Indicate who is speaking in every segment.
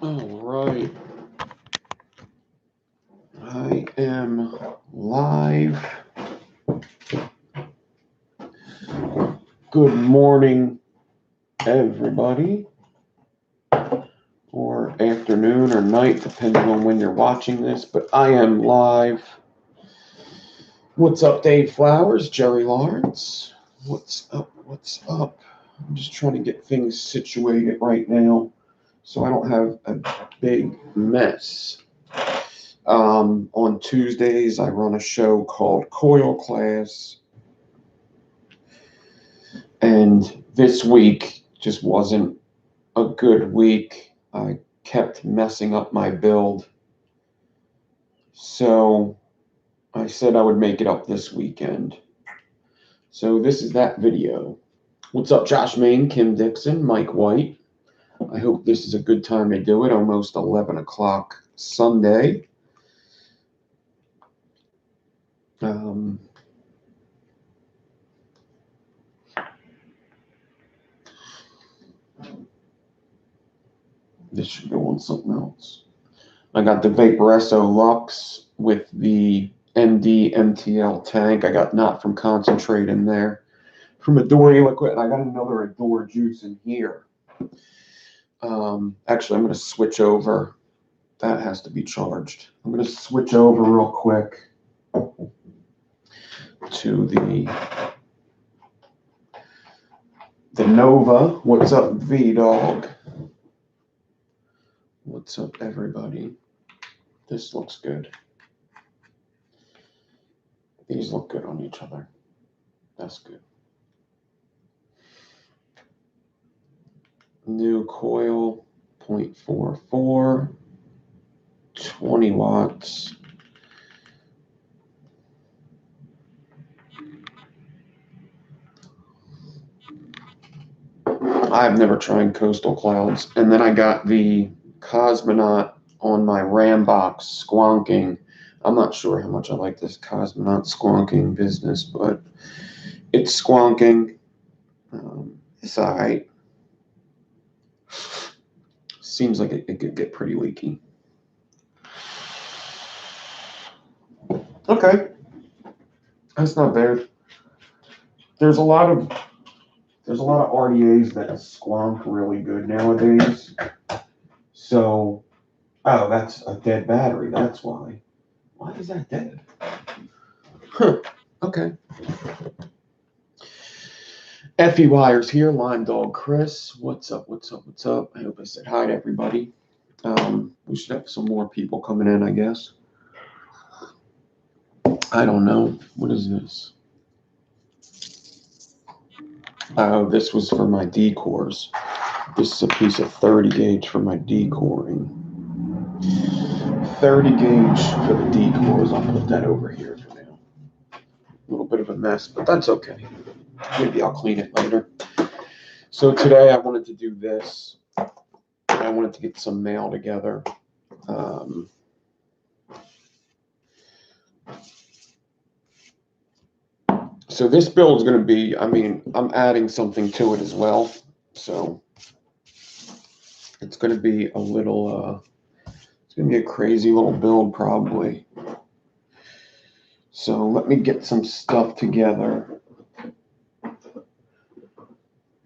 Speaker 1: All right. I am live. Good morning, everybody, or afternoon or night, depending on when you're watching this, but I am live. What's up, Dave Flowers, Jerry Lawrence? What's up? What's up? I'm just trying to get things situated right now so I don't have a big mess. On Tuesdays, I run a show called Coil class, and this week just wasn't a good week. I kept messing up my build, so I said I would make it up this weekend. So this is that video. What's up, Josh Main, Kim Dixon, Mike White? I hope this is a good time to do it. Almost 11 o'clock Sunday. This should go on something else. I got the Vaporesso Lux with the MD MTL tank. I got not from concentrate in there. From Adore liquid, and I got another Adore juice in here. Actually, I'm going to switch over. That has to be charged. I'm going to switch over real quick to the Nova. What's up, V-Dog? What's up, everybody? This looks good. These look good on each other. That's good. New coil, 0.44, 20 watts. I've never tried Coastal Clouds. And then I got the Cosmonaut on my Ram box squonking. I'm not sure how much I like this Cosmonaut squonking business, but it's squonking. It's all right. Seems like it could get pretty leaky. Okay. That's not bad. There's a lot of RDAs that squonk really good nowadays. So, oh, that's a dead battery. That's why. Why is that dead? Huh. Okay. Effie Wires here, Line Dog Chris. What's up? What's up? What's up? I hope I said hi to everybody. We should have some more people coming in, I guess. I don't know. What is this? Oh, this was for my decors. This is a piece of 30 gauge for my decoring. 30 gauge for the decors. I'll put that over here for now. A little bit of a mess, but that's okay. Maybe I'll clean it later. So today I wanted to do this. I wanted to get some mail together. So this build is going to be, I'm adding something to it as well. So it's going to be a little, it's going to be a crazy little build probably. So let me get some stuff together.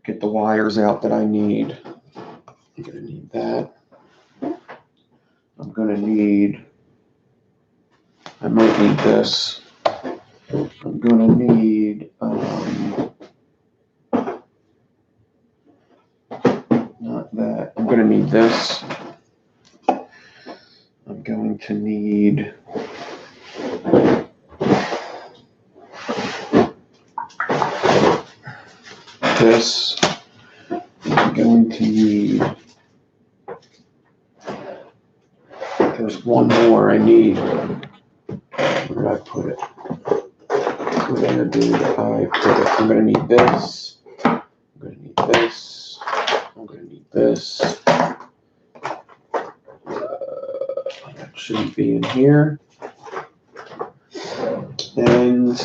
Speaker 1: Get the wires out that I need. I'm going to need that. I'm going to need, I might need this. I'm going to need, not that. I'm going to need this. I'm going to need this. I'm going to need, there's one more I need. Where did I put it? Where did I put it? I'm going to need this. I'm going to need this. I'm going to need this. That shouldn't be in here. And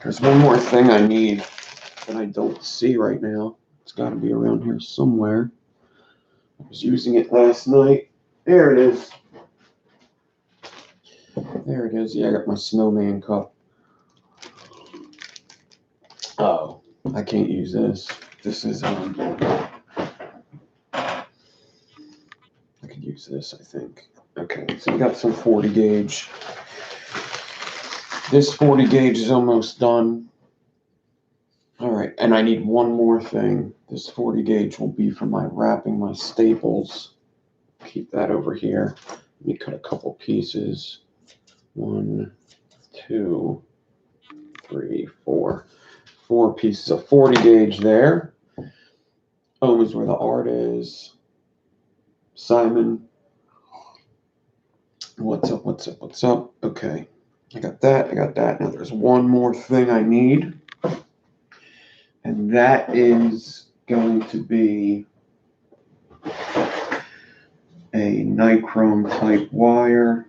Speaker 1: There's one more thing I need that I don't see right now. It's got to be around here somewhere. I was using it last night. There it is. There it is. Yeah, I got my snowman cup. Oh, I can't use this. This is, I could use this, I think. Okay, so we got some 40 gauge. This 40 gauge is almost done. All right, and I need one more thing. This 40 gauge will be for my wrapping my staples. Keep that over here. Let me cut a couple pieces. 1, 2, 3, 4. 4 pieces of 40 gauge there. Home is where the art is. Simon. What's up, what's up, what's up? Okay, I got that, I got that. Now there's one more thing I need. And that is going to be a nichrome type wire.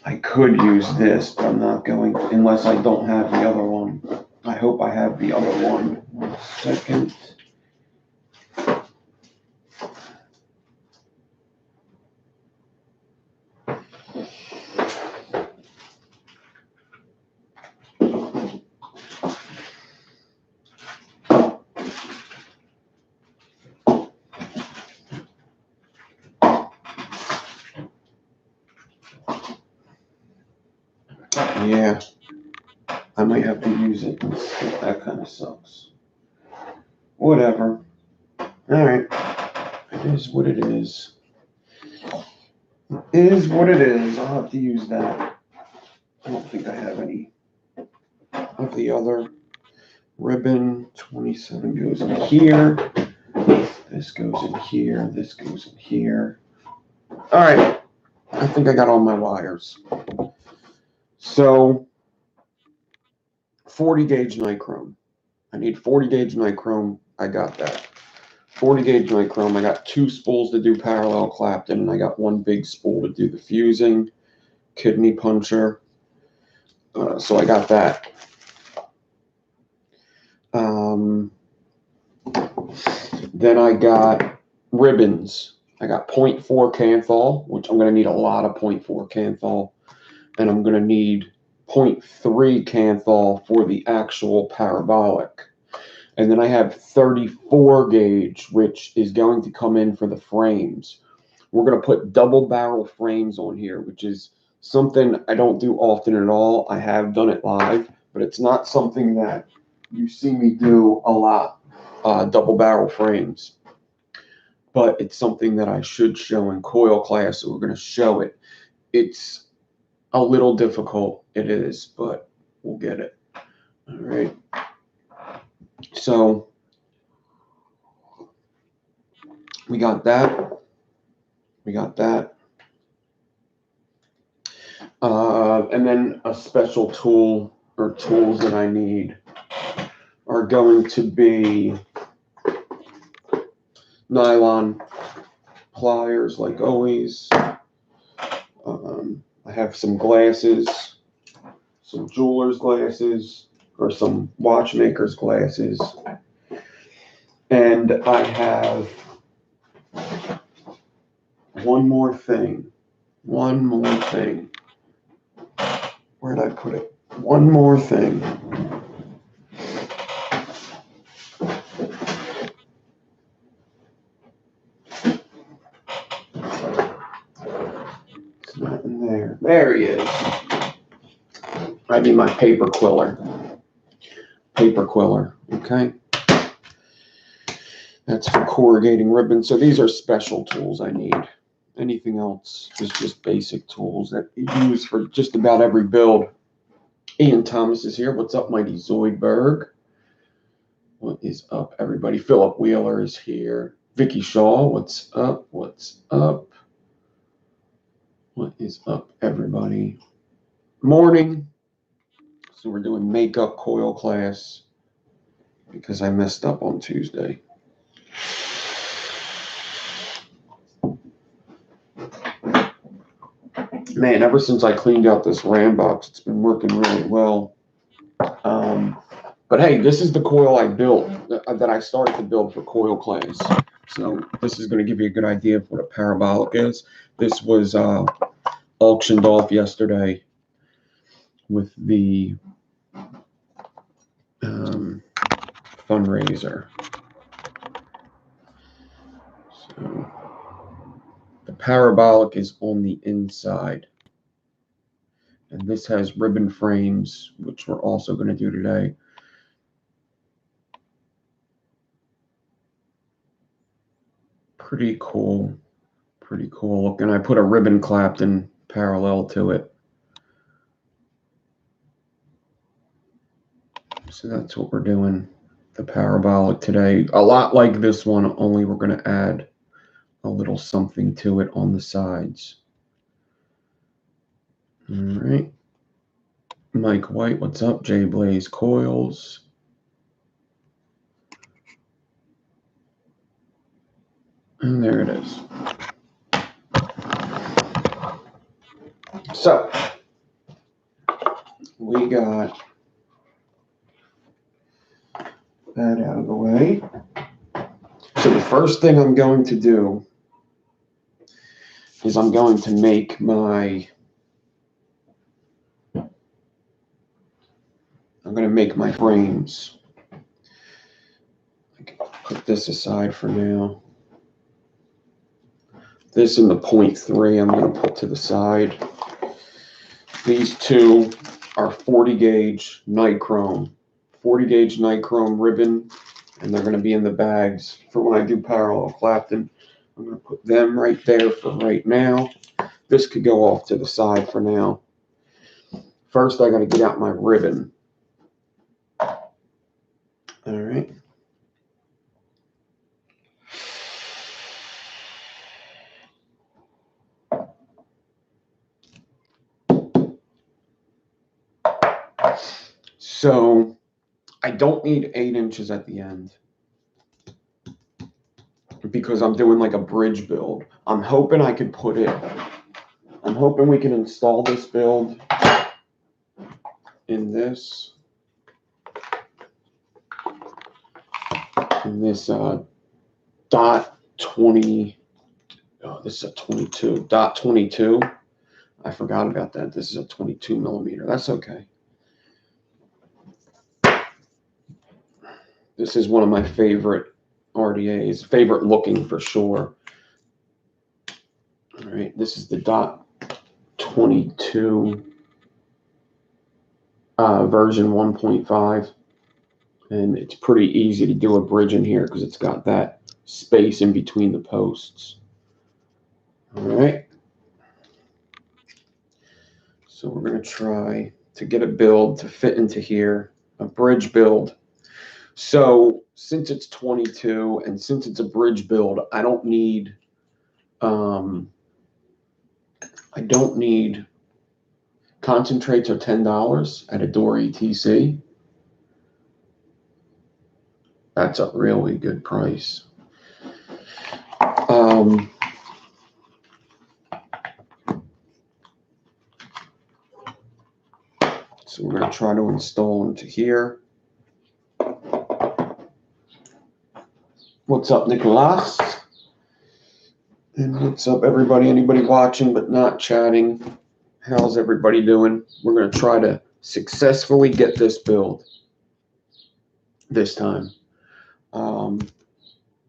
Speaker 1: I could use this, but I'm not going, unless I don't have the other one. I hope I have the other one. 1 second. Yeah, I might have to use it. That kind of sucks. Whatever. All right. It is what it is. It is what it is. I'll have to use that. I don't think I have any of the other ribbon. 27 goes in here. This goes in here. This goes in here. All right. I think I got all my wires. So 40 gauge nichrome. I need 40 gauge nichrome. I got that. 40 gauge nichrome. I got 2 spools to do parallel Clapton, and I got 1 big spool to do the fusing, kidney puncher. So I got that. Then I got ribbons. I got 0.4 Canthol, which I'm going to need a lot of 0.4 Canthol, and I'm going to need 0.3 Canthol for the actual parabolic. And then I have 34 gauge, which is going to come in for the frames. We're going to put double barrel frames on here, which is something I don't do often at all. I have done it live, but it's not something that you see me do a lot, double barrel frames. But it's something that I should show in coil class, so we're going to show it. It's a little difficult, it is, but we'll get it. All right. So we got that. We got that. And then a special tool or tools that I need are going to be nylon pliers, like always. I have some glasses, some jeweler's glasses, or some watchmaker's glasses. And I have one more thing. One more thing. Where'd I put it? One more thing. It's not in there. There he is. I need my paper quiller. Paper quiller, okay? That's for corrugating ribbon. So these are special tools I need. Anything else is just basic tools that you use for just about every build. Ian Thomas is here. What's up, Mighty Zoidberg? What is up, everybody? Philip Wheeler is here. Vicky Shaw, what's up? What's up? What is up, everybody? Morning. So we're doing makeup coil class because I messed up on Tuesday. Man, ever since I cleaned out this RAM box, it's been working really well. But hey, this is the coil I built, that I started to build for coil class. So this is going to give you a good idea of what a parabolic is. This was auctioned off yesterday with the fundraiser. So the parabolic is on the inside. And this has ribbon frames, which we're also going to do today. Pretty cool. Pretty cool look. And I put a ribbon Clapton parallel to it. So that's what we're doing, the parabolic today. A lot like this one, only we're going to add a little something to it on the sides. All right. Mike White, what's up? Jay Blaze Coils. And there it is. So we got that out of the way. So the first thing I'm going to do is I'm going to make my frames. I'll put this aside for now. This and the 0.3 I'm going to put to the side. These two are 40 gauge nichrome. 40 gauge nichrome ribbon, and they're going to be in the bags for when I do parallel Clapton. I'm going to put them right there for right now. This could go off to the side for now. First, I got to get out my ribbon. All right. So I don't need 8 inches at the end because I'm doing like a bridge build. I'm hoping we can install this build in this dot 20. Oh, this is a 22 dot 22. I forgot about that. This is a 22 millimeter. That's okay. This is one of my favorite RDAs, favorite looking for sure. All right, this is the dot 22 version 1.5, and it's pretty easy to do a bridge in here because it's got that space in between the posts. All right, so we're going to try to get a build to fit into here, a bridge build. So since it's 22 and since it's a bridge build, I don't need concentrates are $10 at Adore ETC. That's a really good price. So we're going to try to install into here. What's up, Nicolas? And what's up, everybody? Anybody watching but not chatting? How's everybody doing? We're going to try to successfully get this build this time,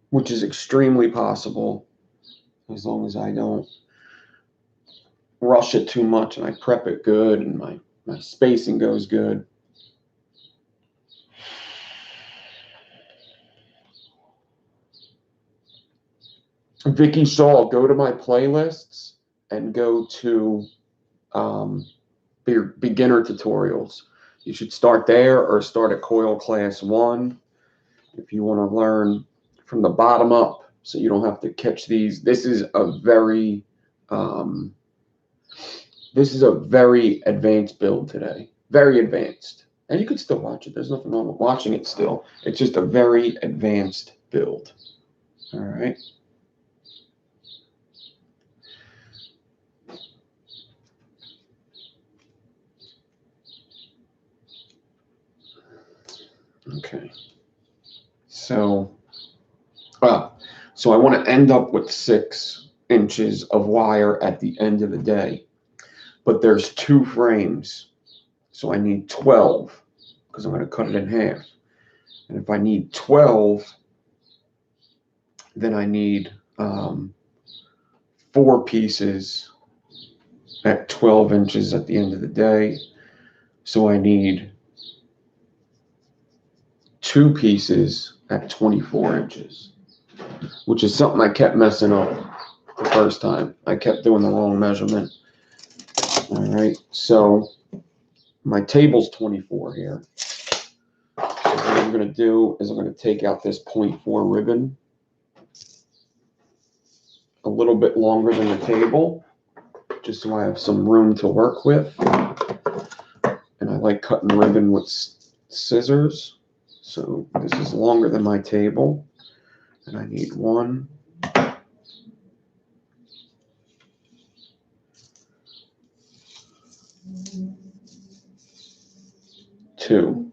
Speaker 1: which is extremely possible as long as I don't rush it too much and I prep it good and my spacing goes good. Vicky Shaw, go to my playlists and go to beginner tutorials. You should start there or start at Coil Class 1 if you want to learn from the bottom up so you don't have to catch these. This is a very advanced build today. Very advanced. And you could still watch it. There's nothing wrong with watching it still. It's just a very advanced build. All right. Okay. So I want to end up with 6 inches of wire at the end of the day, but there's 2 frames, so I need 12 because I'm going to cut it in half. And if I need 12, then I need 4 pieces at 12 inches at the end of the day. So I need 2 pieces at 24 inches, which is something I kept messing up the first time. I kept doing the wrong measurement. All right, so my table's 24 here. So what I'm going to do is I'm going to take out this 0.4 ribbon, a little bit longer than the table, just so I have some room to work with. And I like cutting ribbon with scissors. So this is longer than my table. And I need 1, 2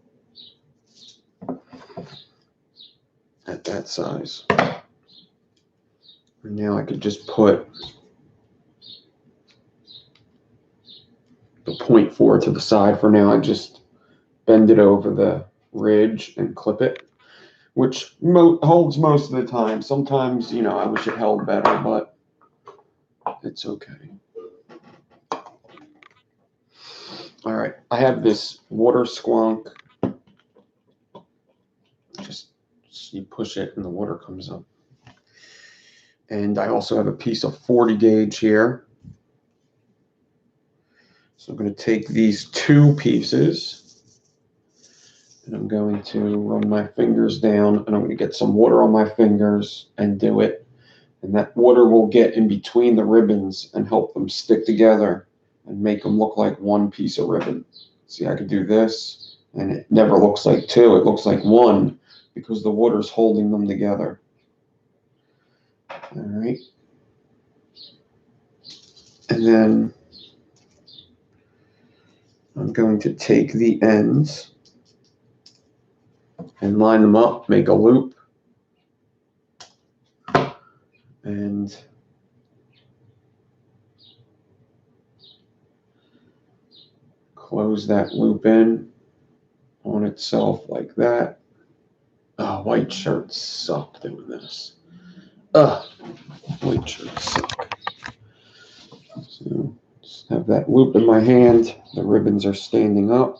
Speaker 1: at that size. And now I could just put the 0.4 to the side for now. I just bend it over the ridge and clip it, which holds most of the time. Sometimes, you know, I wish it held better, but it's okay. All right, I have this water squonk. Just you push it and the water comes up. And I also have a piece of 40 gauge here. So I'm going to take these 2 pieces and I'm going to run my fingers down and I'm going to get some water on my fingers and do it. And that water will get in between the ribbons and help them stick together and make them look like one piece of ribbon. See, I could do this and it never looks like 2, it looks like 1 because the water's holding them together. All right. And then I'm going to take the ends and line them up, make a loop, and close that loop in on itself like that. Oh, white shirts suck doing this. White shirts suck. So just have that loop in my hand. The ribbons are standing up.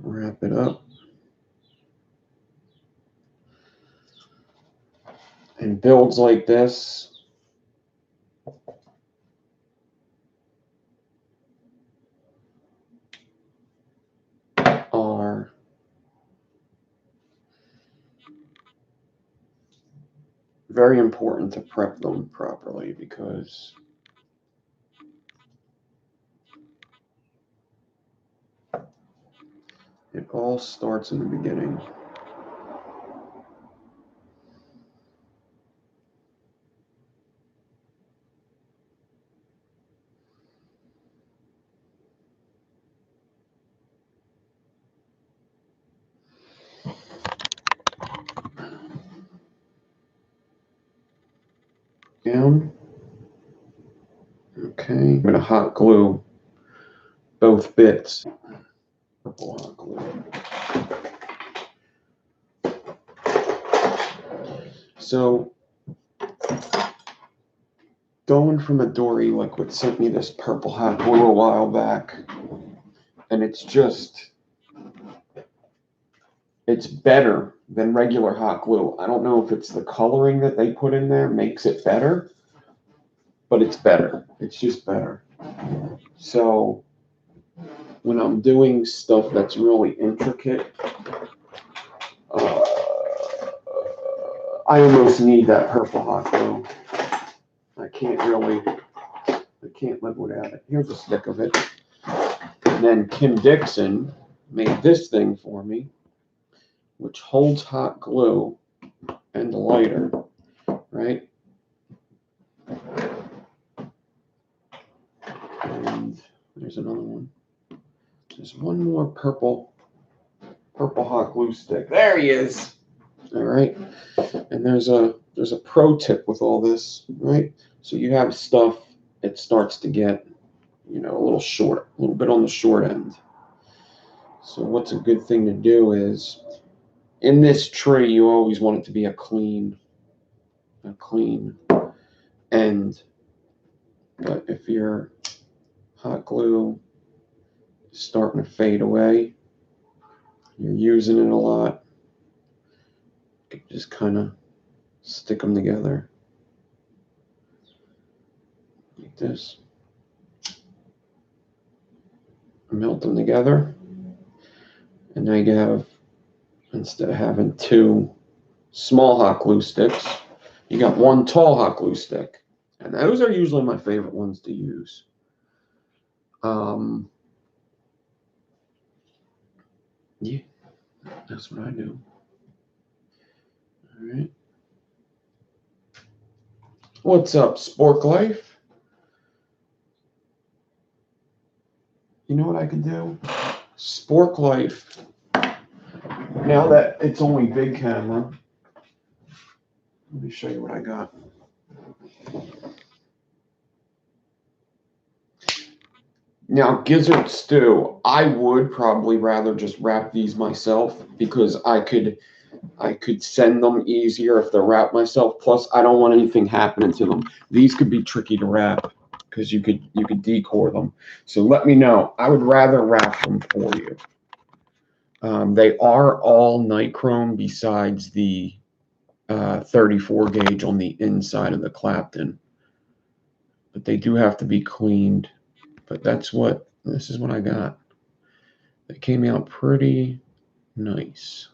Speaker 1: Wrap it up. And builds like this are very important to prep them properly because it all starts in the beginning. Down. Okay, I'm going to hot glue both bits. Purple hot glue. So, going from a Dory Liquid sent me this purple hot glue a while back, and it's better than regular hot glue. I don't know if it's the coloring that they put in there makes it better, but it's better. It's just better. So when I'm doing stuff that's really intricate, I almost need that purple hot glue. I can't live without it. Here's a stick of it. And then Kim Dixon made this thing for me, which holds hot glue and the lighter, right? And there's another one. There's one more purple hot glue stick. There he is. All right. And there's a pro tip with all this, right? So you have stuff, it starts to get, a little short, a little bit on the short end. So what's a good thing to do is, in this tree, you always want it to be a clean end. But if your hot glue is starting to fade away, you're using it a lot, you can just kind of stick them together like this. Melt them together, and now you have, instead of having two small hot glue sticks, you got one tall hot glue stick. And those are usually my favorite ones to use. Yeah, that's what I do. All right. What's up, Spork Life? You know what I can do? Spork Life. Now that it's only big camera, let me show you what I got. Now, gizzard stew, I would probably rather just wrap these myself because I could send them easier if they're wrapped myself. Plus, I don't want anything happening to them. These could be tricky to wrap because you could decore them. So let me know. I would rather wrap them for you. They are all nichrome besides the 34 gauge on the inside of the Clapton. But they do have to be cleaned. But this is what I got. It came out pretty nice.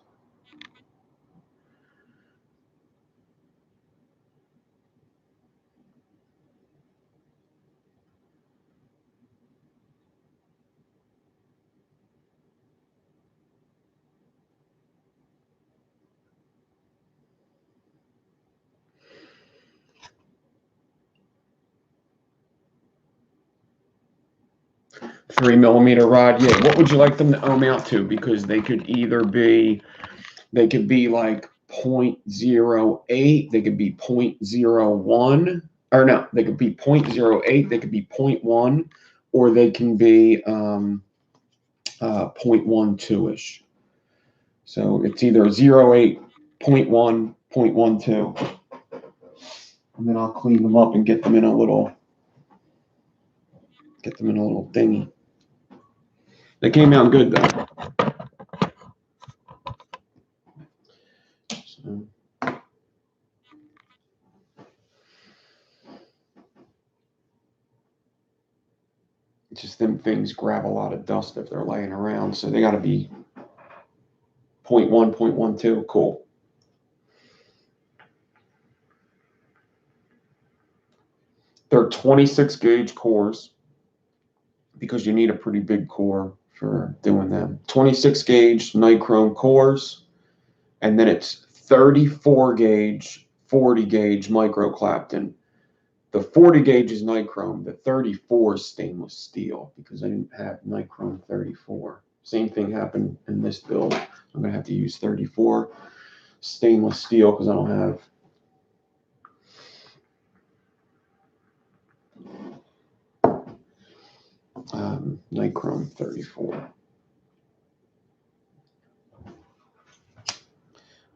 Speaker 1: Three millimeter rod, yeah. What would you like them to amount to? Because they could be like 0.08, they could be 0.01, or no, they could be 0.08, they could be 0.1, or they can be 0.12-ish. So it's either 0.8, 0.1, 0.12. And then I'll clean them up and get them in a little thingy. They came out good though. So. Just them things grab a lot of dust if they're laying around, so they got to be 0.1, 0.12. Cool. They're 26 gauge cores because you need a pretty big core for doing them. 26 gauge nichrome cores, and then it's 34 gauge, 40 gauge micro Clapton. The 40 gauge is nichrome. The 34 is stainless steel because I didn't have nichrome 34. Same thing happened in this build. I'm going to have to use 34 stainless steel because I don't have nichrome 34.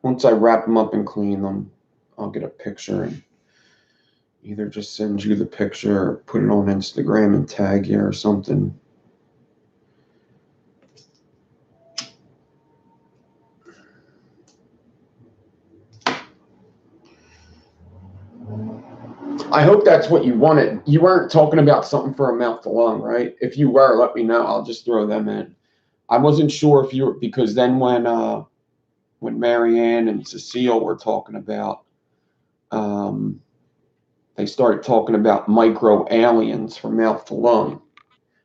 Speaker 1: Once I wrap them up and clean them, I'll get a picture and either just send you the picture or put it on Instagram and tag you or something. I hope that's what you wanted. You weren't talking about something for a mouth to lung, right? If you were, let me know. I'll just throw them in. I wasn't sure if you were, because then when when Marianne and Cecile were talking about, they started talking about micro aliens from mouth to lung.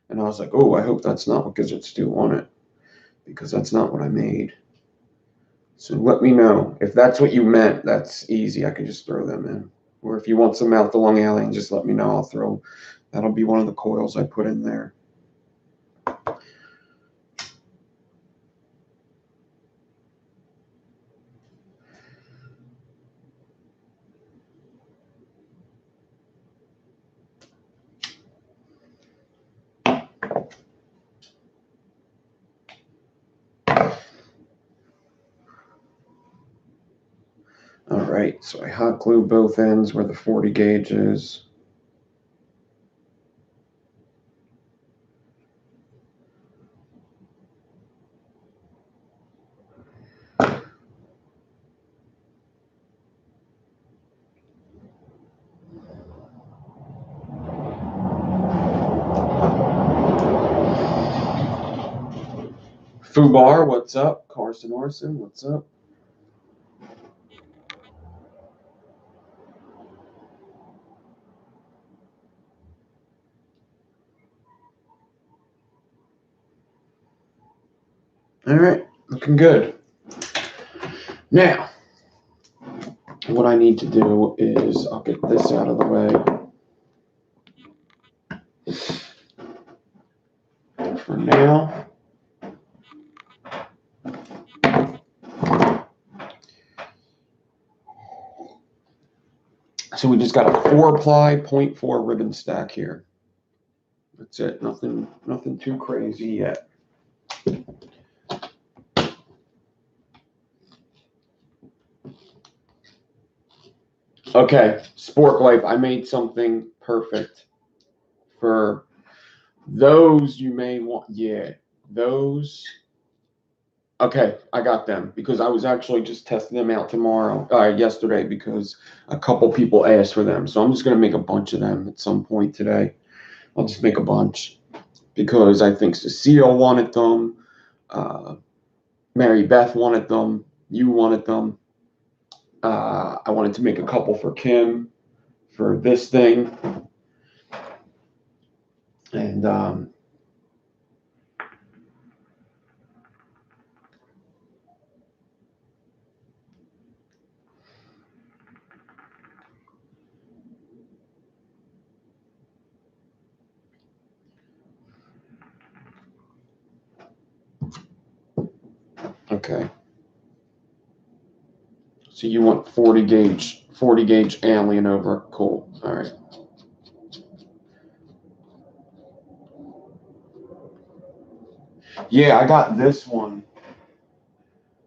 Speaker 1: And I was like, oh, I hope that's not what Gizzard do on it, because that's not what I made. So let me know. If that's what you meant, that's easy. I can just throw them in. Or if you want some mouth to lung alien, just let me know. That'll be one of the coils I put in there. All right, so I hot glue both ends where the 40 gauge is. Fubar, what's up? Carson Orson, what's up? All right, looking good. Now, what I need to do is, I'll get this out of the way. For now. So we just got a 4-ply 0.4 ribbon stack here. That's it. Nothing too crazy yet. Okay, Sport Life. I made something perfect for those you may want. Yeah, those. Okay, I got them because I was actually just testing them out yesterday, because a couple people asked for them. So I'm just going to make a bunch of them at some point today. I'll just make a bunch because I think Cecile wanted them. Mary Beth wanted them. You wanted them. I wanted to make a couple for Kim for this thing. And okay. So you want 40 gauge alien over. Cool. All right. Yeah, I got this one.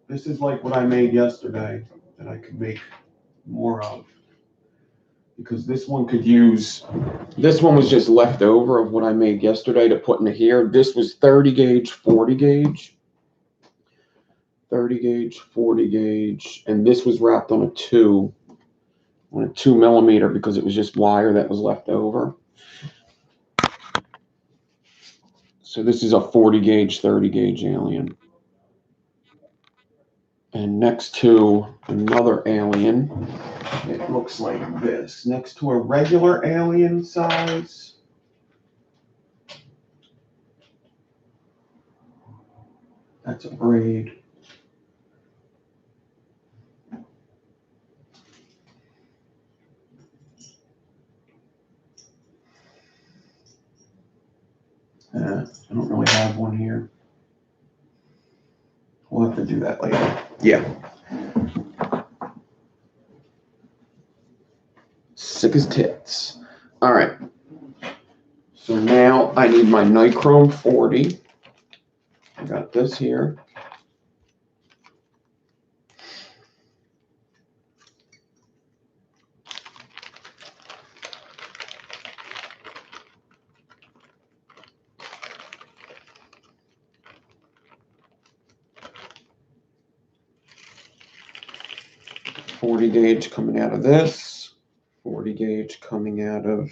Speaker 1: This is like what I made yesterday that I could make more of. Because this one was just left over of what I made yesterday to put into here. This was 30 gauge, 40 gauge. 30 gauge, 40 gauge. And this was wrapped on a 2 millimeter because it was just wire that was left over. So this is a 40 gauge, 30 gauge alien. And next to another alien, it looks like this. Next to a regular alien size, that's a braid. I don't really have one here. We'll have to do that later. Yeah. Sick as tits. All right. So now I need my Nichrome 40. I got this here. .40 gauge coming out of this. 40 gauge coming out of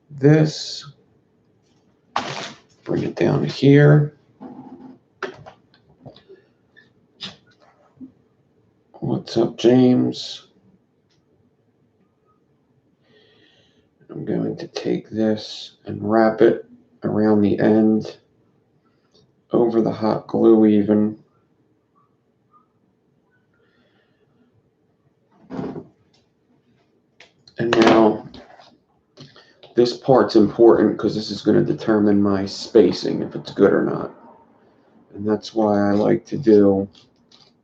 Speaker 1: this. Bring it down here. What's up, James? I'm going to take this and wrap it around the end, over the hot glue even. And now, this part's important because this is going to determine my spacing, if it's good or not. And that's why I like to do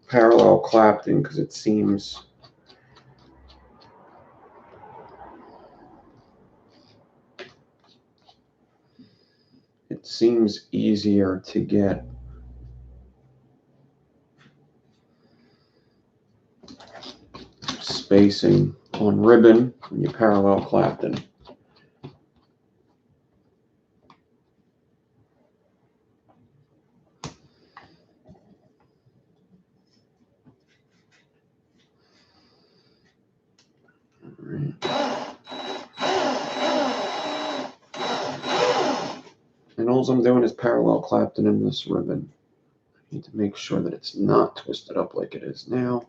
Speaker 1: parallel Clapton, because it seems easier to get spacing on ribbon when you parallel Clapton. And all I'm doing is parallel Clapton in this ribbon. I need to make sure that it's not twisted up like it is now.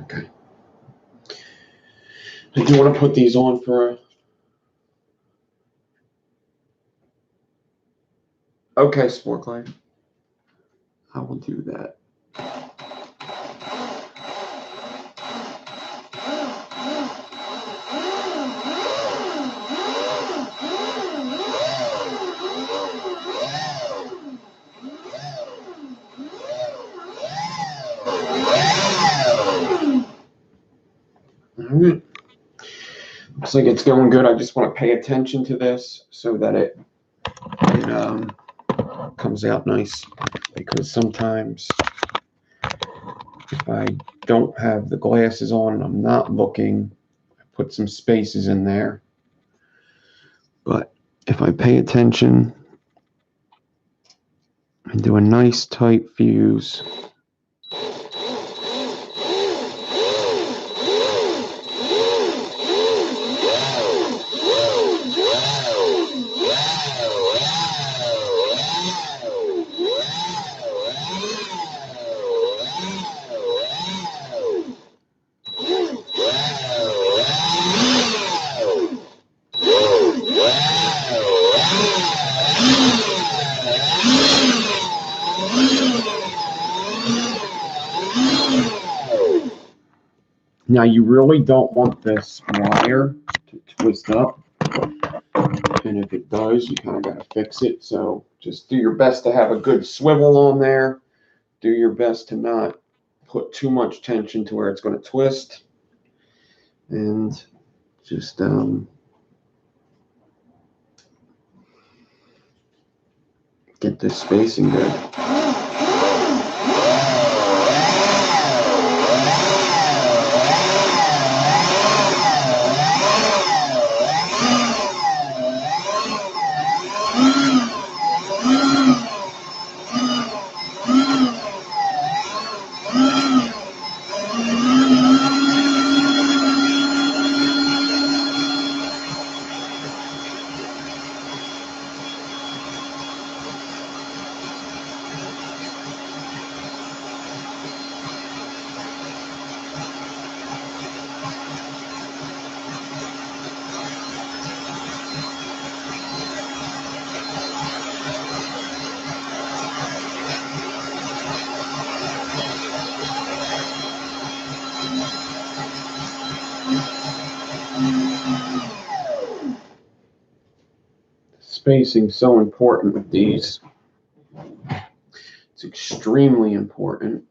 Speaker 1: Okay. I do want to put these on for a... Okay, Sport Clay. I will do that. All right. Looks like it's going good. I just want to pay attention to this so that it comes out nice, because sometimes if I don't have the glasses on and I'm not looking, I put some spaces in there. But if I pay attention and do a nice tight fuse, now you really don't want this wire to twist up, and if it does, you kind of got to fix it. So just do your best to have a good swivel on there. Do your best to not put too much tension to where it's going to twist, and just get this spacing good. Spacing so important with these. It's extremely important.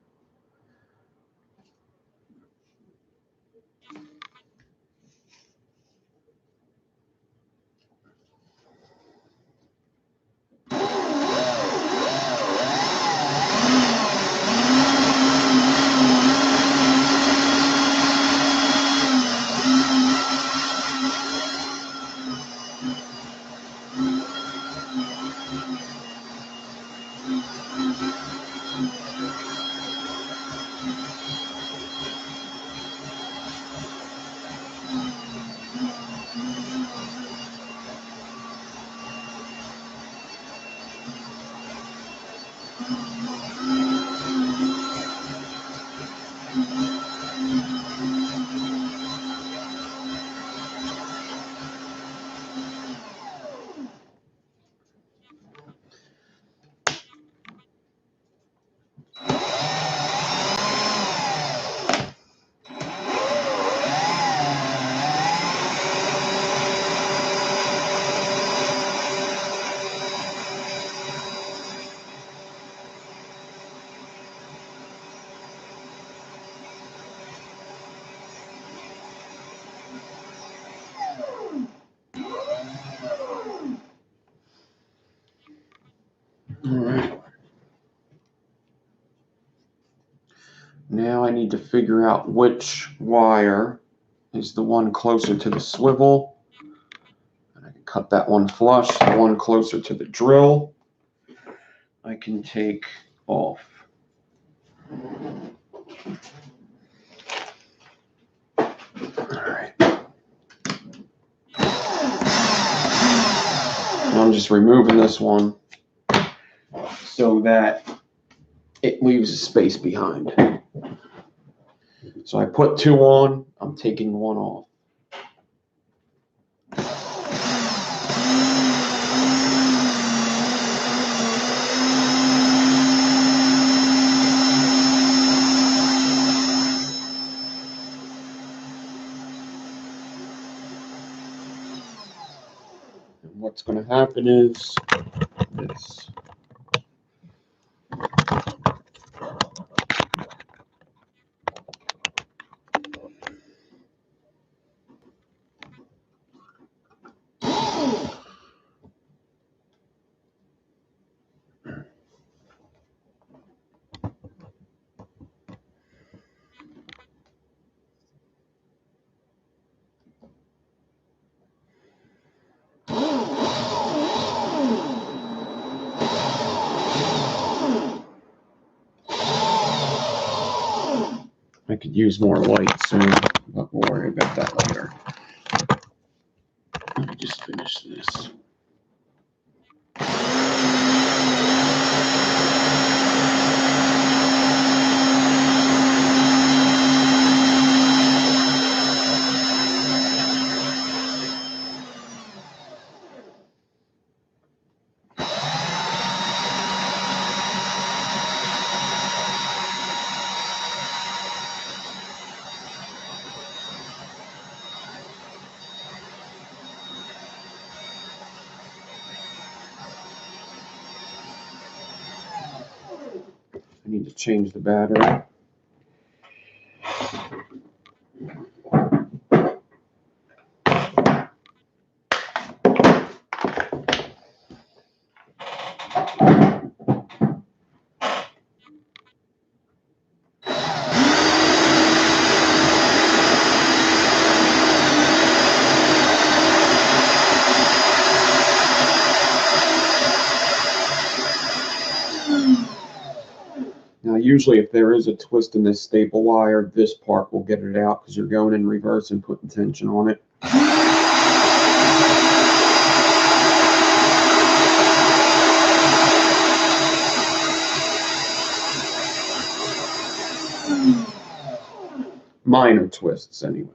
Speaker 1: All right. Now I need to figure out which wire is the one closer to the swivel. And I can cut that one flush. The one closer to the drill, I can take off. All right. I'm just removing this one so that it leaves a space behind. So I put 2 on, I'm taking 1 off. And what's going to happen is this. I could use more light soon, but we'll worry about that later. Let me just finish this. I need to change the battery. Now, usually if there is a twist in this staple wire, this part will get it out because you're going in reverse and putting tension on it. Minor twists, anyway.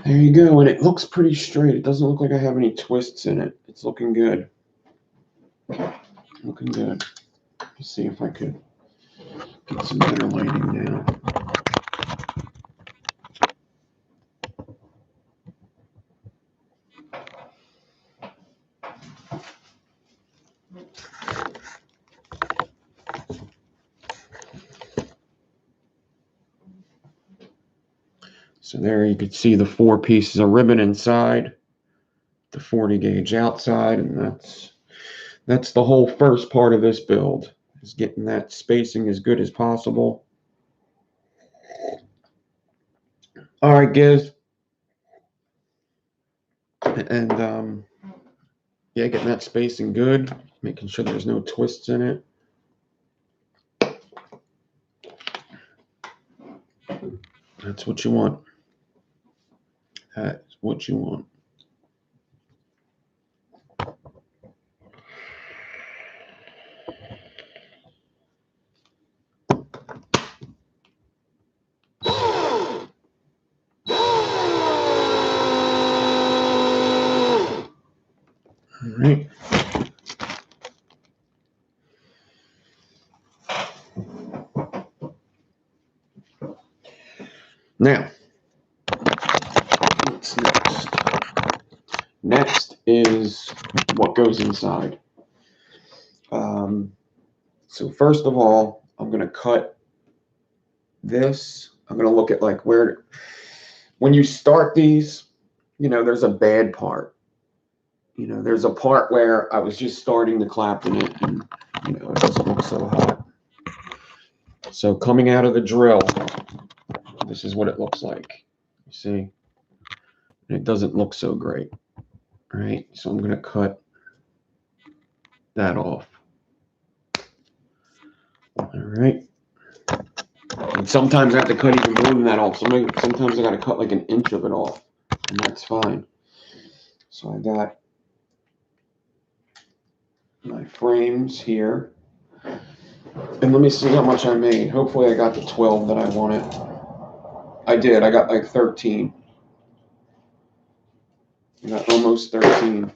Speaker 1: There you go, and it looks pretty straight. It doesn't look like I have any twists in it. It's looking good. Looking good. Let's see if I could get some better lighting now. So there you can see the 4 pieces of ribbon inside, the 40 gauge outside, and that's the whole first part of this build, is getting that spacing as good as possible. All right, Giz. And yeah, getting that spacing good, making sure there's no twists in it. That's what you want. That's what you want. All right. Now, what's next? Next is what goes inside. So first of all, I'm going to cut this. I'm going to look at like where, when you start these, you know, there's a bad part. You know, there's a part where I was just starting to Clapton it, and, you know, it doesn't look so hot. So coming out of the drill, this is what it looks like. You see? And it doesn't look so great. All right, so I'm going to cut that off. All right. And sometimes I have to cut even more than that off. Sometimes I got to cut like 1 inch of it off, and that's fine. So I got my frames here. And let me see how much I made. Hopefully I got the 12 that I wanted. I did. I got like 13. I got almost 13.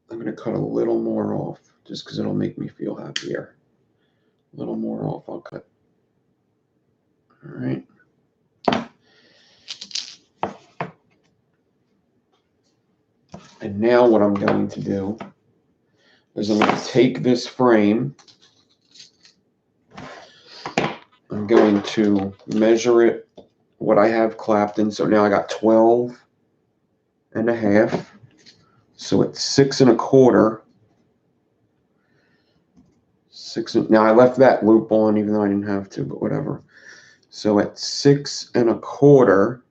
Speaker 1: I'm going to cut a little more off just because it'll make me feel happier. A little more off I'll cut. All right. And now what I'm going to do is I'm going to take this frame. I'm going to measure it, what I have Clapton. So now I got 12 and a half. So it's 6 1/4. Now I left that loop on even though I didn't have to, but whatever. So at 6 1/4,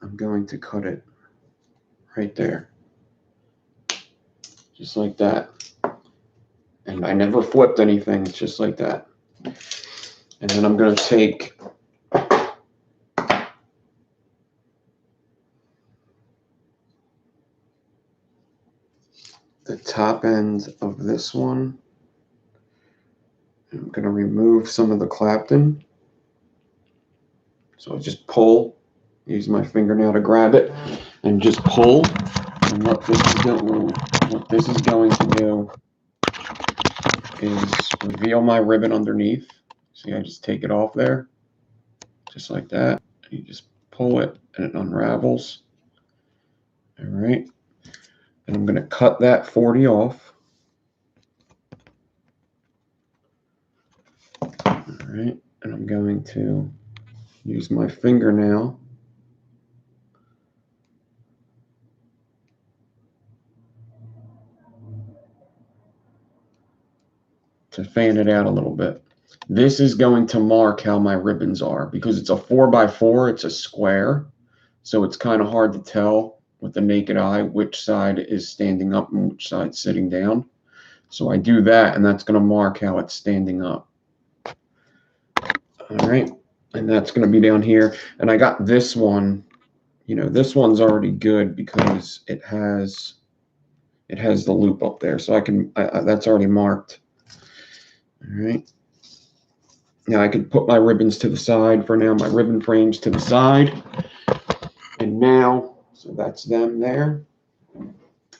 Speaker 1: I'm going to cut it right there. Just like that. And I never flipped anything, it's just like that. And then I'm going to take the top end of this one. I'm going to remove some of the Clapton. So I just pull, use my fingernail to grab it, and just pull. And what this is going to do is reveal my ribbon underneath. See, I just take it off there, just like that. You just pull it, and it unravels. All right. And I'm going to cut that 40 off. All right. And I'm going to use my fingernail to fan it out a little bit. This is going to mark how my ribbons are because it's a 4x4, it's a square. So it's kind of hard to tell with the naked eye which side is standing up and which side is sitting down. So I do that, and that's going to mark how it's standing up. All right, and that's going to be down here. And I got this one, you know, this one's already good because it has the loop up there. So that's already marked. All right. Now I can put my ribbons to the side for now, my ribbon frames to the side. And now, so that's them there.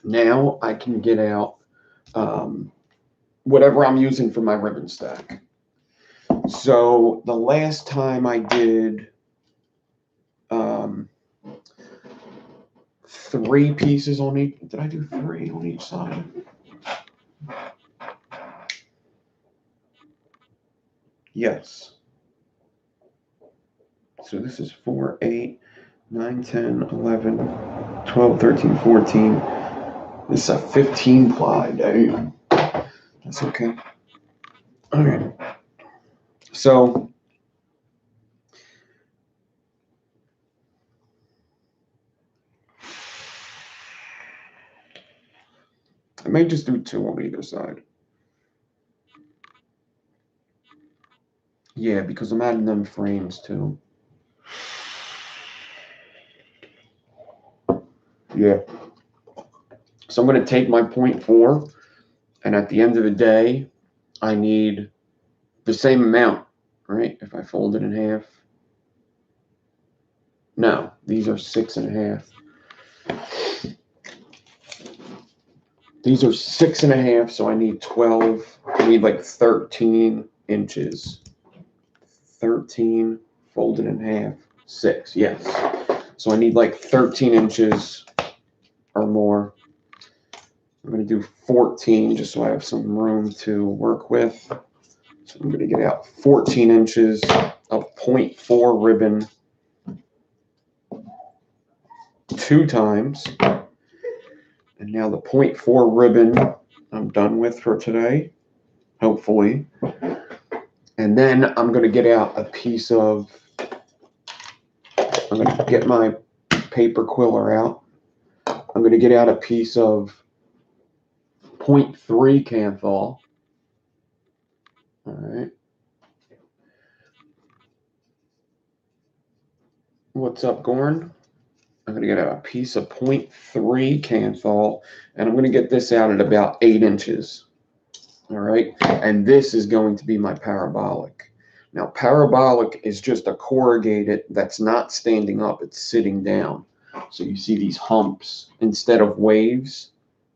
Speaker 1: Now I can get out whatever I'm using for my ribbon stack. So the last time I did 3 pieces on each, did I do 3 on each side? Yes. So this is 4, 8, 9, 10, 11, 12, 13, 14. This is a 15 ply. Damn. That's okay. All right. So I may just do 2 on either side. Yeah, because I'm adding them frames too. Yeah. So I'm going to take my 0.4, and at the end of the day, I need the same amount, right? If I fold it in half. No, these are 6.5. These are 6.5, so I need 12. I need like 13 inches. 13 folded in half. 6, yes. So I need like 13 inches or more. I'm going to do 14 just so I have some room to work with. So I'm going to get out 14 inches of 0.4 ribbon 2 times. And now the 0.4 ribbon I'm done with for today, hopefully. And then I'm going to get out a piece of, I'm going to get my paper quiller out. I'm going to get out a piece of 0.3 Canthol. All right. What's up, Gorn? I'm going to get out a piece of 0.3 Canthol, and I'm going to get this out at about 8 inches. All right. And this is going to be my parabolic. Now, parabolic is just a corrugated that's not standing up. It's sitting down. So you see these humps instead of waves.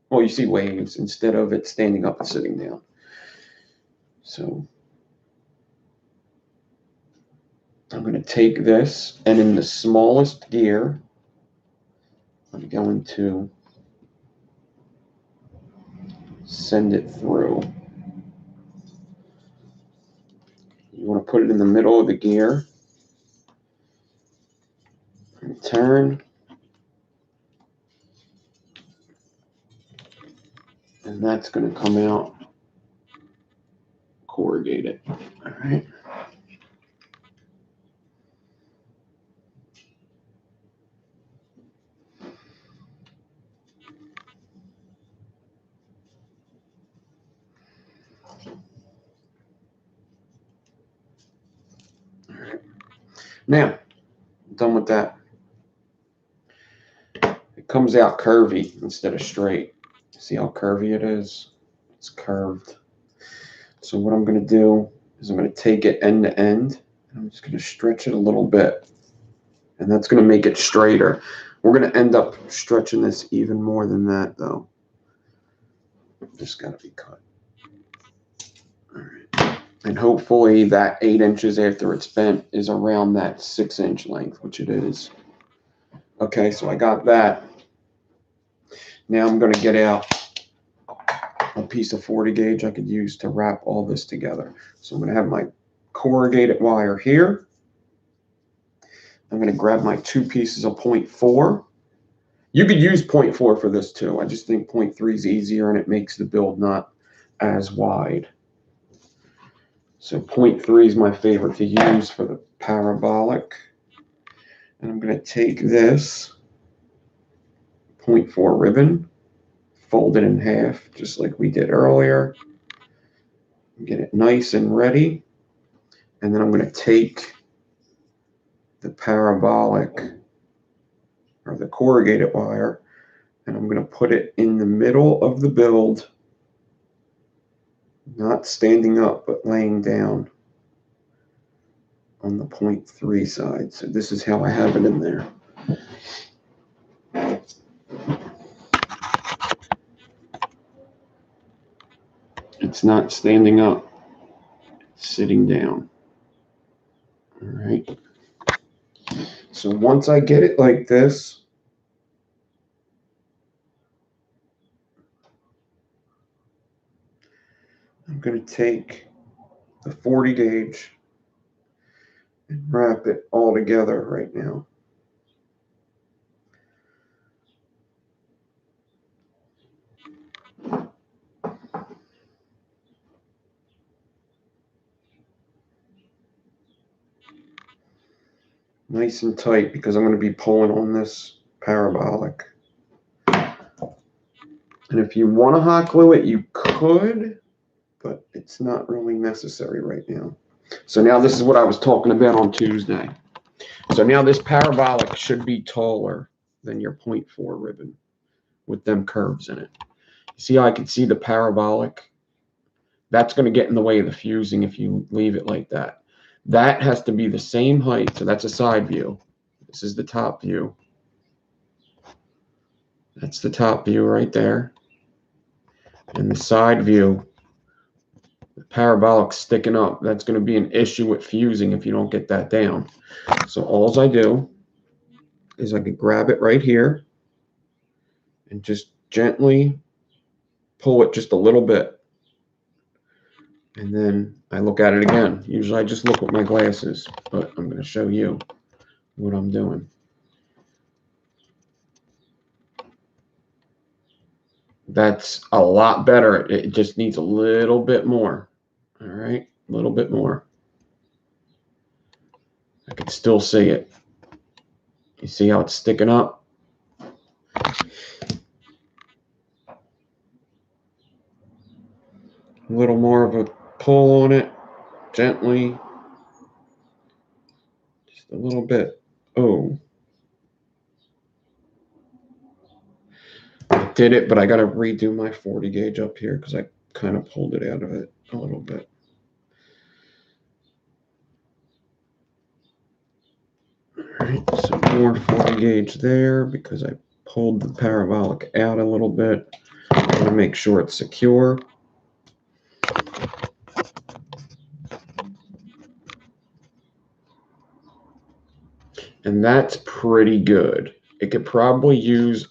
Speaker 1: Well, you see waves instead of it standing up and sitting down. So I'm going to take this, and in the smallest gear, I'm going to send it through. You want to put it in the middle of the gear and turn. And that's going to come out corrugated. All right. All right. Now, done with that. It comes out curvy instead of straight. See how curvy it is? It's curved. So what I'm going to do is I'm going to take it end to end, and I'm just going to stretch it a little bit. And that's going to make it straighter. We're going to end up stretching this even more than that, though. Just got to be cut. All right. And hopefully that 8 inches after it's bent is around that 6-inch length, which it is. Okay, so I got that. Now I'm going to get out a piece of 40 gauge I could use to wrap all this together. So I'm going to have my corrugated wire here. I'm going to grab my 2 pieces of 0.4. You could use 0.4 for this too. I just think 0.3 is easier and it makes the build not as wide. So 0.3 is my favorite to use for the parabolic. And I'm going to take this 0.4 ribbon, fold it in half just like we did earlier. Get it nice and ready. And then I'm going to take the parabolic or the corrugated wire and I'm going to put it in the middle of the build, not standing up but laying down on the 0.3 side. So this is how I have it in there. It's not standing up, it's sitting down. All right. So once I get it like this, I'm going to take the 40 gauge and wrap it all together right now. Nice and tight because I'm going to be pulling on this parabolic. And if you want to hot glue it, you could, but it's not really necessary right now. So now this is what I was talking about on Tuesday. So now this parabolic should be taller than your 0.4 ribbon with them curves in it. See how I can see the parabolic? That's going to get in the way of the fusing if you leave it like that. That has to be the same height. So that's a side view. This is the top view. That's the top view right there. And the side view, the parabolic sticking up. That's going to be an issue with fusing if you don't get that down. So all I do is I can grab it right here and just gently pull it just a little bit. And then I look at it again. Usually I just look with my glasses, but I'm going to show you what I'm doing. That's a lot better. It just needs a little bit more. All right, a little bit more. I can still see it. You see how it's sticking up? A little more of a pull on it, gently. Just a little bit. Oh. I did it, but I got to redo my 40 gauge up here because I kind of pulled it out of it a little bit. All right, so more 40 gauge there because I pulled the parabolic out a little bit. I want to make sure it's secure. And that's pretty good. It could probably use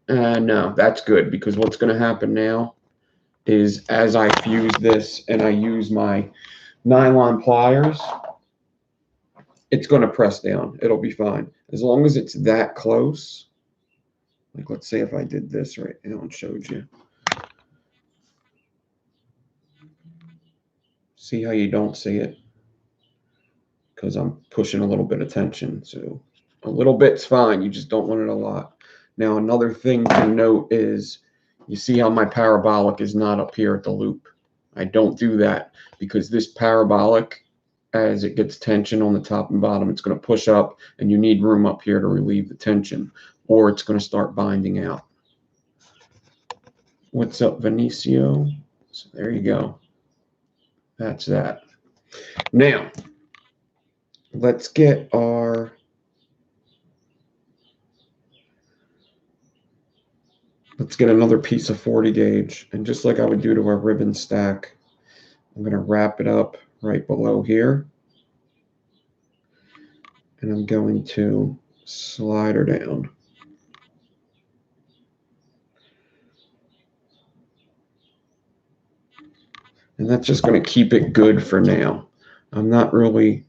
Speaker 1: no, that's good because what's going to happen now is as I fuse this and I use my nylon pliers, it's going to press down. It'll be fine. As long as it's that close. Like, let's say if I did this right now and showed you. See how you don't see it? Because I'm pushing a little bit of tension. So a little bit's fine. You just don't want it a lot. Now, another thing to note is you see how my parabolic is not up here at the loop. I don't do that because this parabolic, as it gets tension on the top and bottom, it's going to push up and you need room up here to relieve the tension or it's going to start binding out. What's up, Vinicio? So there you go. That's that. Now, let's get another piece of 40 gauge. And just like I would do to our ribbon stack, I'm going to wrap it up right below here. And I'm going to slide her down. And that's just going to keep it good for now. I'm not really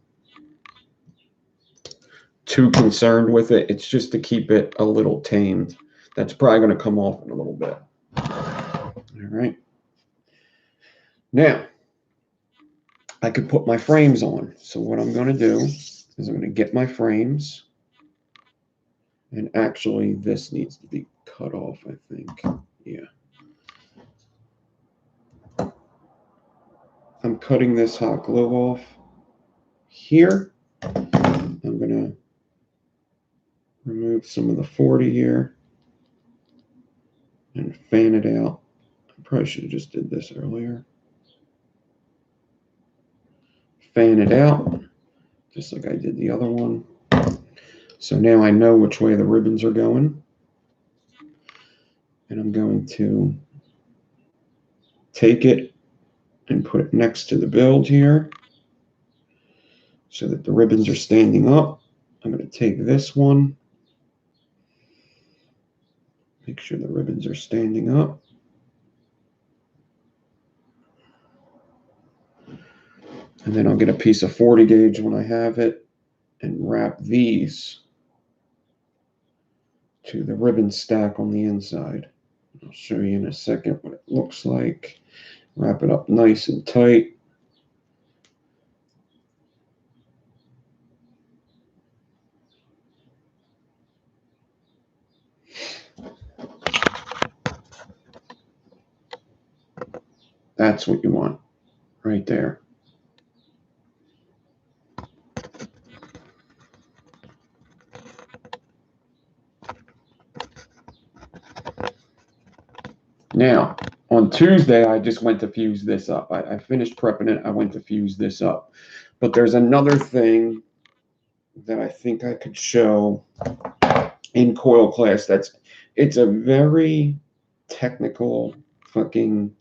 Speaker 1: too concerned with it. It's just to keep it a little tamed. That's probably going to come off in a little bit. All right. Now, I could put my frames on. So what I'm going to do is I'm going to get my frames. And actually, this needs to be cut off, I think. Yeah. I'm cutting this hot glue off here. I'm going to remove some of the 40 here and fan it out. I probably should have just did this earlier. Fan it out, just like I did the other one. So now I know which way the ribbons are going. And I'm going to take it and put it next to the build here so that the ribbons are standing up. I'm going to take this one, make sure the ribbons are standing up. And then I'll get a piece of 40 gauge when I have it. and wrap these to the ribbon stack on the inside. I'll show you in a second what it looks like. Wrap it up nice and tight. That's what you want right there. Now, on Tuesday, I just went to fuse this up. I finished prepping it. I went to fuse this up. But there's another thing that I think I could show in coil class. It's a very technical fucking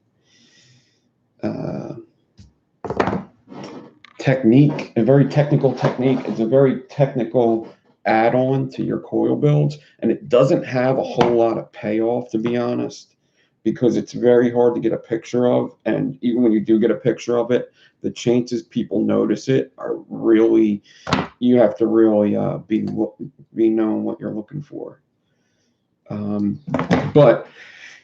Speaker 1: technique, a very technical technique. It's a very technical add-on to your coil builds, and it doesn't have a whole lot of payoff, to be honest, because it's very hard to get a picture of, and even when you do get a picture of it, the chances people notice it are really, you have to really be knowing what you're looking for. But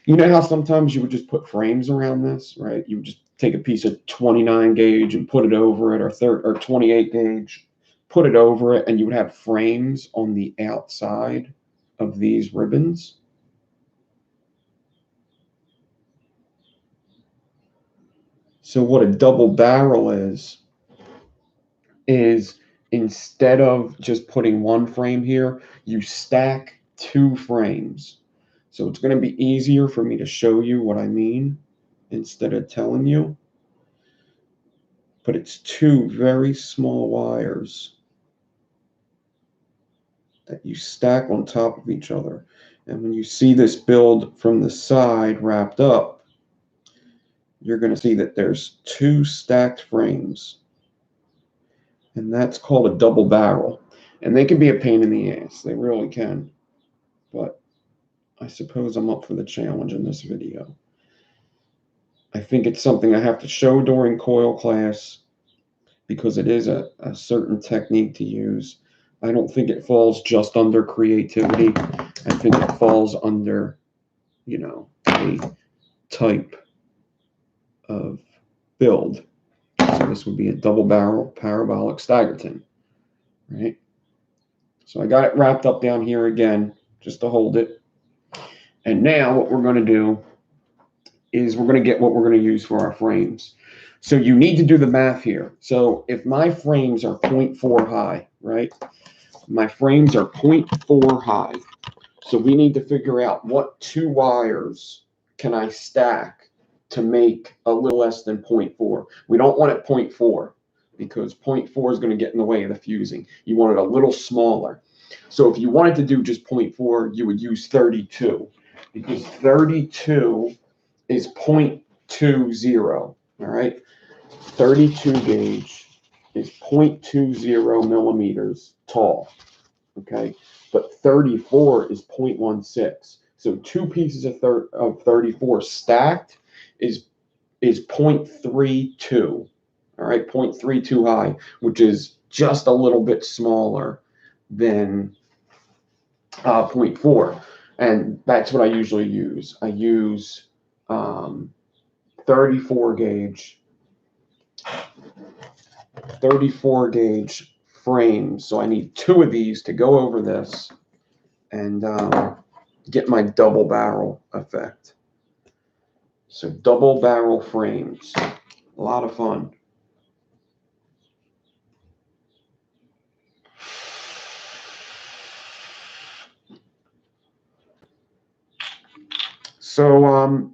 Speaker 1: you know how sometimes you would just put frames around this, right? You would just take a piece of 29 gauge and put it over it, or 28 gauge, put it over it, and you would have frames on the outside of these ribbons. So what a double barrel is instead of just putting one frame here, you stack two frames. So it's going to be easier for me to show you what I mean instead of telling you. But it's two very small wires that you stack on top of each other. And when you see this build from the side wrapped up, you're going to see that there's two stacked frames. And that's called a double barrel. And they can be a pain in the ass. They really can. But I suppose I'm up for the challenge in this video. I think it's something I have to show during coil class because it is a certain technique to use. I don't think it falls just under creativity. I think it falls under, you know, a type of build. So this would be a double barrel parabolic staggerton, right? So I got it wrapped up down here again, just to hold it. And now what we're going to do is we're going to get what we're going to use for our frames. So you need to do the math here. So if my frames are 0.4 high, right? My frames are 0.4 high. So we need to figure out what two wires can I stack to make a little less than 0.4. We don't want it 0.4 because 0.4 is going to get in the way of the fusing. You want it a little smaller. So if you wanted to do just 0.4, you would use 32 because 32 is 0.20, all right? 32 gauge is 0.20 millimeters tall, okay? But 34 is 0.16. So two pieces of 34 stacked is 0.32, all right? 0.32 high, which is just a little bit smaller than 0.4. And that's what I usually use. I use 34 gauge frames. So I need two of these to go over this and get my double barrel effect. So double barrel frames, a lot of fun. So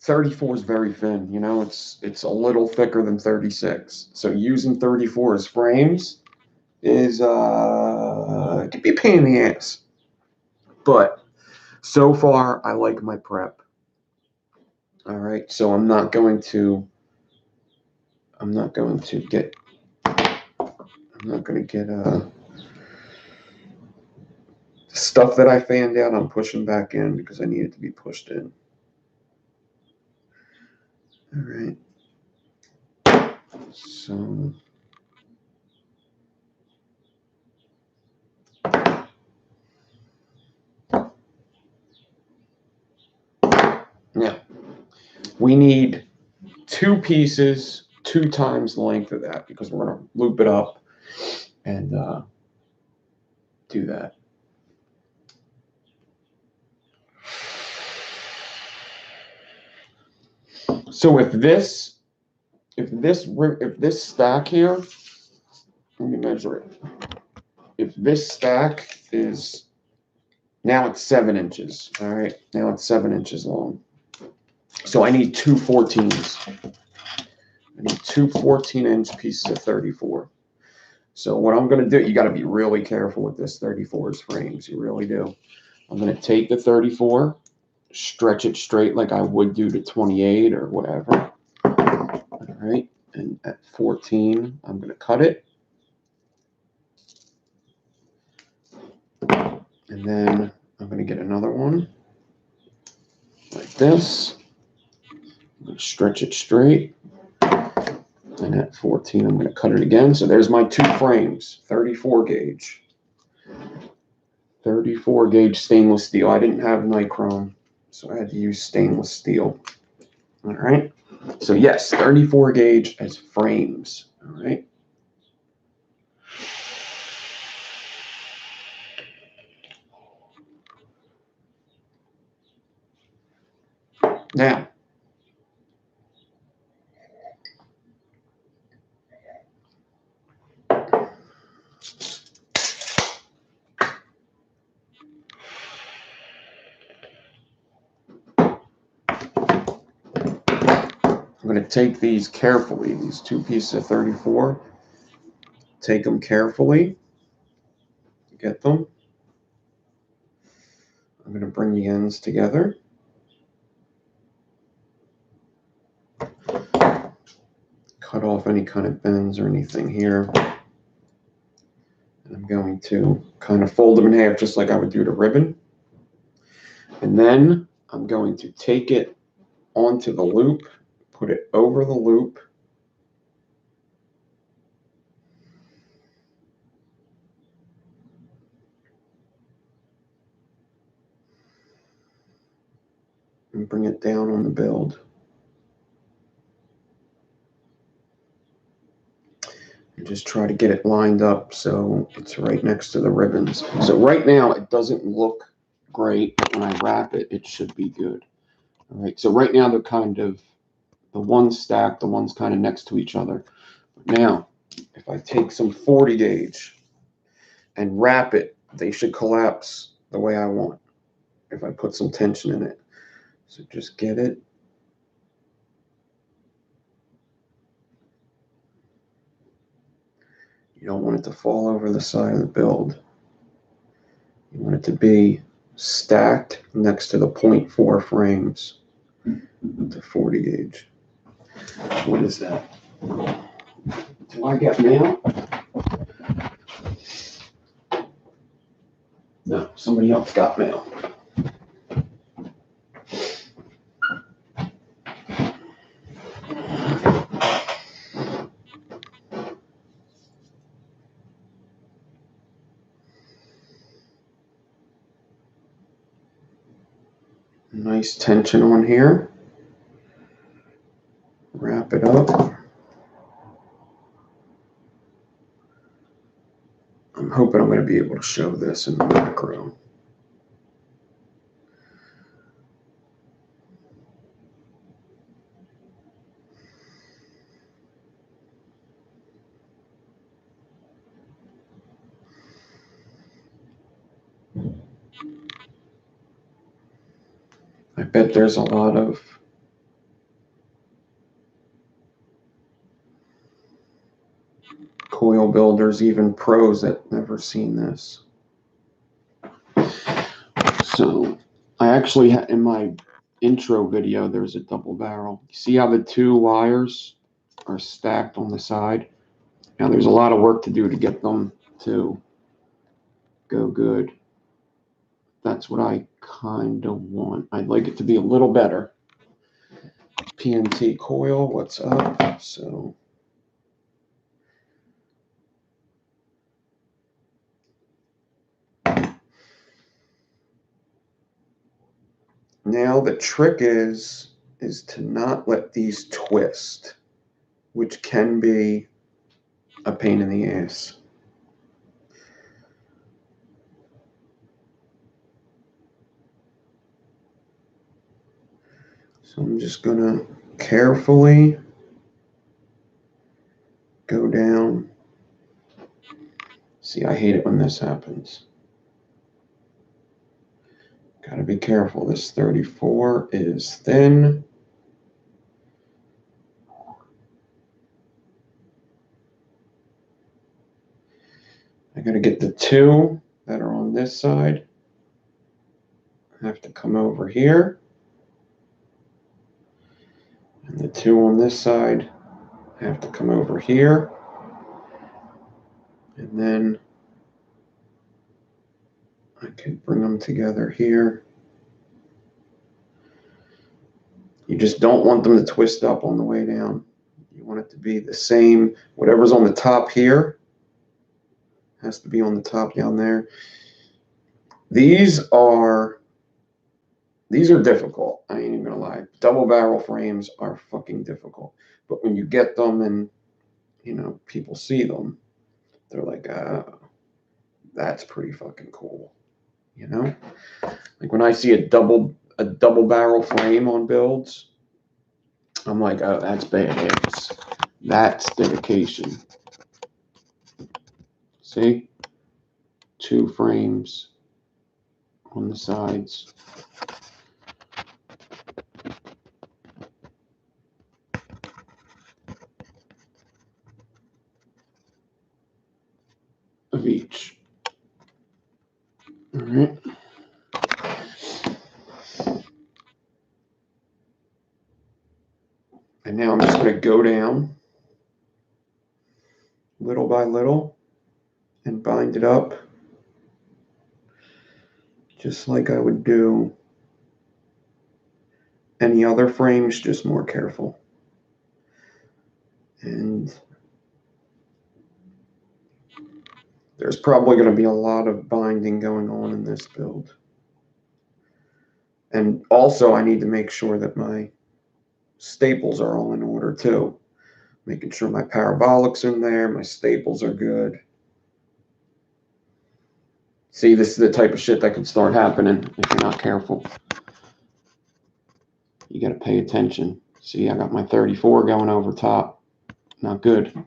Speaker 1: 34 is very thin, you know, it's a little thicker than 36. So using 34 as frames is it can be a pain in the ass. But so far I like my prep. All right, so I'm not going to get stuff that I fanned out. I'm pushing back in because I need it to be pushed in. All right. So Now, we need 2 pieces, 2 times the length of that, because we're going to loop it up and do that. So if this stack here, let me measure it. If this stack is, now it's 7 inches, all right? Now it's 7 inches long. So I need 2 14s. I need 2 14-inch pieces of 34. So what I'm going to do, you got to be really careful with this 34's frames. You really do. I'm going to take the 34, stretch it straight like I would do to 28 or whatever. All right. And at 14, I'm going to cut it. And then I'm going to get another one like this. I'm going to stretch it straight. And at 14, I'm going to cut it again. So there's my 2 frames, 34 gauge. 34 gauge stainless steel. I didn't have nichrome, so I had to use stainless steel. All right. So yes, 34 gauge as frames. All right. Now, I'm going to take these carefully, these 2 pieces of 34, take them carefully, get them. I'm going to bring the ends together. Cut off any kind of bends or anything here. And I'm going to kind of fold them in half just like I would do the ribbon. And then I'm going to take it onto the loop, put it over the loop. And bring it down on the build. And just try to get it lined up so it's right next to the ribbons. So right now it doesn't look great, but when I wrap it, it should be good. All right, so right now they're kind of, the one's stacked, the one's kind of next to each other. But now, if I take some 40 gauge and wrap it, they should collapse the way I want if I put some tension in it. So just get it. You don't want it to fall over the side of the build. You want it to be stacked next to the 0.4 frames with the 40 gauge. What is that? Do I get mail? No, somebody else got mail. Nice tension on here. Wrap it up. I'm hoping I'm going to be able to show this in the macro. I bet there's a lot of coil builders, even pros, that never seen this. So I actually, in my intro video, there's a double barrel. You see how the 2 wires are stacked on the side? Now there's a lot of work to do to get them to go good. That's what I kind of want. I'd like it to be a little better. PNT coil, what's up? So Now the trick is to not let these twist, which can be a pain in the ass. So I'm just gonna carefully go down. See, I hate it when this happens. Gotta be careful. This 34 is thin. I gotta get the two that are on this side. I have to come over here. And the two on this side have to come over here. And then I can bring them together here. You just don't want them to twist up on the way down. You want it to be the same. Whatever's on the top here has to be on the top down there. These are difficult. I ain't even gonna lie. Double barrel frames are fucking difficult. But when you get them and, you know, people see them, they're like, that's pretty fucking cool. You know? Like when I see a double barrel frame on builds, I'm like, oh, that's badass. That's dedication. See? 2 frames on the sides. Of each. All right. And now I'm just going to go down little by little and bind it up just like I would do any other frames, just more careful. And there's probably going to be a lot of binding going on in this build. And also I need to make sure that my staples are all in order too. Making sure my parabolic's in there, my staples are good. See, this is the type of shit that can start happening if you're not careful. You got to pay attention. See, I got my 34 going over top. Not good.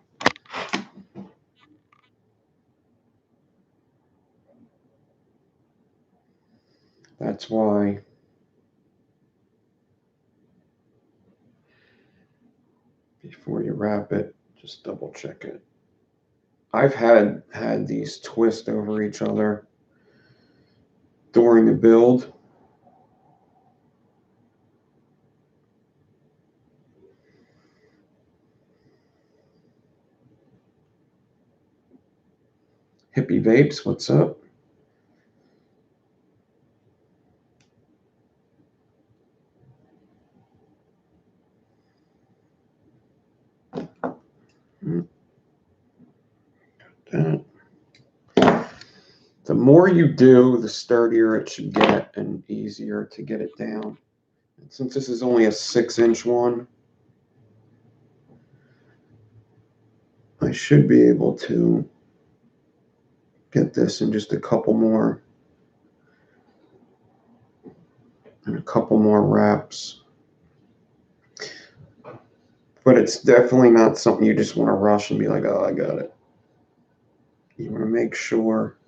Speaker 1: That's why before you wrap it, just double check it. I've had these twist over each other during the build. Hippie Vapes, what's up? Got that. The more you do, the sturdier it should get and easier to get it down. And since this is only a 6-inch one, I should be able to get this in just a couple more wraps. But it's definitely not something you just want to rush and be like, oh, I got it. You want to make sure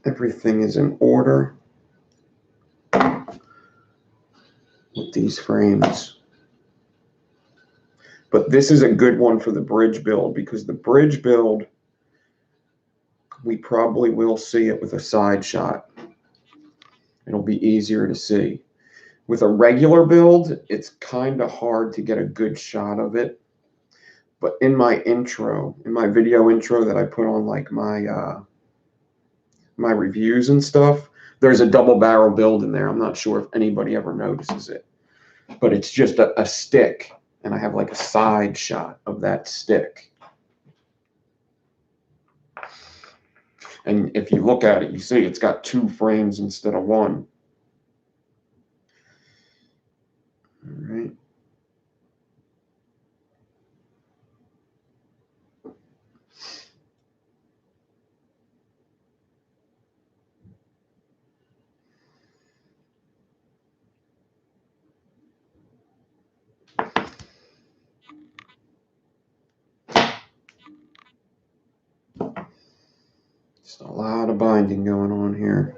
Speaker 1: everything is in order with these frames. But this is a good one for the bridge build, because the bridge build, we probably will see it with a side shot. It'll be easier to see. With a regular build, it's kind of hard to get a good shot of it. But in my intro, in my video intro that I put on like my my reviews and stuff, there's a double barrel build in there. I'm not sure if anybody ever notices it, but it's just a stick, and I have like a side shot of that stick. And if you look at it, you see it's got 2 frames instead of 1. All right. Just a lot of binding going on here.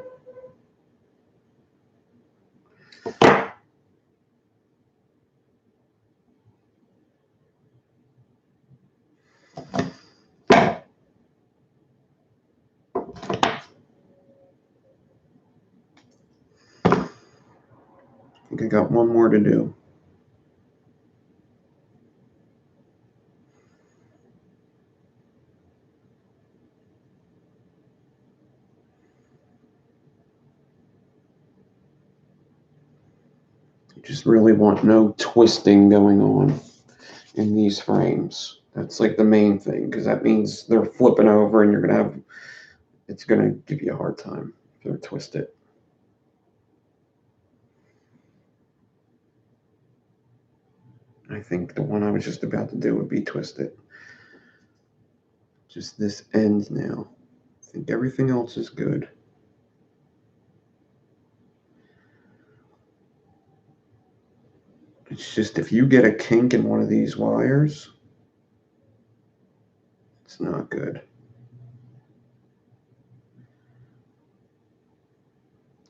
Speaker 1: I think I got one more to do. You just really want no twisting going on in these frames. That's like the main thing, because that means they're flipping over and you're going to have, it's going to give you a hard time if they're twisted. I think the one I was just about to do would be twisted. Just this end now. I think everything else is good. It's just if you get a kink in one of these wires, it's not good.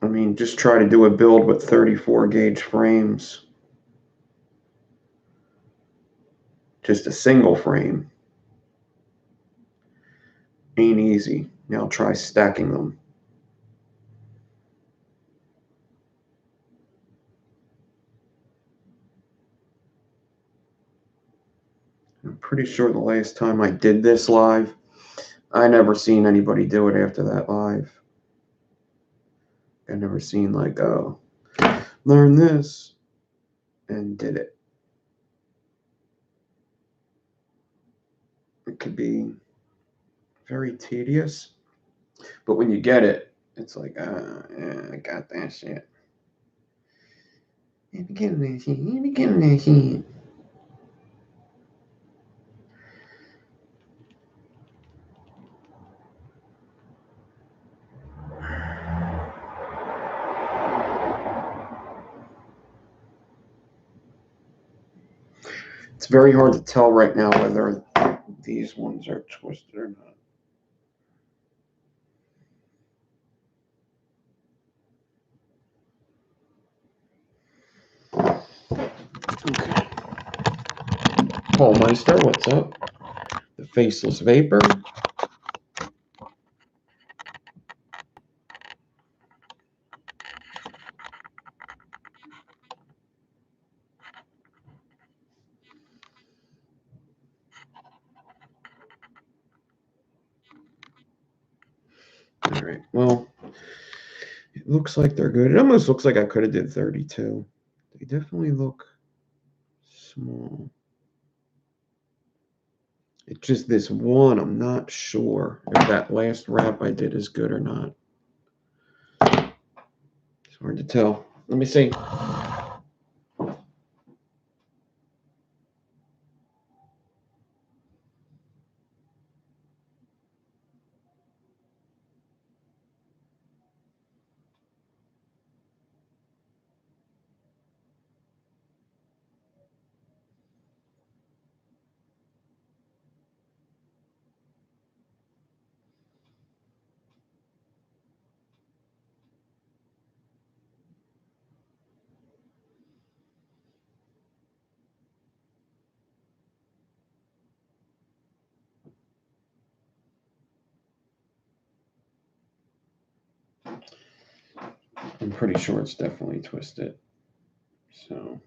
Speaker 1: I mean, just try to do a build with 34 gauge frames. Just a single frame. Ain't easy. Now try stacking them. I'm pretty sure the last time I did this live, I never seen anybody do it after that live. I never seen like, oh, learn this and did it. It could be very tedious, but when you get it, it's like, yeah, I got that shit. You be getting that shit. You be getting that shit. It's very hard to tell right now whether these ones are twisted or not. Okay. Paul Meister, what's up? The Faceless Vapor. All right, well, it looks like they're good. It almost looks like I could have did 32. They definitely look small. It's just this one, I'm not sure if that last wrap I did is good or not. It's hard to tell. Let me see. I'm pretty sure it's definitely twisted. So,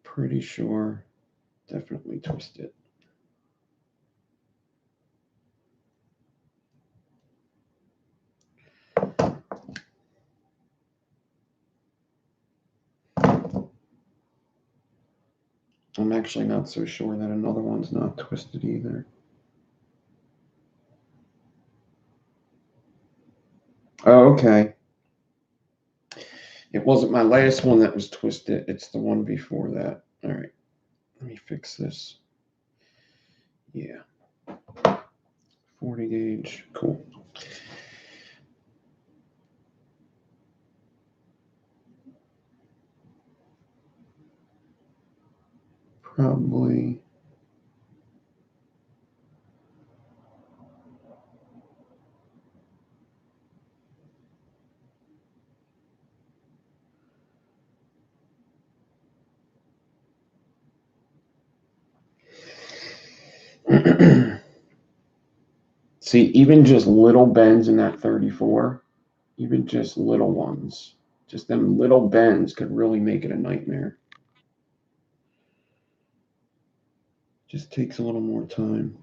Speaker 1: pretty sure, definitely twisted. I'm actually not so sure that another one's not twisted either. Oh, okay. It wasn't my last one that was twisted. It's the one before that. All right. Let me fix this. Yeah. 40 gauge. Cool. Probably. See, even just little bends in that 34, even just little ones, just them little bends could really make it a nightmare. Just takes a little more time.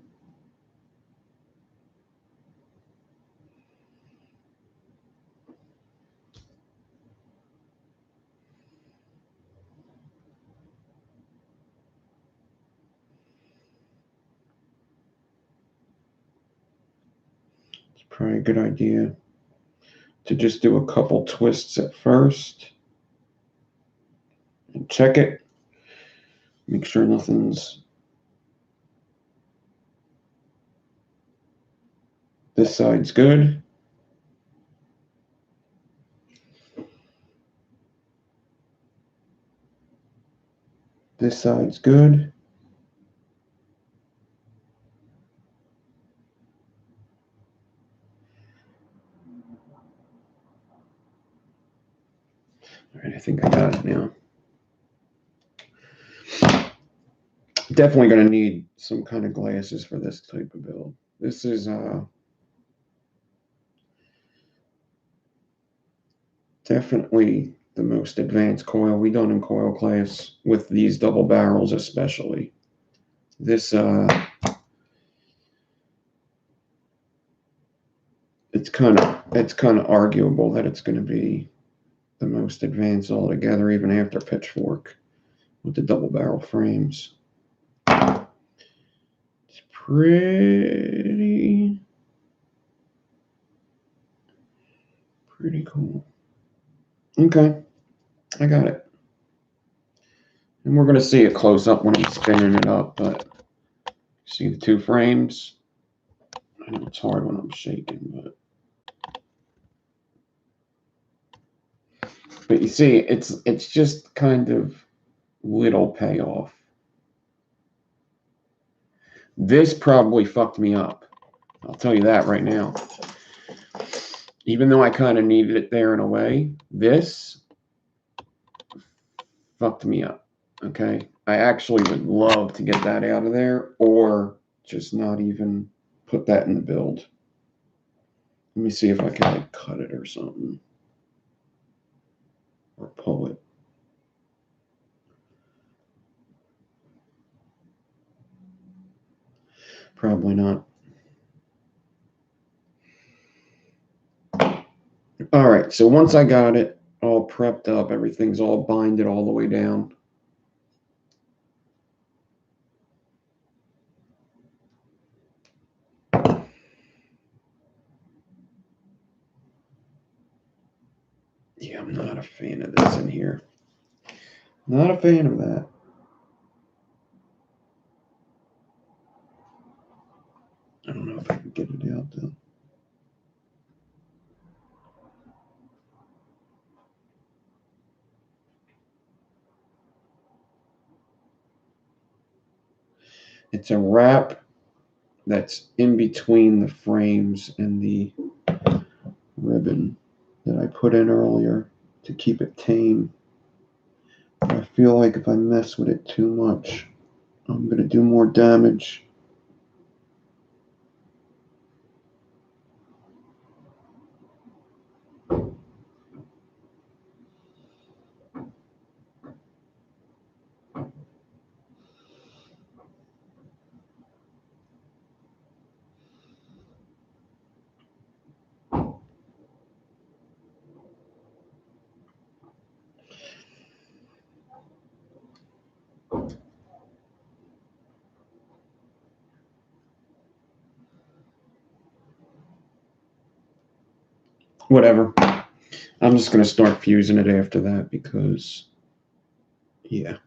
Speaker 1: It's probably a good idea to just do a couple twists at first and check it. Make sure nothing's. This side's good. This side's good. All right, I think I got it now. Definitely going to need some kind of glasses for this type of build. This is definitely the most advanced coil we done in coil class, with these double barrels especially. This it's kind of arguable that it's going to be the most advanced altogether, even after Pitchfork with the double barrel frames. It's pretty cool. Okay, I got it. And we're going to see a close up when he's spinning it up, but see the two frames. I know it's hard when I'm shaking, but you see, it's just kind of little payoff. This probably fucked me up. I'll tell you that right now. Even though I kind of needed it there in a way, this fucked me up. Okay, I actually would love to get that out of there, or just not even put that in the build. Let me see if I can like cut it or something, or pull it. Probably not. All right, so once I got it all prepped up, everything's all binded all the way down. Yeah, I'm not a fan of this in here. Not a fan of that. I don't know if I can get it out though. It's a wrap that's in between the frames and the ribbon that I put in earlier to keep it tame. I feel like if I mess with it too much, I'm going to do more damage. Whatever. I'm just going to start fusing it after that because, yeah,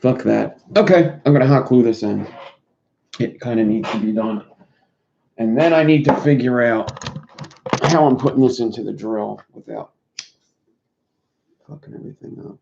Speaker 1: fuck that. Okay, I'm going to hot glue this end. It kind of needs to be done. And then I need to figure out how I'm putting this into the drill without fucking everything up.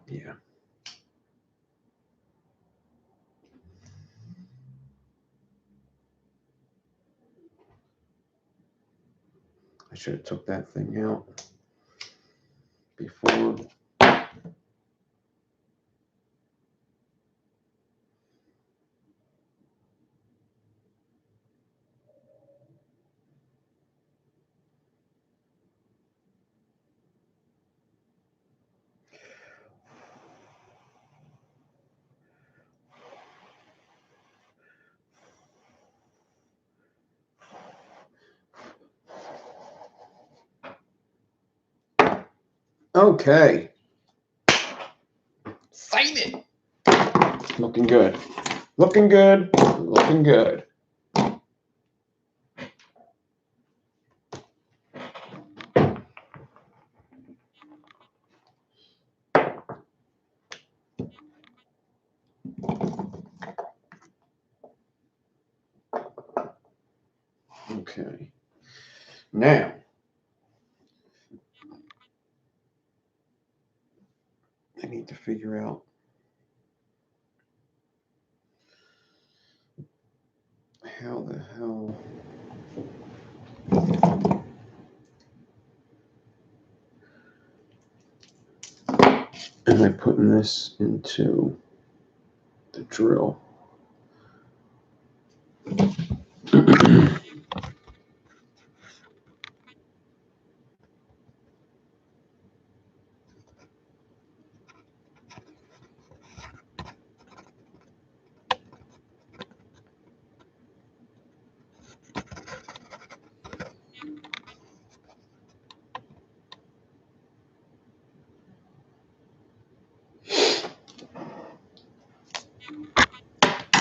Speaker 1: Yeah. I should have took that thing out before. Okay. Excited. Looking good. Looking good. Looking good. Okay. Now, I need to figure out how the hell am I putting this into the drill?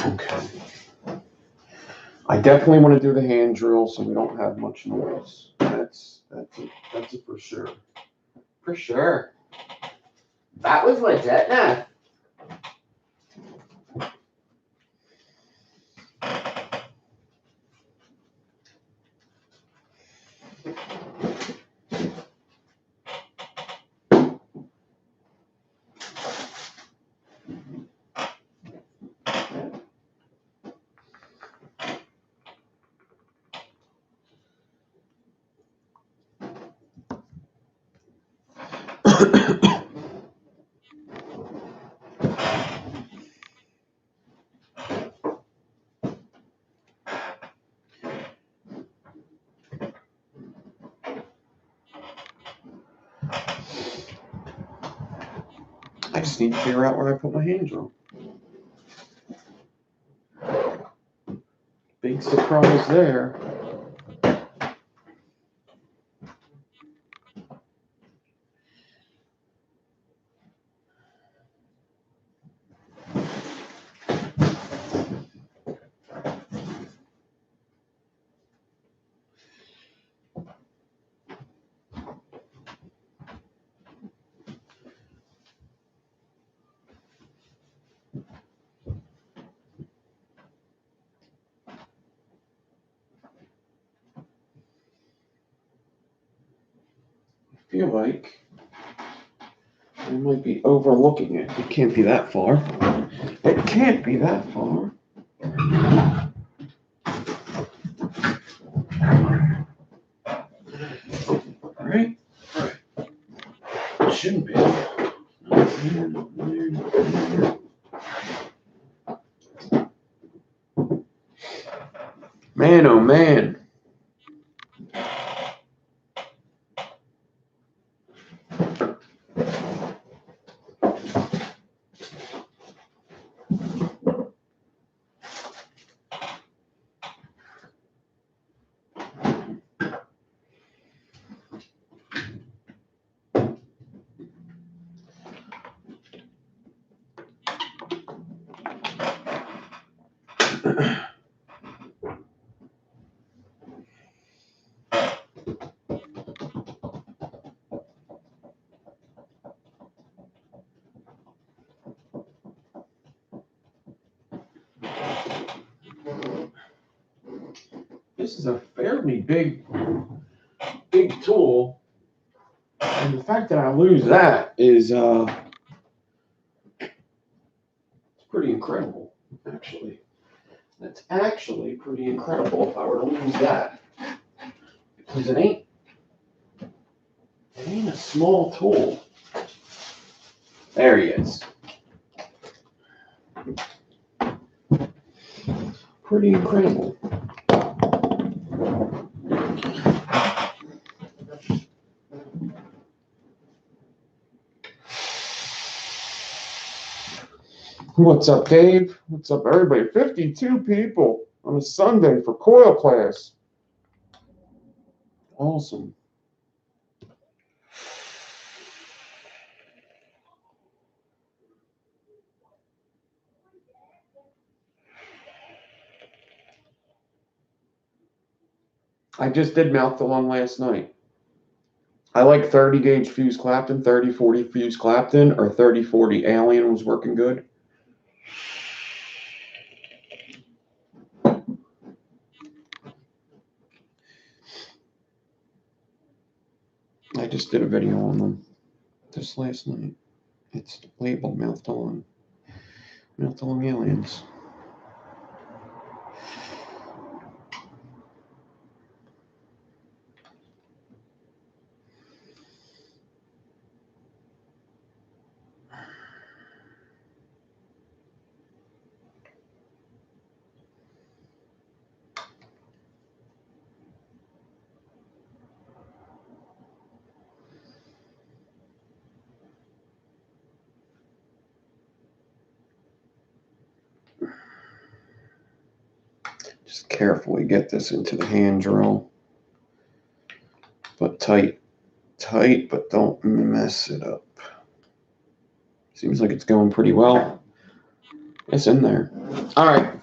Speaker 1: Okay. I definitely want to do the hand drill so we don't have much noise. That's it for sure. For sure. That was legit, nah. I just need to figure out where I put my hand drill. Big surprise there. I feel like I might be overlooking it. It can't be that far. It can't be that far. All right. It shouldn't be. Man, oh man. This is a fairly big tool, and the fact that I lose that is it's pretty incredible, actually. That's actually pretty incredible if I were to lose that, because it ain't a small tool. There he is. Pretty incredible. What's up, Dave? What's up, everybody? 52 people on a Sunday for Coil class. Awesome. I just did mouth the lung last night. I like 30 gauge fuse Clapton, 30-40 fuse Clapton, or 30-40 Alien was working good. I just did a video on them just last night. It's labeled mouth to lung aliens. Just carefully get this into the hand drill, but tight, but don't mess it up. Seems like it's going pretty well. It's in there. All right.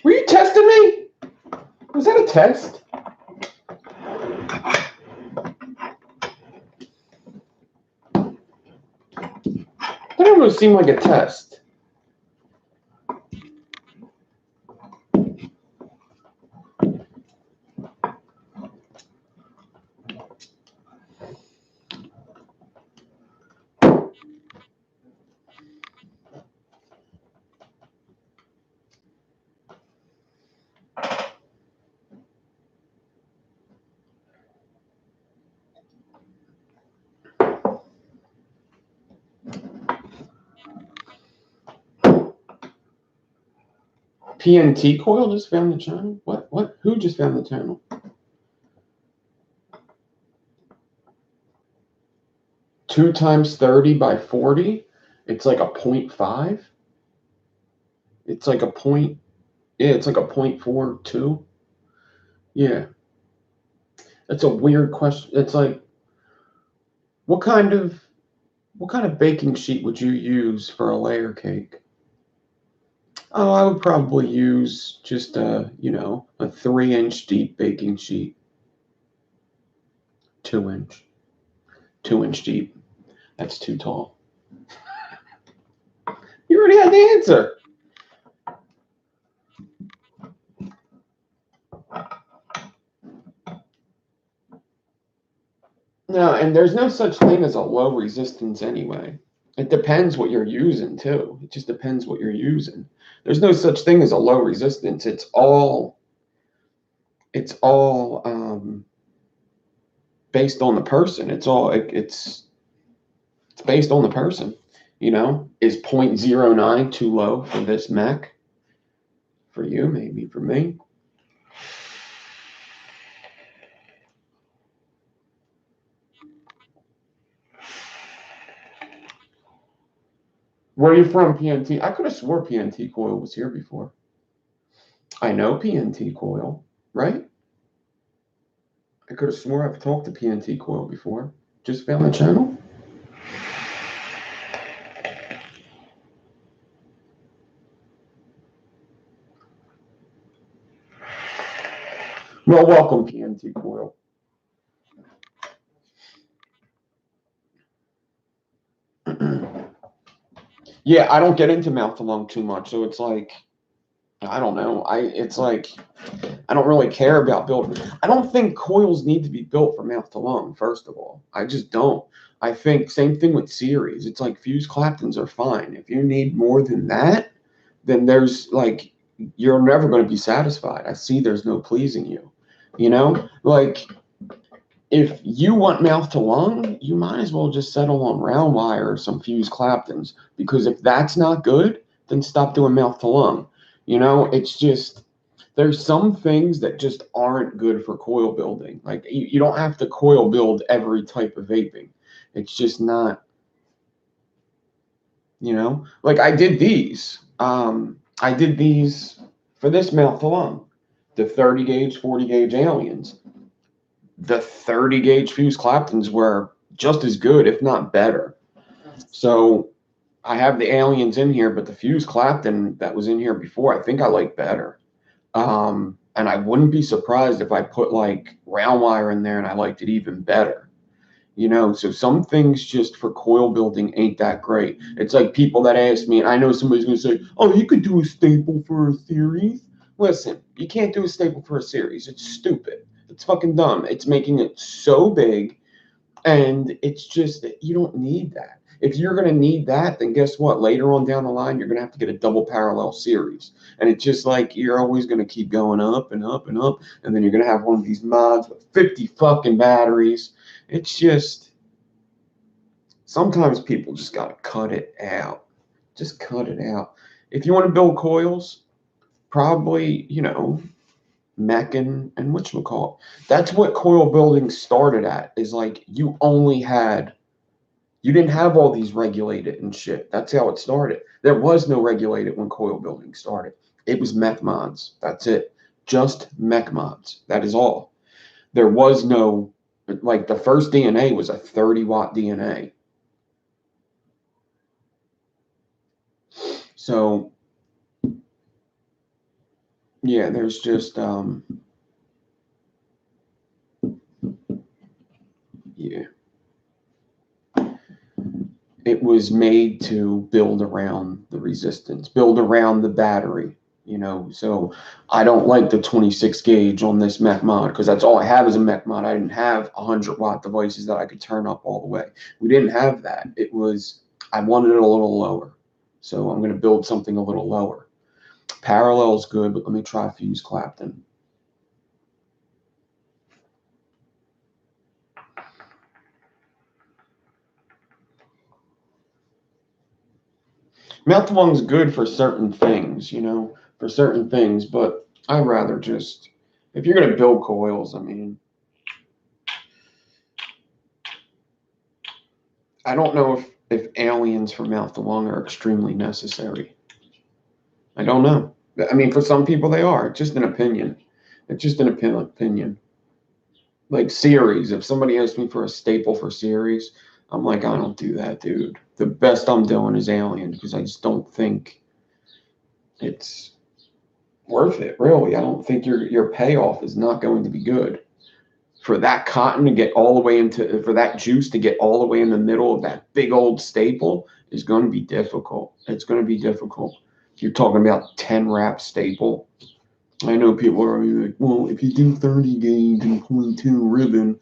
Speaker 1: Were you testing me? Was that a test? That almost seemed like a test. PNT Coil just found the channel? What? Who just found the channel? Two times 30 by 40? It's like a 0.5? It's like a point, yeah, it's like a 0.42. Yeah. That's a weird question. It's like, what kind of baking sheet would you use for a layer cake? Oh, I would probably use just a 3-inch deep baking sheet. 2-inch. 2-inch deep. That's too tall. You already had the answer. No, and there's no such thing as a low resistance anyway. It depends what you're using too. It just depends what you're using. There's no such thing as a low resistance. It's all based on the person. It's based on the person. You know, is 0.09 too low for this mech? For you, maybe for me. Where are you from, PNT? I could have swore PNT Coil was here before. I know PNT Coil, right? I could have swore I've talked to PNT Coil before. Just found the channel. Well, welcome, PNT Coil. Yeah, I don't get into mouth to lung too much, so it's like I don't know. It's like I don't really care about building. I don't think coils need to be built for mouth to lung. First of all, I just don't. I think same thing with series. It's like fused Claptons are fine. If you need more than that, then there's like you're never going to be satisfied. I see there's no pleasing you. You know, like if you want mouth to lung, you might as well just settle on round wire or some fused Claptons, because if that's not good, then stop doing mouth to lung. You know, it's just there's some things that just aren't good for coil building. Like you don't have to coil build every type of vaping. It's just not, you know, like I did these. I did these for this mouth to lung, the 30 gauge, 40 gauge aliens. The 30 gauge fused Claptons were just as good, if not better. So I have the aliens in here, but the fused Clapton that was in here before, I think I like better. And I wouldn't be surprised if I put like round wire in there and I liked it even better. You know, so some things just for coil building ain't that great. It's like people that ask me, and I know somebody's going to say, oh, you could do a staple for a series. Listen, you can't do a staple for a series. It's stupid. It's fucking dumb. It's making it so big, and it's just, you don't need that. If you're going to need that, then guess what? Later on down the line, you're going to have to get a double parallel series. And it's just like you're always going to keep going up and up and up. And then you're going to have one of these mods with 50 fucking batteries. It's just, sometimes people just got to cut it out. Just cut it out. If you want to build coils, probably, you know, mech and whatchamacallit. That's what coil building started at, is like you didn't have all these regulated and shit. That's how it started. There was no regulated when coil building started. It was mech mods. That's it. Just mech mods. That is all. There was no, like the first DNA was a 30-watt DNA. So, yeah, there's just, yeah. It was made to build around the resistance, build around the battery, you know. So I don't like the 26 gauge on this mech mod because that's all I have is a mech mod. I didn't have 100-watt devices that I could turn up all the way. We didn't have that. I wanted it a little lower. So I'm going to build something a little lower. Parallel is good, but let me try fused Clapton. Mouth lung's good for certain things, you know, for certain things, but I'd rather just, if you're going to build coils, I mean, I don't know if aliens for mouth to lung are extremely necessary. I don't know. I mean, for some people they are. It's just an opinion. It's just an opinion. Like series, if somebody asks me for a staple for series, I'm like, I don't do that, dude. The best I'm doing is alien because I just don't think it's worth it, really. I don't think your payoff is not going to be good. For that cotton to get all the way into, for that juice to get all the way in the middle of that big old staple is going to be difficult. It's going to be difficult. You're talking about 10 wrap staple. I know people are like, well, if you do 30 gauge and 0.2 ribbon,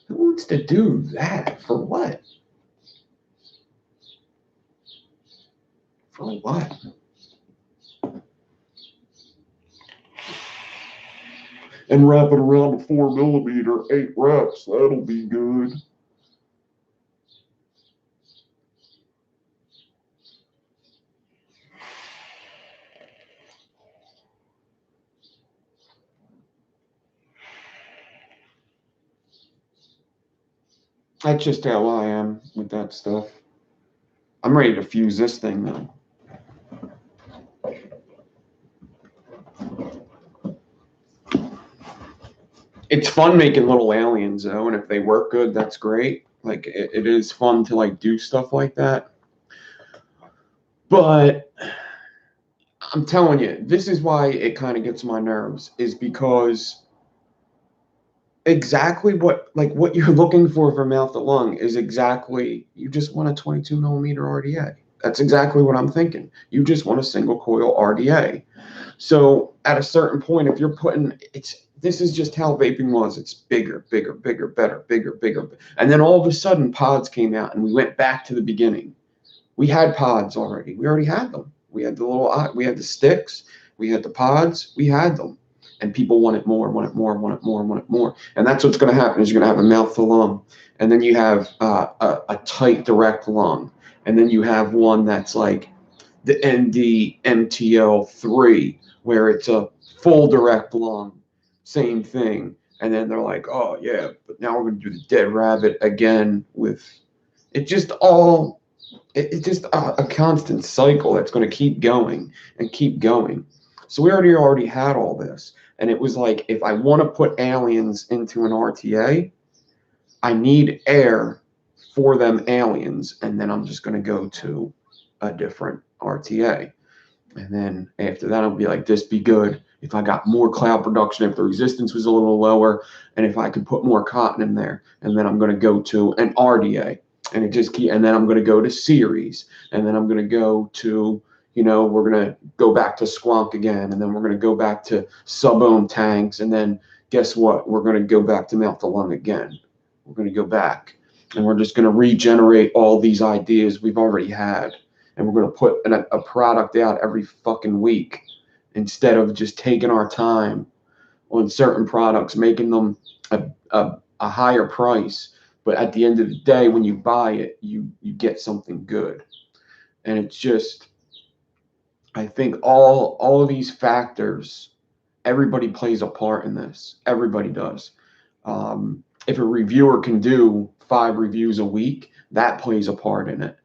Speaker 1: who wants to do that? For what? For what? And wrap it around a 4mm, 8 reps. That'll be good. That's just how I am with that stuff. I'm ready to fuse this thing though. It's fun making little aliens though, and if they work good, that's great. Like it is fun to like do stuff like that. But I'm telling you, this is why it kind of gets my nerves, is because exactly what you're looking for mouth to lung is exactly, you just want a 22mm RDA. That's exactly what I'm thinking. You just want a single coil RDA. So at a certain point, if you're putting, this is just how vaping was. It's bigger, bigger, bigger, better, bigger, bigger. And then all of a sudden pods came out and we went back to the beginning. We had pods already. We already had them. We had we had the sticks, we had the pods, we had them. And people wanted more, wanted more, wanted more, wanted more. And that's what's going to happen, is you're going to have a mouth to lung. And then you have a tight direct lung. And then you have one that's like the ND MTL3, where it's a full direct lung. Same thing. And then they're like, oh yeah, but now we're going to do the dead rabbit again with it. Just all, it's just a constant cycle that's going to keep going and keep going. So we already had all this. And it was like, if I want to put aliens into an RTA, I need air for them aliens. And then I'm just going to go to a different RTA. And then after that, I'll be like, this be good. If I got more cloud production, if the resistance was a little lower, and if I could put more cotton in there, and then I'm going to go to an RDA. And and then I'm going to go to series, and then I'm going to go to, we're going to go back to squonk again, and then we're going to go back to sub-ohm tanks, and then guess what? We're going to go back to mouth to lung again. We're going to go back, and we're just going to regenerate all these ideas we've already had, and we're going to put a product out every fucking week instead of just taking our time on certain products, making them a higher price. But at the end of the day, when you buy it, you get something good. And it's just, I think all of these factors, everybody plays a part in this. Everybody does. If a reviewer can do 5 reviews a week, that plays a part in it.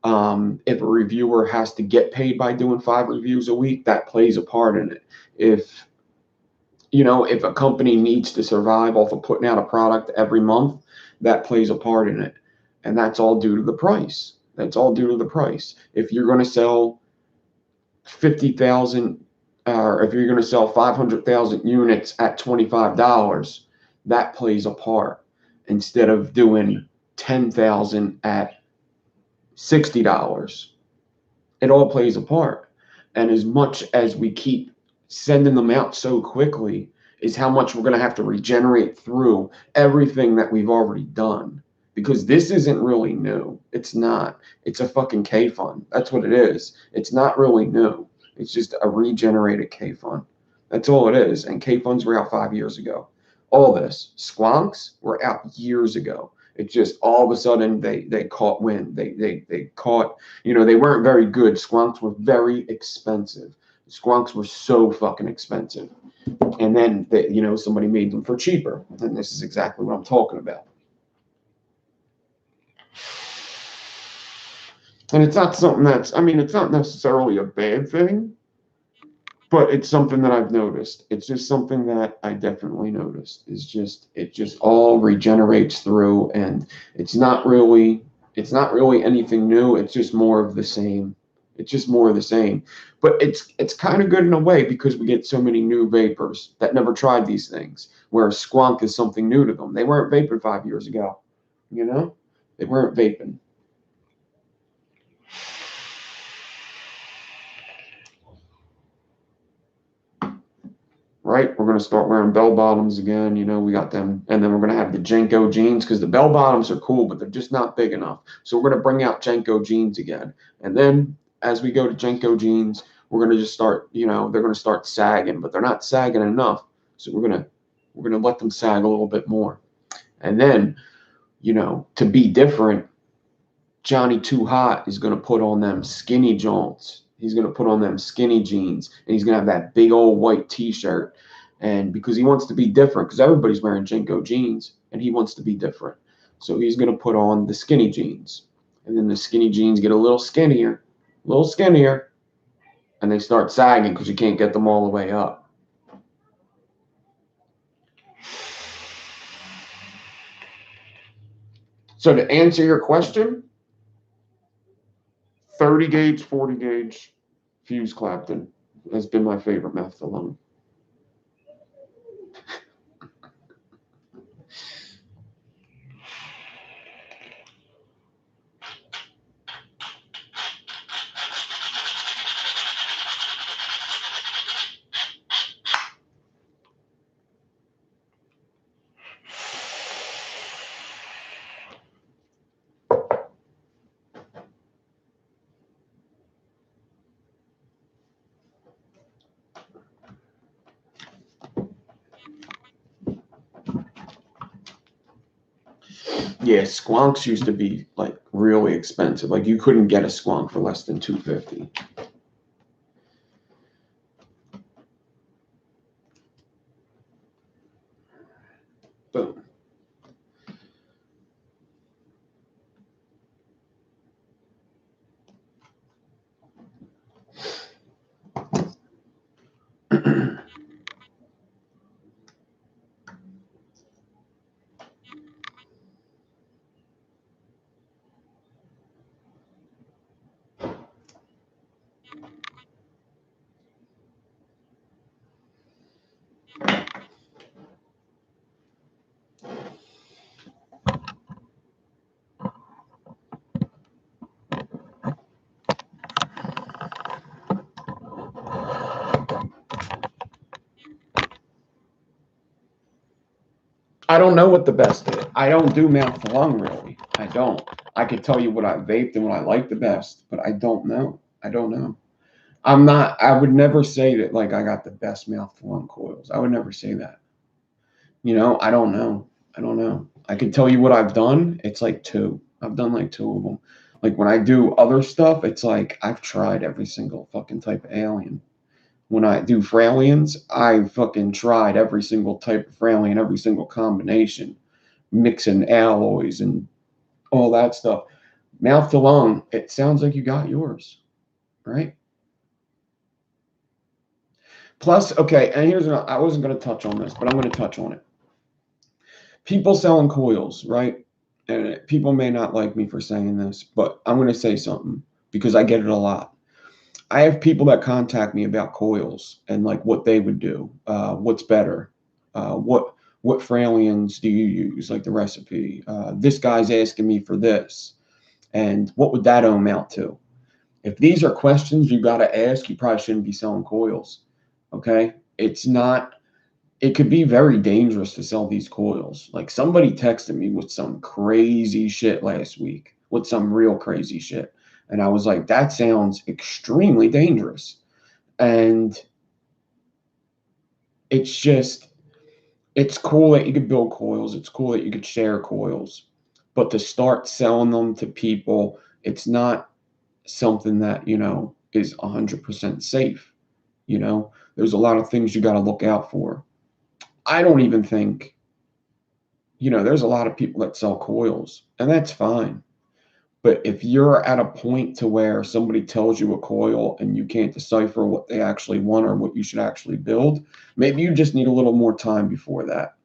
Speaker 1: If a reviewer has to get paid by doing 5 reviews a week, that plays a part in it. If a company needs to survive off of putting out a product every month, that plays a part in it. And that's all due to the price. That's all due to the price. If you're going to sell 50,000, or if you're going to sell 500,000 units at $25, that plays a part, instead of doing 10,000 at $60. It all plays a part. And as much as we keep sending them out so quickly, is how much we're going to have to regenerate through everything that we've already done. Because this isn't really new. It's not. It's a fucking K-fun. That's what it is. It's not really new. It's just a regenerated K-fun. That's all it is. And K-funs were out 5 years ago. All this. Squonks were out years ago. It just all of a sudden they caught wind. They caught, they weren't very good. Squonks were very expensive. Squonks were so fucking expensive. And then somebody made them for cheaper. And this is exactly what I'm talking about. And it's not something it's not necessarily a bad thing, but it's something that I've noticed. It's just something that I definitely noticed. It just all regenerates through, and it's not really anything new. It's just more of the same. It's just more of the same. But it's kind of good in a way, because we get so many new vapors that never tried these things, whereas squonk is something new to them. They weren't vaping 5 years ago. They weren't vaping. Right, we're going to start wearing bell bottoms again. We got them, and then we're going to have the Jenko jeans, because the bell bottoms are cool, but they're just not big enough. So we're going to bring out Jenko jeans again, and then as we go to Jenko jeans, we're going to just start, they're going to start sagging, but they're not sagging enough. So we're going to let them sag a little bit more. And then, to be different, Johnny Too Hot is going to put on them skinny jaunts. He's going to put on them skinny jeans, and he's going to have that big old white t-shirt. And because he wants to be different, because everybody's wearing Jenko jeans, and he wants to be different. So he's going to put on the skinny jeans. And then the skinny jeans get a little skinnier, and they start sagging because you can't get them all the way up. So to answer your question, 30 gauge, 40 gauge fuse Clapton has been my favorite mouth alone. Yeah, squonks used to be like really expensive. Like you couldn't get a squonk for less than $250. Boom. I don't know what the best is. I don't do mouth to lung really. I don't. I could tell you what I vaped and what I like the best, but I don't know. I don't know. I would never say that like I got the best mouth to lung coils. I would never say that. I don't know. I don't know. I can tell you what I've done. It's like two. I've done like two of them. Like when I do other stuff, it's like I've tried every single fucking type of alien. When I do Fralians, I fucking tried every single type of Fralian, every single combination, mixing alloys and all that stuff. Mouth to lung, it sounds like you got yours, right? Plus, okay, and I wasn't going to touch on this, but I'm going to touch on it. People selling coils, right? And people may not like me for saying this, but I'm going to say something because I get it a lot. I have people that contact me about coils and like what they would do, what's better, what Fralians do you use, like the recipe. This guy's asking me for this, and what would that amount to? If these are questions you got to ask, you probably shouldn't be selling coils. Okay, it's not. It could be very dangerous to sell these coils. Like somebody texted me with some crazy shit last week, with some real crazy shit. And I was like, that sounds extremely dangerous. And it's cool that you could build coils. It's cool that you could share coils. But to start selling them to people, it's not something that, is 100% safe. There's a lot of things you got to look out for. I don't even think, there's a lot of people that sell coils, and that's fine. But if you're at a point to where somebody tells you a coil and you can't decipher what they actually want or what you should actually build, maybe you just need a little more time before that.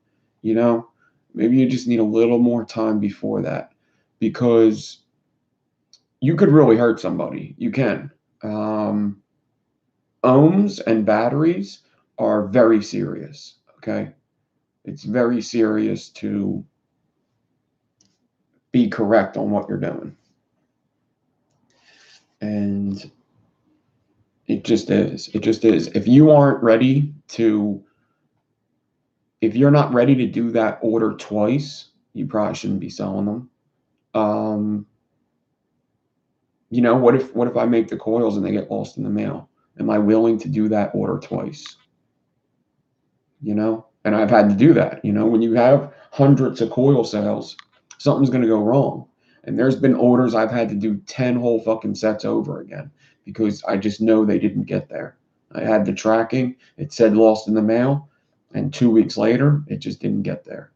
Speaker 1: Maybe you just need a little more time before that because you could really hurt somebody. You can. Ohms and batteries are very serious. Okay. It's very serious to be correct on what you're doing. And it just is. It just is. If you're not ready to do that order twice, you probably shouldn't be selling them. You know, what if I make the coils and they get lost in the mail? Am I willing to do that order twice? You know, and I've had to do that. You know, when you have hundreds of coil sales, something's going to go wrong. And there's been orders I've had to do 10 whole fucking sets over again because I just know they didn't get there. I had the tracking, it said lost in the mail, and 2 weeks later, it just didn't get there.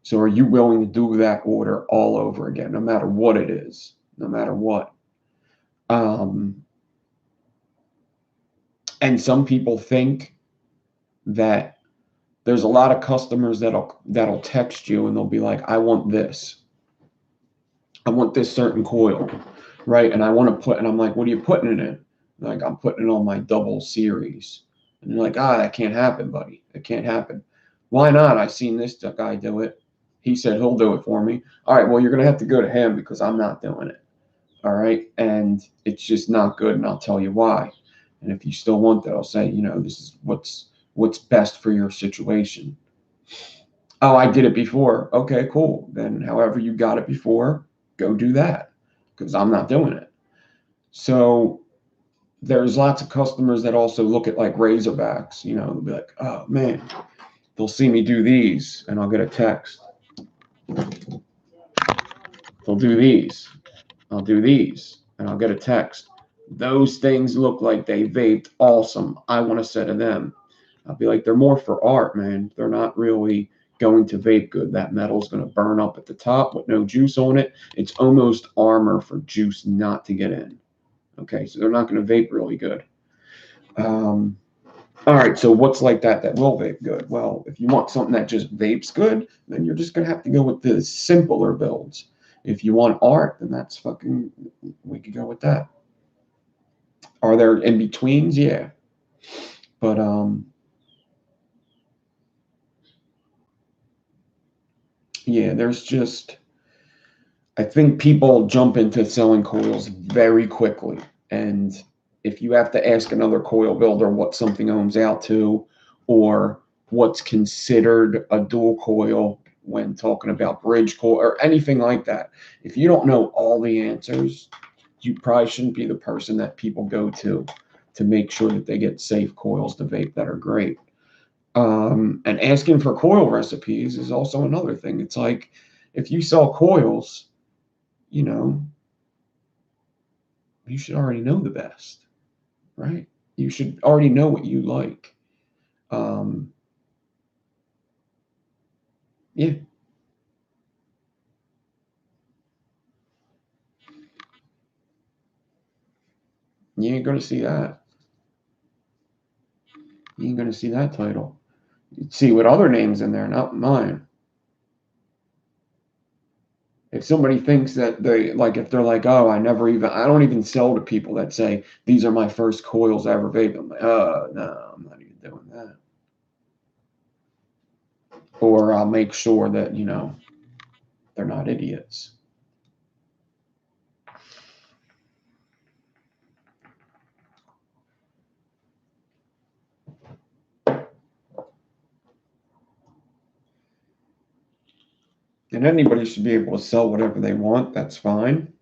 Speaker 1: So are you willing to do that order all over again, no matter what it is, no matter what? And some people think that there's a lot of customers that'll text you and they'll be like, I want this certain coil, right? And I'm like, what are you putting it in? Like, I'm putting it on my double series. And they're like, that can't happen, buddy. It can't happen. Why not? I seen this guy do it. He said he'll do it for me. All right, well, you're gonna have to go to him because I'm not doing it. All right, and it's just not good, and I'll tell you why. And if you still want that, I'll say, this is what's best for your situation. Oh, I did it before. Okay, cool. Then however you got it before, go do that because I'm not doing it. So there's lots of customers that also look at like Razorbacks, they'll be like, oh man, they'll see me do these and I'll get a text. They'll do these. I'll do these and I'll get a text. Those things look like they vaped awesome. I want a set of them. I'll be like, they're more for art, man. They're not really going to vape good. That metal's going to burn up at the top with no juice on it. It's almost armor for juice not to get in. Okay, so they're not going to vape really good. All right, so what's like that will vape good? Well, if you want something that just vapes good, then you're just going to have to go with the simpler builds. If you want art, then we could go with that. Are there in-betweens? Yeah. But, yeah, I think people jump into selling coils very quickly. And if you have to ask another coil builder what something ohms out to, or what's considered a dual coil when talking about bridge coil or anything like that, if you don't know all the answers, you probably shouldn't be the person that people go to make sure that they get safe coils to vape that are great. And asking for coil recipes is also another thing. It's like if you sell coils, you should already know the best, right? You should already know what you like. Yeah. You ain't going to see that. You ain't going to see that title. You'd see what other names in there, not mine. If somebody thinks that if they're like, oh, I don't even sell to people that say, these are my first coils I ever vaped. I'm like, oh, no, I'm not even doing that. Or I'll make sure that, they're not idiots. And anybody should be able to sell whatever they want. That's fine.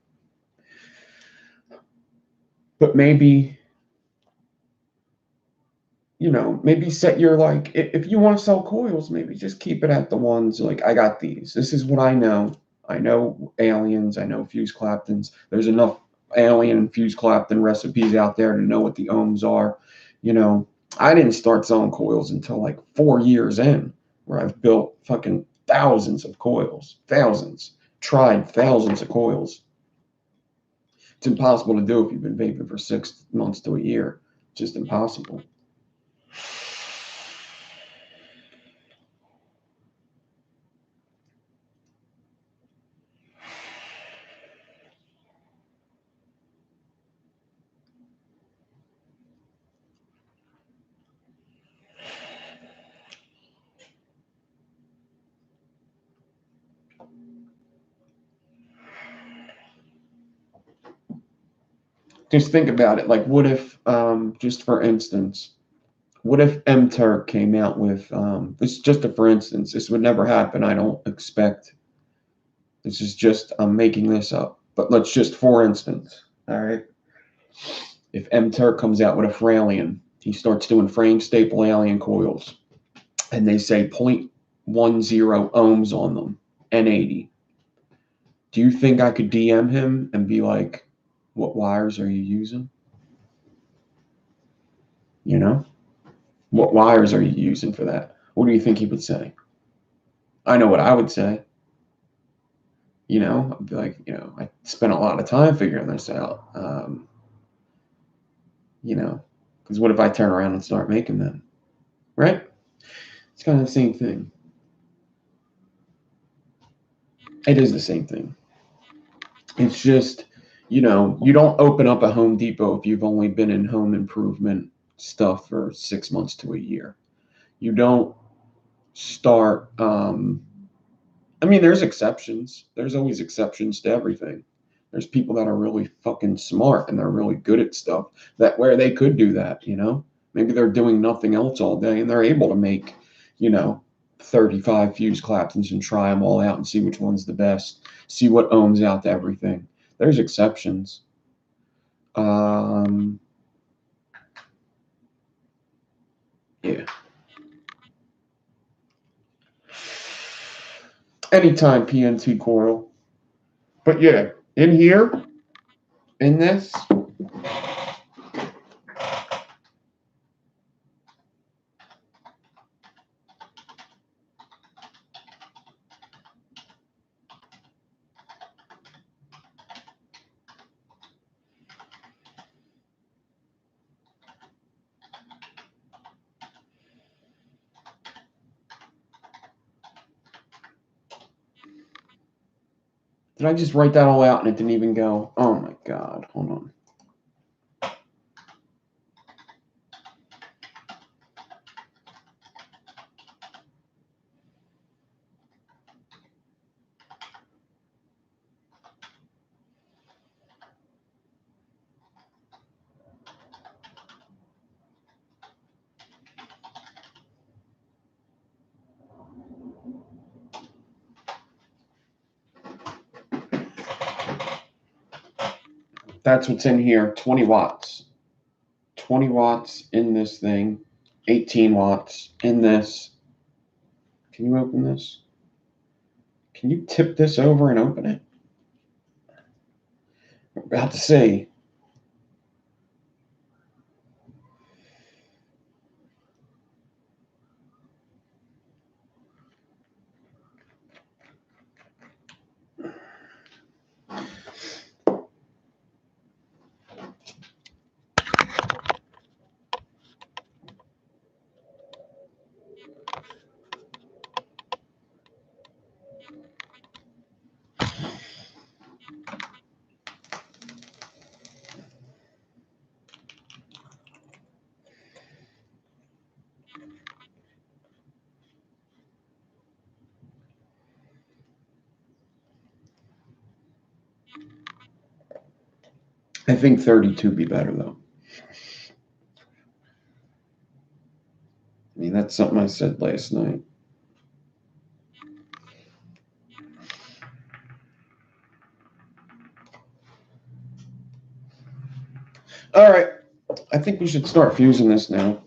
Speaker 1: But maybe, maybe set your, if you want to sell coils, maybe just keep it at the ones like, I got these. This is what I know. I know aliens. I know fused Claptons. There's enough alien and fused Clapton recipes out there to know what the ohms are. I didn't start selling coils until like 4 years in, where I've built fucking thousands of coils, tried thousands of coils. It's impossible to do if you've been vaping for 6 months to a year. Just impossible. Just think about it. Like, what if, just for instance, what if M-Turk came out with, this is just a for instance, this would never happen, I don't expect. This is just, I'm making this up. But let's just, for instance, All right. If M-Turk comes out with a Fralian, he starts doing frame staple alien coils, and they say 0.10 ohms on them, N80. Do you think I could DM him and be like, what wires are you using? You know? What wires are you using for that? What do you think he would say? I know what I would say. You know, I'd be like, I spent a lot of time figuring this out. Because what if I turn around and start making them? Right? It's kind of the same thing. It is the same thing. It's just, you don't open up a Home Depot if you've only been in home improvement stuff for 6 months to a year. You don't start, there's exceptions. There's always exceptions to everything. There's people that are really fucking smart and they're really good at stuff where they could do that, Maybe they're doing nothing else all day and they're able to make, 35 fuse Claptons and try them all out and see which one's the best, see what ohms out to everything. There's exceptions. Yeah. Anytime PNT coil. But yeah, in here, in this, did I just write that all out and it didn't even go? Oh my God, hold on. That's what's in here, 20 watts. 20 watts in this thing, 18 watts in this. Can you open this? Can you tip this over and open it? I'm about to say. I think 32 would be better though. That's something I said last night. All right, I think we should start fusing this now.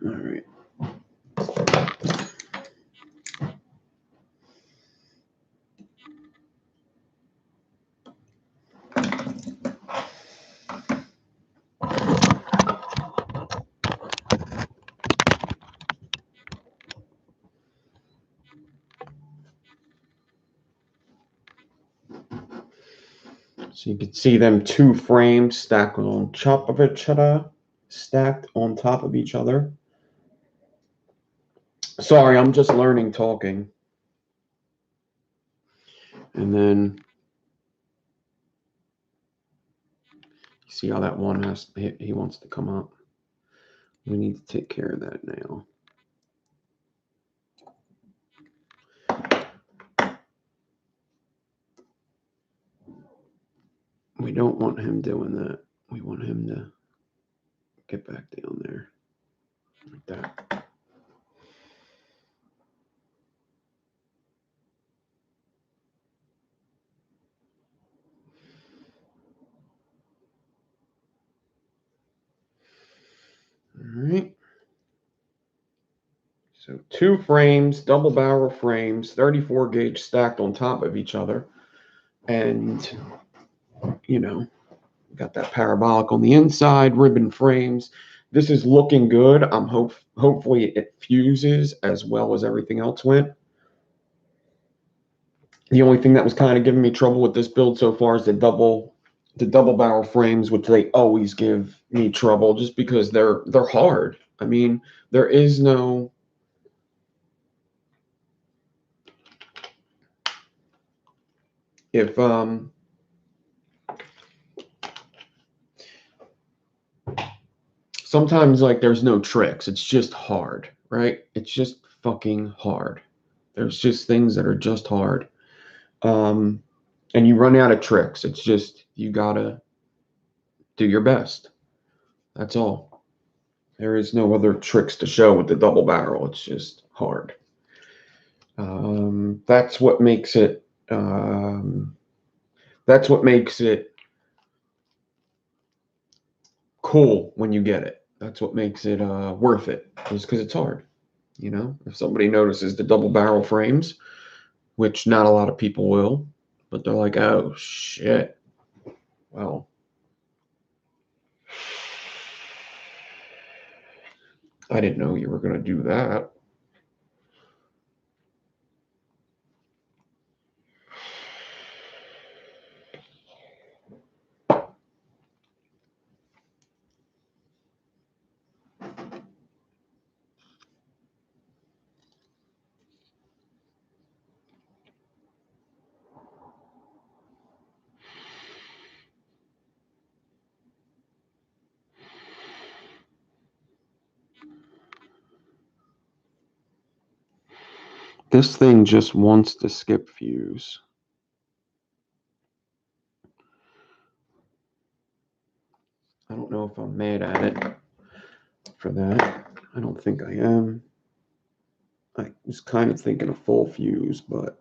Speaker 1: All right. So you can see them two frames stacked on top of each other. stacked on top of each other. Sorry, I'm just learning talking. And then see how that one has, he wants to come up. We need to take care of that now. We don't want him doing that. We want him to get back down there like that. All right. So 2 frames, double barrel frames, 34 gauge stacked on top of each other. And, you know, got that parabolic on the inside, ribbon frames. This is looking good. I'm hopefully it fuses as well as everything else went. The only thing that was kind of giving me trouble with this build so far is the double barrel frames, which they always give me trouble just because they're hard. I mean, there is no if sometimes like there's no tricks. It's just hard, right? It's just fucking hard. There's just things that are just hard. And you run out of tricks. It's just you gotta do your best. That's all. There is no other tricks to show with the double barrel. It's just hard. That's what makes it. That's what makes it cool when you get it. That's what makes it worth it. Is because it's hard. You know, if somebody notices the double barrel frames, which not a lot of people will, but they're like, oh shit. Well, I didn't know you were going to do that. This thing just wants to skip fuse. I don't know if I'm mad at it for that. I don't think I am. I was kind of thinking a full fuse, but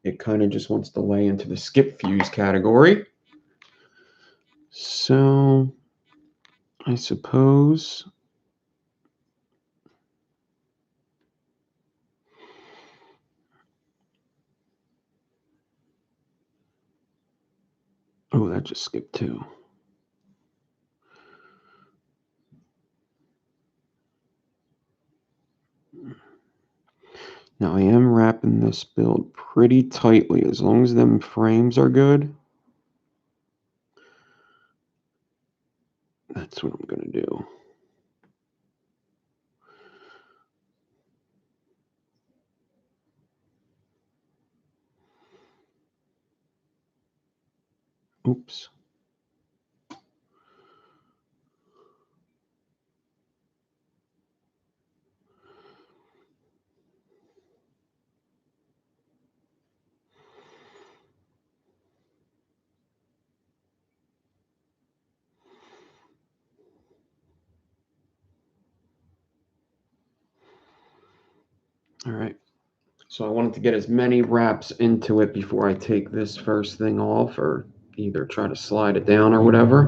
Speaker 1: it kind of just wants to lay into the skip fuse category. So I suppose oh, that just skipped too. Now I am wrapping this build pretty tightly as long as them frames are good. That's what I'm going to do. Oops. All right. So I wanted to get as many wraps into it before I take this first thing off or either try to slide it down or whatever.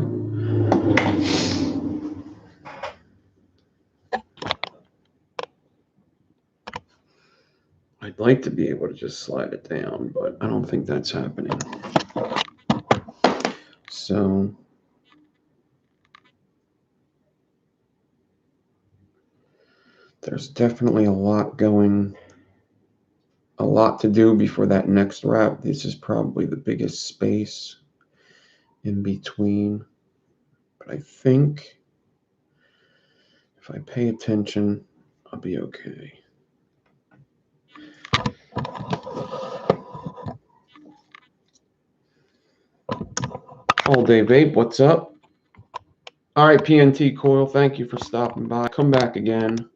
Speaker 1: I'd like to be able to just slide it down, but I don't think that's happening. So there's definitely a lot to do before that next wrap. This is probably the biggest space in between. But I think If I pay attention, I'll be okay. All day vape, what's up? All right, PNT Coil, thank you for stopping by. Come back again.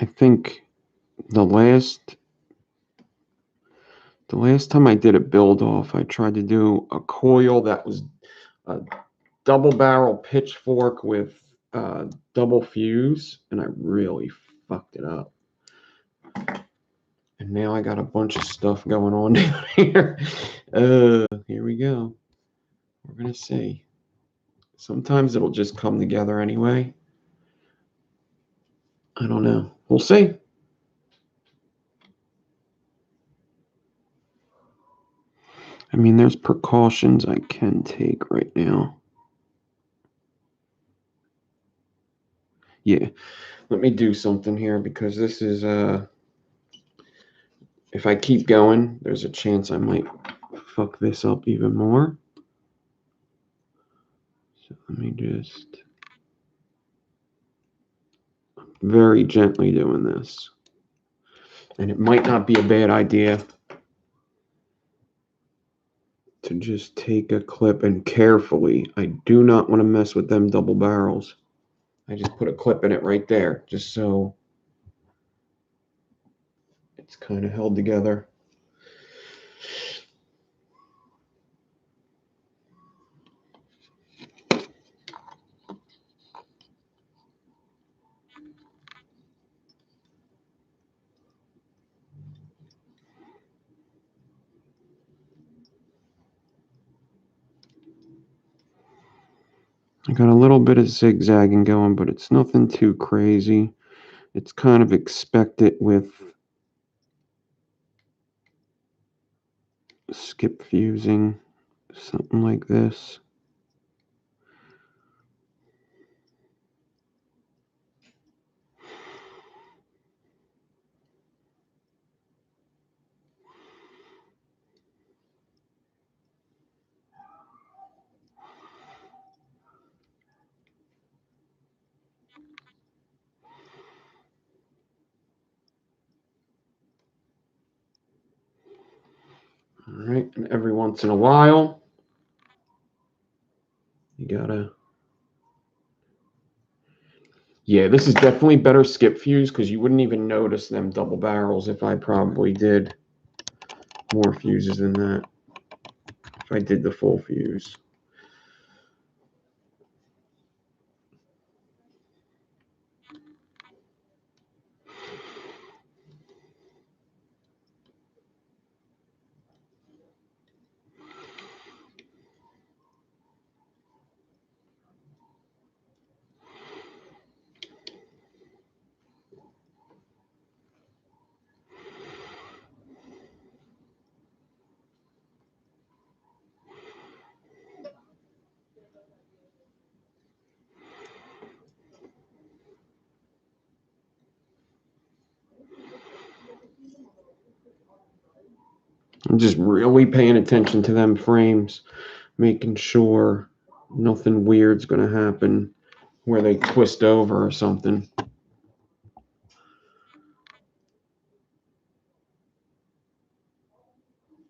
Speaker 1: I think the last time I did a build off, I tried to do a coil that was a double barrel pitchfork with double fuse, and I really fucked it up. And now I got a bunch of stuff going on down here. Here we go. We're gonna see. Sometimes it'll just come together anyway. I don't know. We'll see. I mean, there's precautions I can take right now. Yeah, let me do something here because this is if I keep going, there's a chance I might fuck this up even more. So let me just very gently doing this. And it might not be a bad idea to just take a clip and carefully, I do not want to mess with them double barrels. I just put a clip in it right there, just so it's kind of held together. I got a little bit of zigzagging going, but it's nothing too crazy. It's kind of expected with skip fusing, something like this. All right, and every once in a while, you gotta. Yeah, this is definitely better skip fuse because you wouldn't even notice them double barrels if I probably did more fuses than that. If I did the full fuse. I'm just really paying attention to them frames, making sure nothing weird's going to happen where they twist over or something.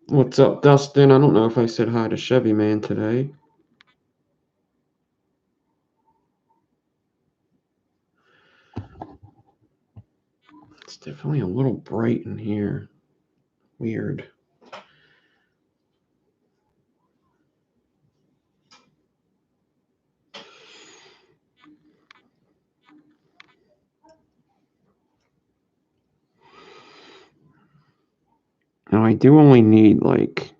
Speaker 1: What's up, Dustin? I don't know if I said hi to Chevy Man today. It's definitely a little bright in here. Weird. Now I do only need like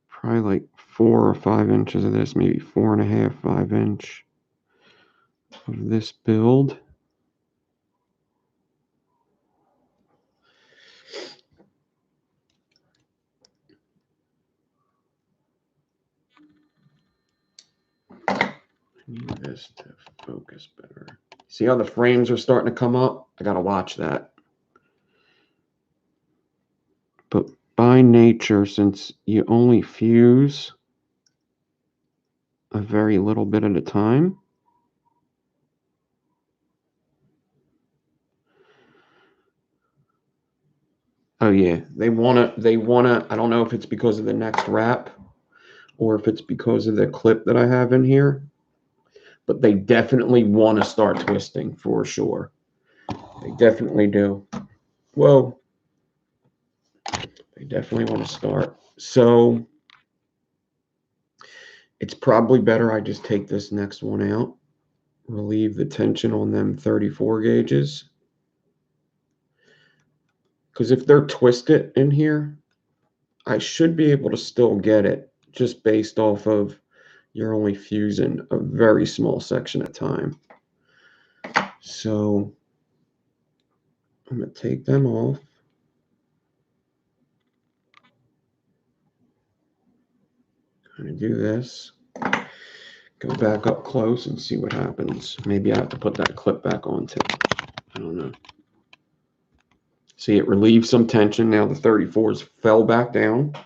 Speaker 1: probably like 4 or 5 inches of this, maybe 4.5, 5 inch of this build. I need this to focus better. See how the frames are starting to come up? I gotta watch that. But by nature, since you only fuse a very little bit at a time, oh yeah, they wanna, I don't know if it's because of the next wrap or if it's because of the clip that I have in here, but they definitely want to start twisting for sure. They definitely do. Whoa. They definitely want to start. So it's probably better I just take this next one out, relieve the tension on them 34 gauges. Because if they're twisted in here, I should be able to still get it just based off of you're only fusing a very small section at a time. So I'm going to take them off. Kind of do this. Go back up close and see what happens. Maybe I have to put that clip back on too. I don't know. See, it relieved some tension. Now the 34s fell back down.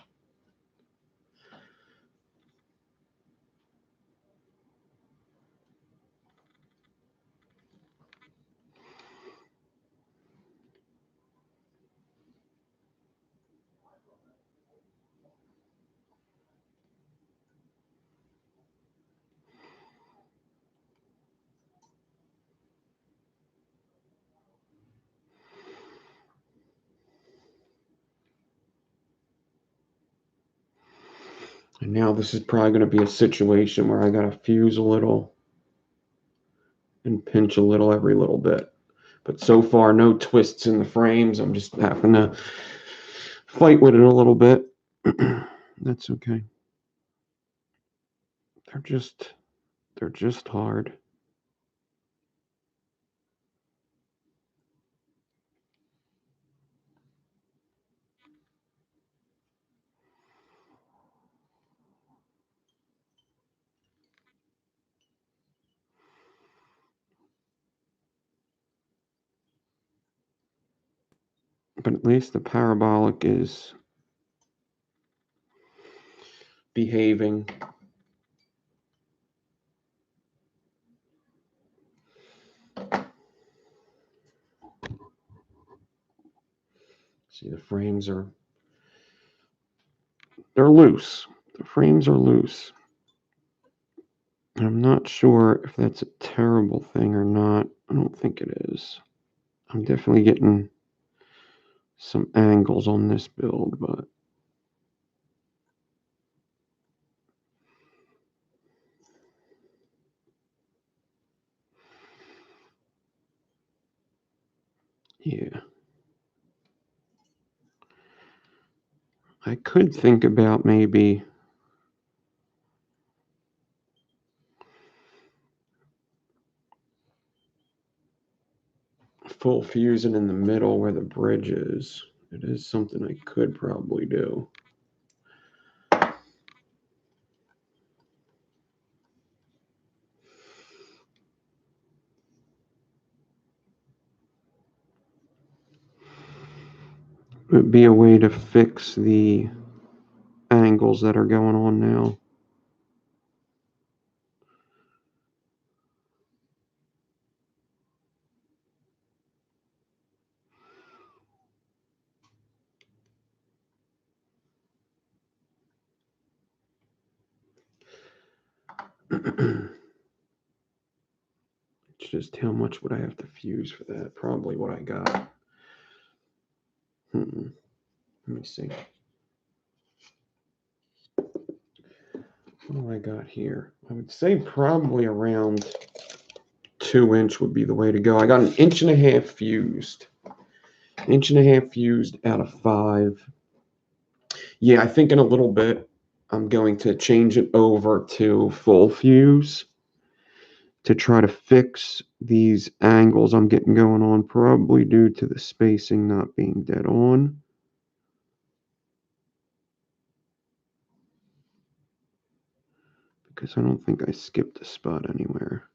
Speaker 1: And now this is probably going to be a situation where I got to fuse a little and pinch a little every little bit. But so far, no twists in the frames. I'm just having to fight with it a little bit. That's okay. They're just hard. But at least the parabolic is behaving. See, the frames are, they're loose. The frames are loose. I'm not sure if that's a terrible thing or not. I don't think it is. I'm definitely getting some angles on this build, but yeah. I could think about maybe full fusing in the middle where the bridge is. It is something I could probably do. It would be a way to fix the angles that are going on now. It's just how much would I have to fuse for that? Probably what I got. Let me see. What do I got here? I would say probably around 2-inch would be the way to go. I got 1.5 inches fused. 1.5 inches fused out of 5. Yeah, I think in a little bit I'm going to change it over to full fuse to try to fix these angles I'm getting going on, probably due to the spacing not being dead on. Because I don't think I skipped a spot anywhere.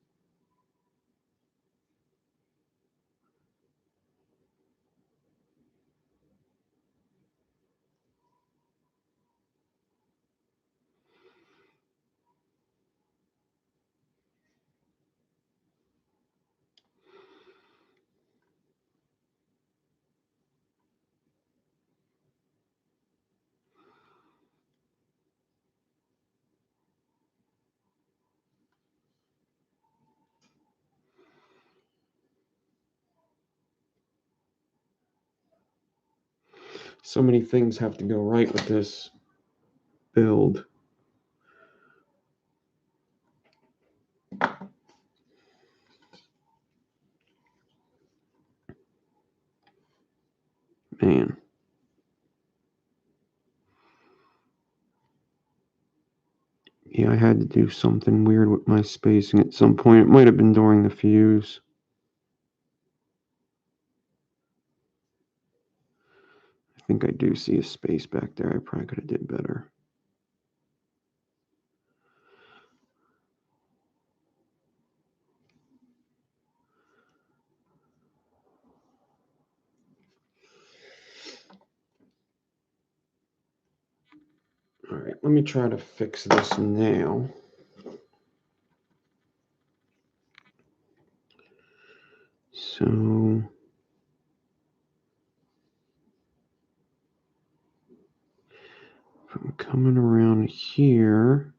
Speaker 1: So many things have to go right with this build. Man. Yeah, I had to do something weird with my spacing at some point. It might have been during the fuse. I think I do see a space back there. I probably could have did better. All right, let me try to fix this now. So if I'm coming around here,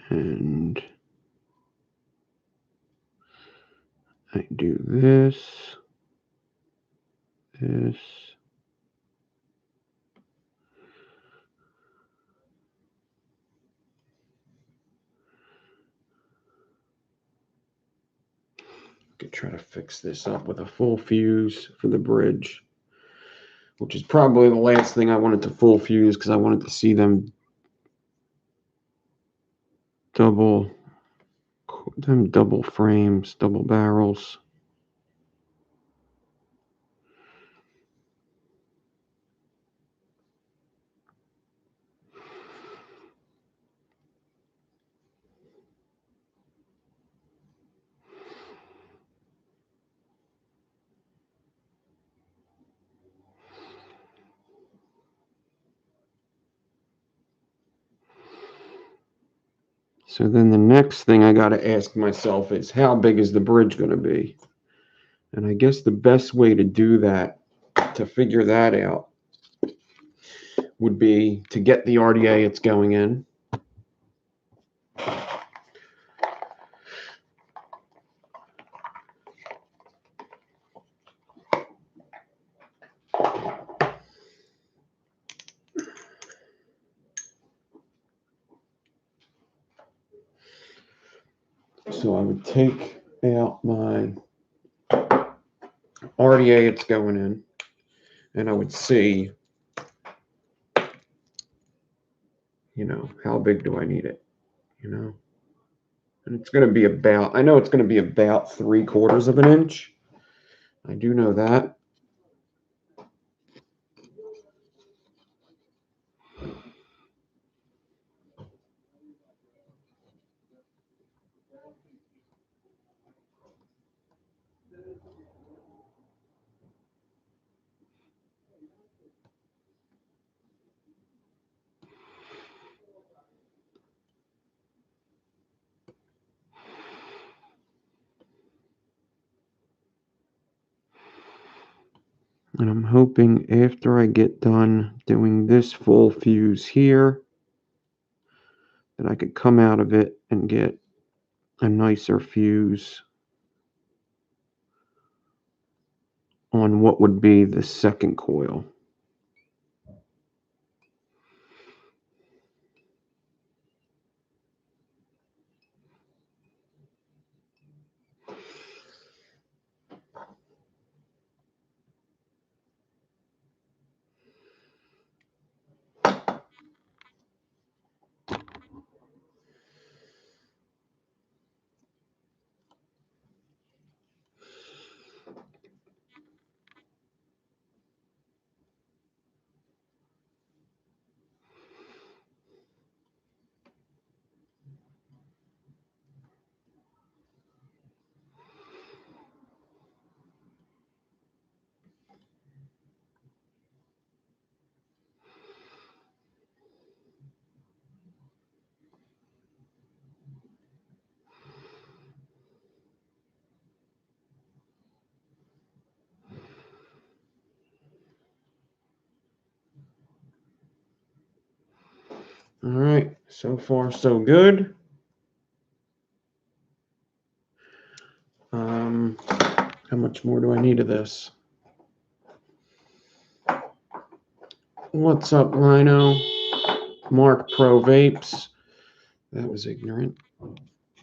Speaker 1: and I do this. Could try to fix this up with a full fuse for the bridge, which is probably the last thing I wanted to full fuse because I wanted to see them double frames, double barrels. So then the next thing I got to ask myself is how big is the bridge going to be? And I guess the best way to do that, to figure that out, would be to get the RDA it's going in. So I would take out my RDA it's going in, and I would see, how big do I need it, And it's going to be about, I know it's going to be about 3/4 of an inch. I do know that. And I'm hoping after I get done doing this full fuse here, that I could come out of it and get a nicer fuse on what would be the second coil. All right, so far so good. How much more do I need of this? What's up, Rhino? Mark Pro Vapes. That was ignorant.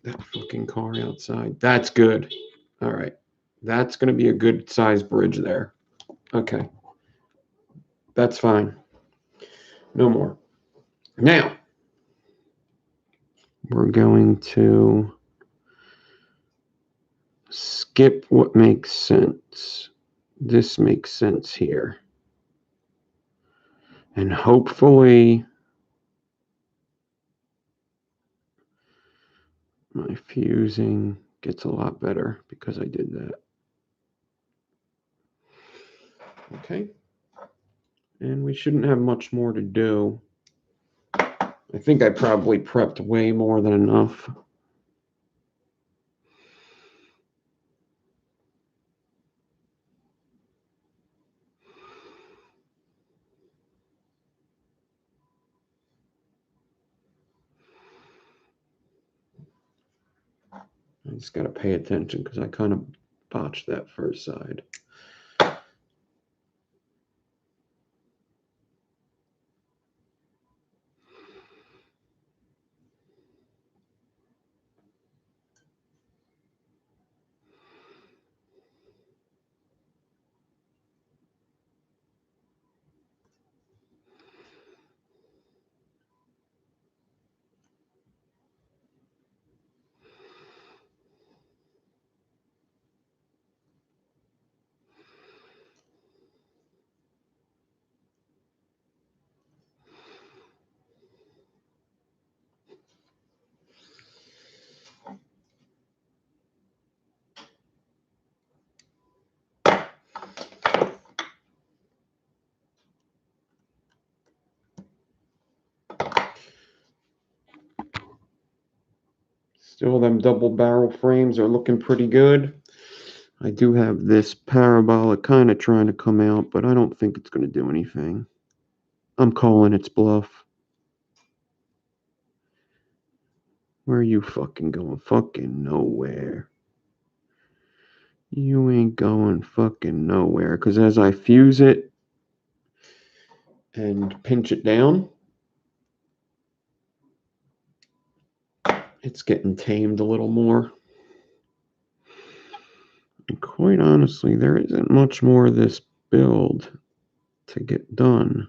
Speaker 1: That fucking car outside. That's good. All right. That's going to be a good size bridge there. Okay. That's fine. No more. Now, we're going to skip what makes sense. This makes sense here. And hopefully my fusing gets a lot better because I did that. Okay. And we shouldn't have much more to do. I think I probably prepped way more than enough. I just got to pay attention because I kind of botched that first side. Still, them double barrel frames are looking pretty good. I do have this parabolic kind of trying to come out, but I don't think it's going to do anything. I'm calling its bluff. Where are you fucking going? Fucking nowhere. You ain't going fucking nowhere. Because as I fuse it and pinch it down, it's getting tamed a little more. And quite honestly, there isn't much more of this build to get done.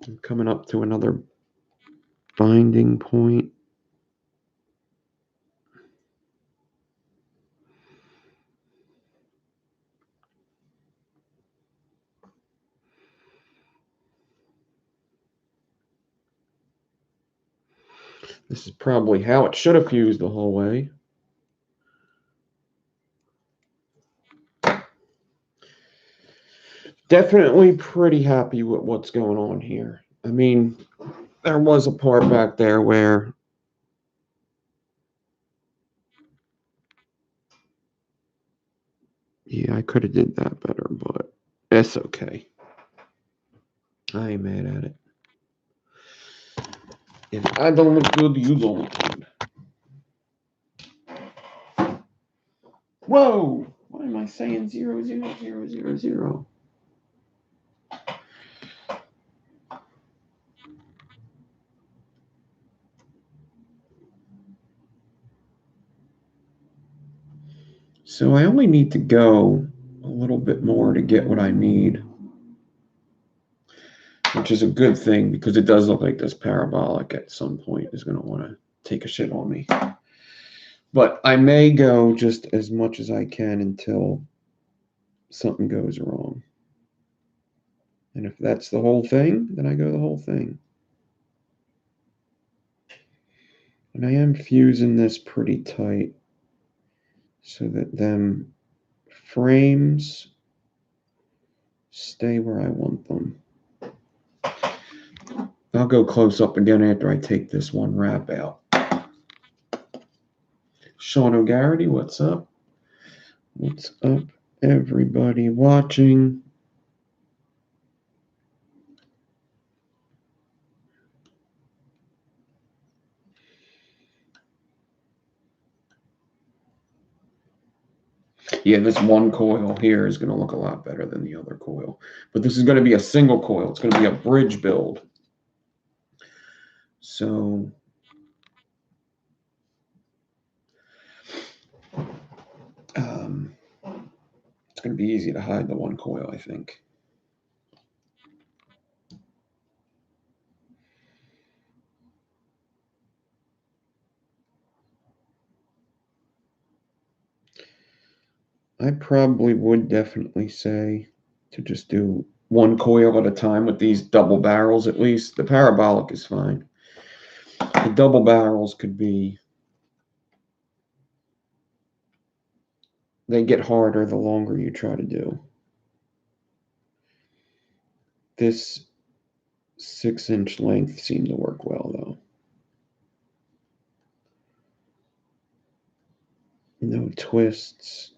Speaker 1: I'm coming up to another binding point. This is probably how it should have fused the whole way. Definitely pretty happy with what's going on here. I mean, there was a part back there where yeah, I could have did that better, but it's okay. I ain't mad at it. If I don't look good, you don't look good. Whoa! Why am I saying 0, 0, 0, 0, 0? So I only need to go a little bit more to get what I need, which is a good thing because it does look like this parabolic at some point is going to want to take a shit on me. But I may go just as much as I can until something goes wrong. And if that's the whole thing, then I go the whole thing. And I am fusing this pretty tight so that them frames stay where I want them. I'll go close up again after I take this one wrap out. Sean O'Garrity, what's up? What's up, everybody watching? Yeah, this one coil here is going to look a lot better than the other coil. But this is going to be a single coil. It's going to be a bridge build. So it's going to be easy to hide the one coil, I think. I probably would definitely say to just do one coil at a time with these double barrels at least. The parabolic is fine. The double barrels could be, they get harder the longer you try to do. This 6-inch length seemed to work well though. No twists.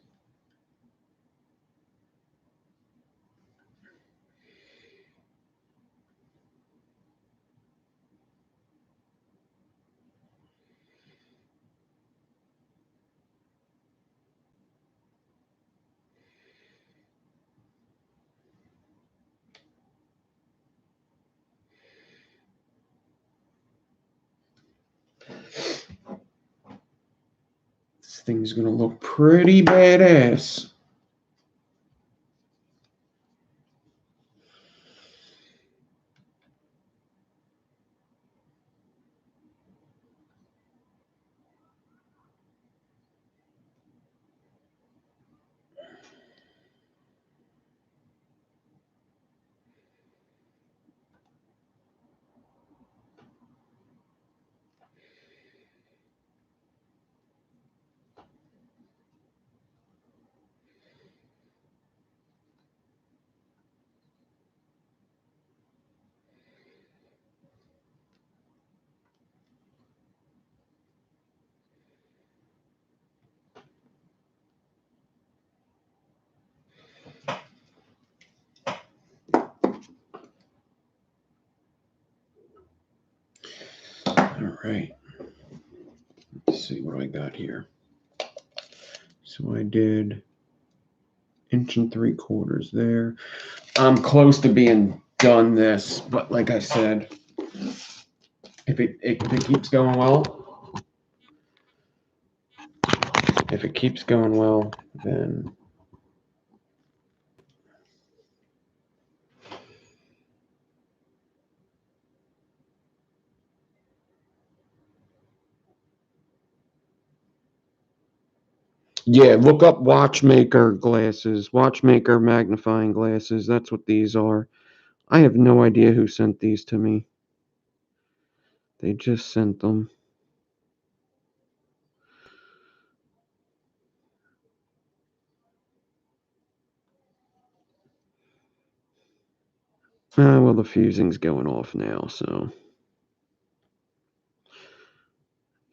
Speaker 1: This thing's gonna look pretty badass. All right. Let's see what I got here. So I did 1.75 there. I'm close to being done this, but like I said, if it keeps going well, then yeah, look up watchmaker glasses, watchmaker magnifying glasses. That's what these are. I have no idea who sent these to me. They just sent them. Well, the fusing's going off now, so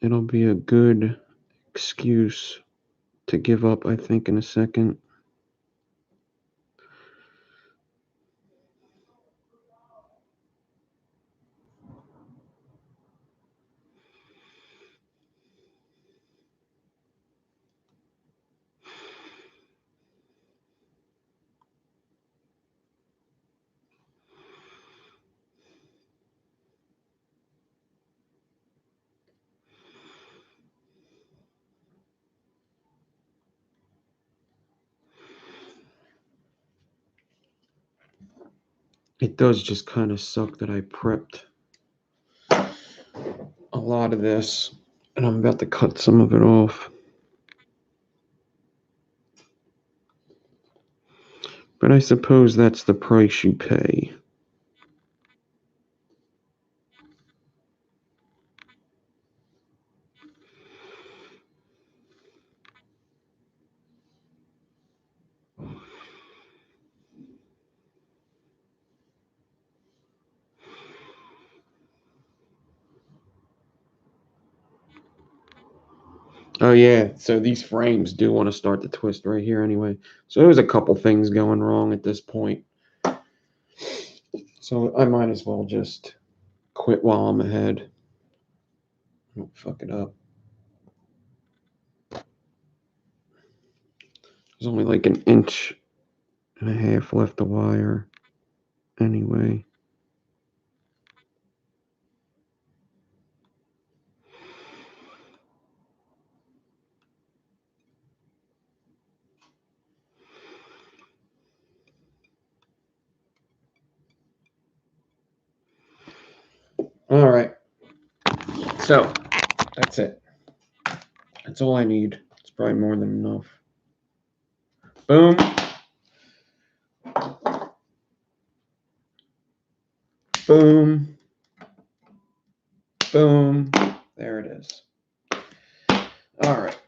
Speaker 1: it'll be a good excuse to give up, I think, in a second. It does just kind of suck that I prepped a lot of this, and I'm about to cut some of it off. But I suppose that's the price you pay. Oh yeah, so these frames do want to start to twist right here anyway. So there's a couple things going wrong at this point. So I might as well just quit while I'm ahead. Don't fuck it up. There's only like an inch and a half left of wire anyway. All right. So that's it. That's all I need. It's probably more than enough. Boom. Boom. Boom. There it is. All right.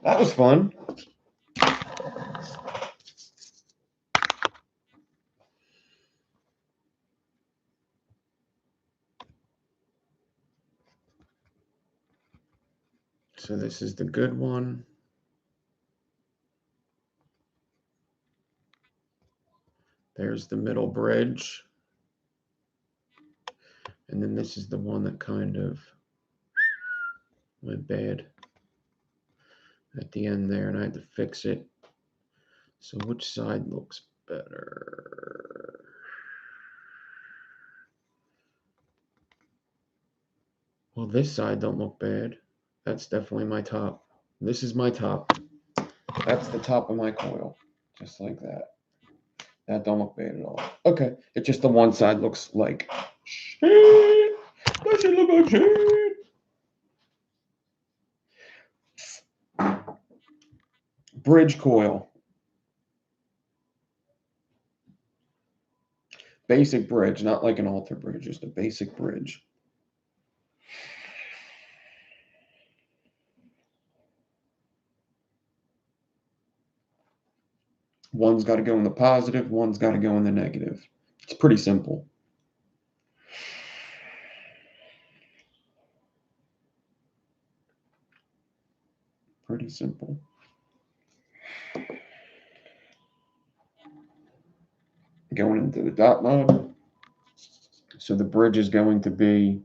Speaker 1: That was fun. So this is the good one. There's the middle bridge. And then this is the one that kind of went bad at the end there, and I had to fix it. So which side looks better? Well, this side don't look bad. That's definitely my top. This is my top. That's the top of my coil. Just like that. That don't look bad at all. Okay. It's just the one side looks like shit. That should look like shit. Bridge coil. Basic bridge, not like an altar bridge, just a basic bridge. One's got to go in the positive, one's got to go in the negative. It's pretty simple. Pretty simple. Going into the dot mode. So the bridge is going to be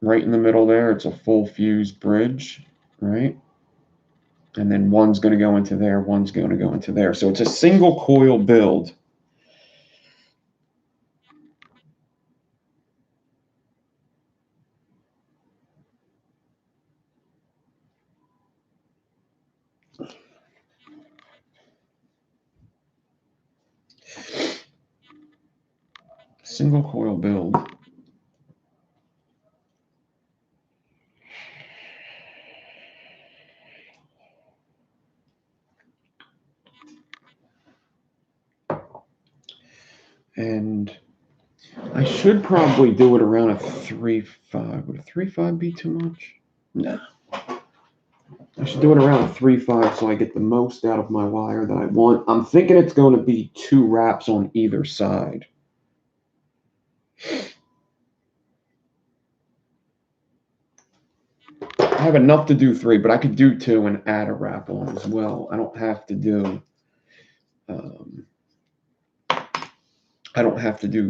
Speaker 1: right in the middle there. It's a full fused bridge, right? And then one's going to go into there, one's going to go into there. So it's a single coil build. Single coil build. And I should probably do it around a 3.5. Would a 3.5 be too much? No. I should do it around 3/5 so I get the most out of my wire that I want. I'm thinking it's going to be 2 wraps on either side. I have enough to do 3, but I could do 2 and add a wrap on as well. I don't have to do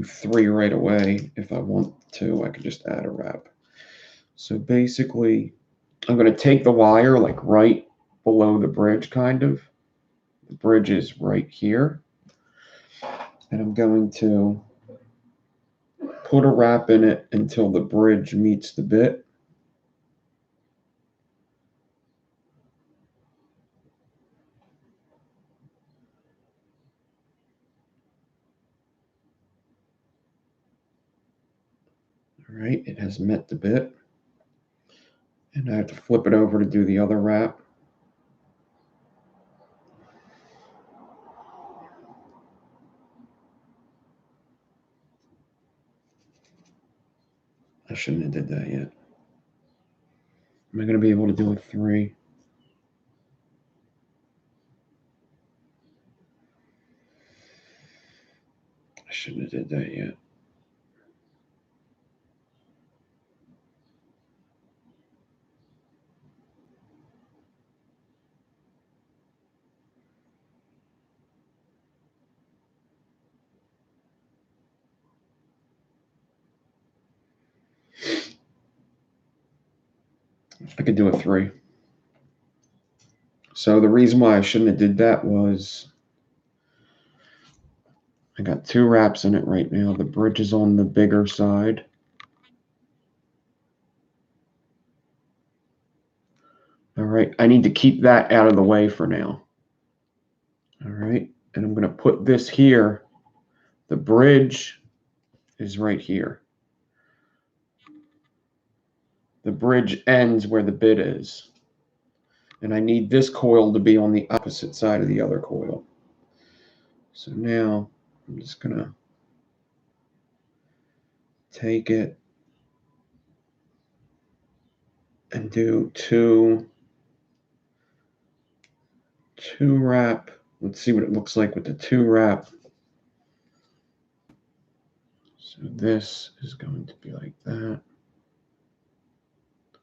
Speaker 1: 3 right away. If I want to, I could just add a wrap. So basically, I'm going to take the wire like right below the bridge, kind of. The bridge is right here. And I'm going to put a wrap in it until the bridge meets the bit. All right, it has met the bit. And I have to flip it over to do the other wrap. I shouldn't have did that yet. Am I going to be able to do a 3? I shouldn't have did that yet. I could do a 3. So the reason why I shouldn't have did that was I got 2 wraps in it right now. The bridge is on the bigger side. All right, I need to keep that out of the way for now. All right, and I'm going to put this here. The bridge is right here. The bridge ends where the bit is. And I need this coil to be on the opposite side of the other coil. So now I'm just going to take it and do two wrap. Let's see what it looks like with the 2 wrap. So this is going to be like that.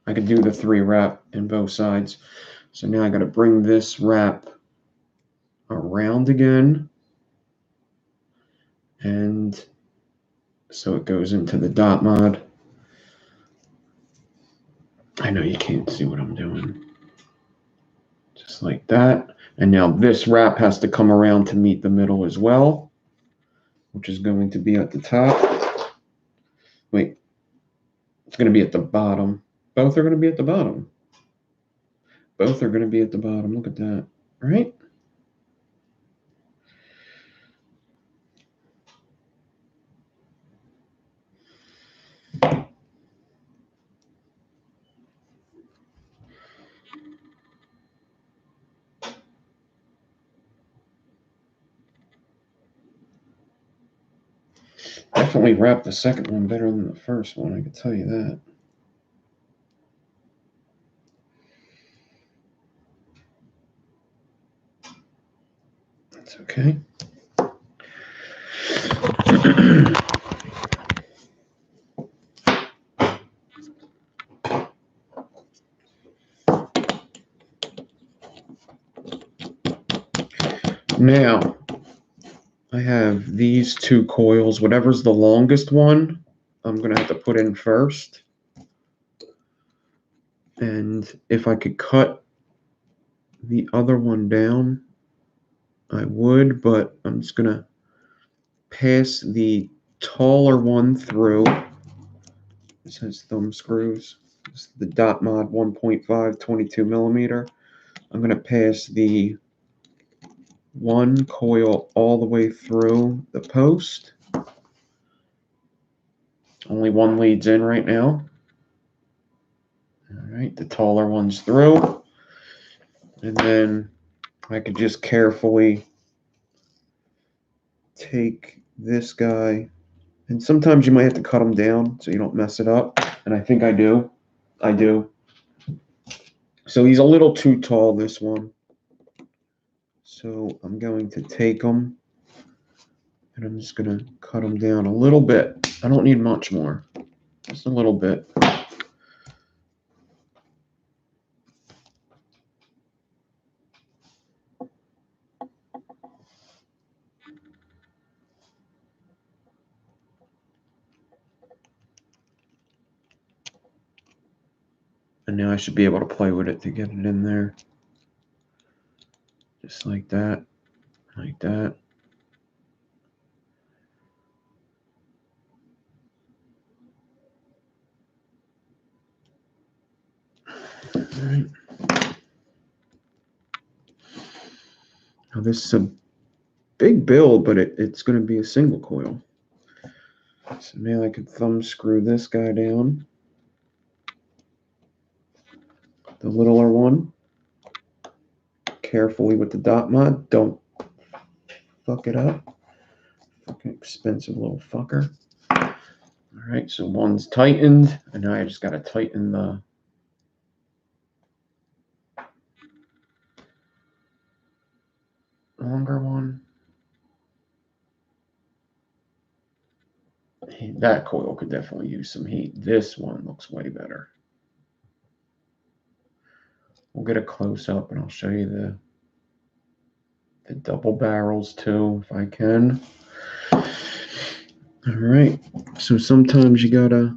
Speaker 1: I could do the 3 wrap in both sides. So now I got to bring this wrap around again. And so it goes into the dot mod. I know you can't see what I'm doing. Just like that. And now this wrap has to come around to meet the middle as well, which is going to be at the top. Wait, it's going to be at the bottom. Both are going to be at the bottom. Both are going to be at the bottom. Look at that, right? Definitely wrapped the second one better than the first one, I can tell you that. That's okay. Now, I have these 2 coils. Whatever's the longest one, I'm going to have to put in first. And if I could cut the other one down, I would, but I'm just going to pass the taller one through. This has thumb screws. This is the dot mod 1.5 22 millimeter. I'm going to pass the 1 coil all the way through the post. Only 1 leads in right now. All right, the taller one's through. And then I could just carefully take this guy. And sometimes you might have to cut them down so you don't mess it up. And I think I do. So he's a little too tall, this one. So I'm going to take him and I'm just going to cut him down a little bit. I don't need much more, just a little bit. And now I should be able to play with it to get it in there. Just like that, like that. All right. Now this is a big build, but it's going to be a single coil. So now I could thumb screw this guy down. The littler one. Carefully with the dot mod. Don't fuck it up. Fucking expensive little fucker. Alright, so one's tightened. And now I just got to tighten the longer one. That coil could definitely use some heat. This one looks way better. We'll get a close up and I'll show you the double barrels too, if I can. All right, so sometimes you gotta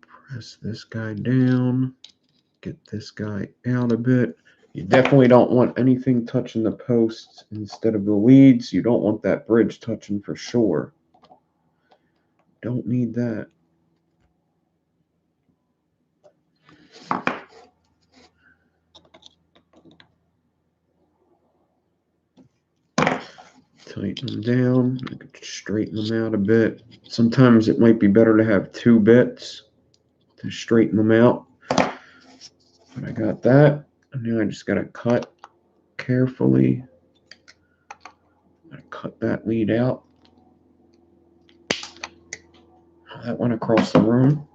Speaker 1: press this guy down, get this guy out a bit. You definitely don't want anything touching the posts instead of the leads. You don't want that bridge touching for sure. Don't need that. Tighten them down. I could straighten them out a bit. Sometimes it might be better to have two bits to straighten them out. But I got that. And now I just got to cut carefully. I cut that lead out. That went across the room.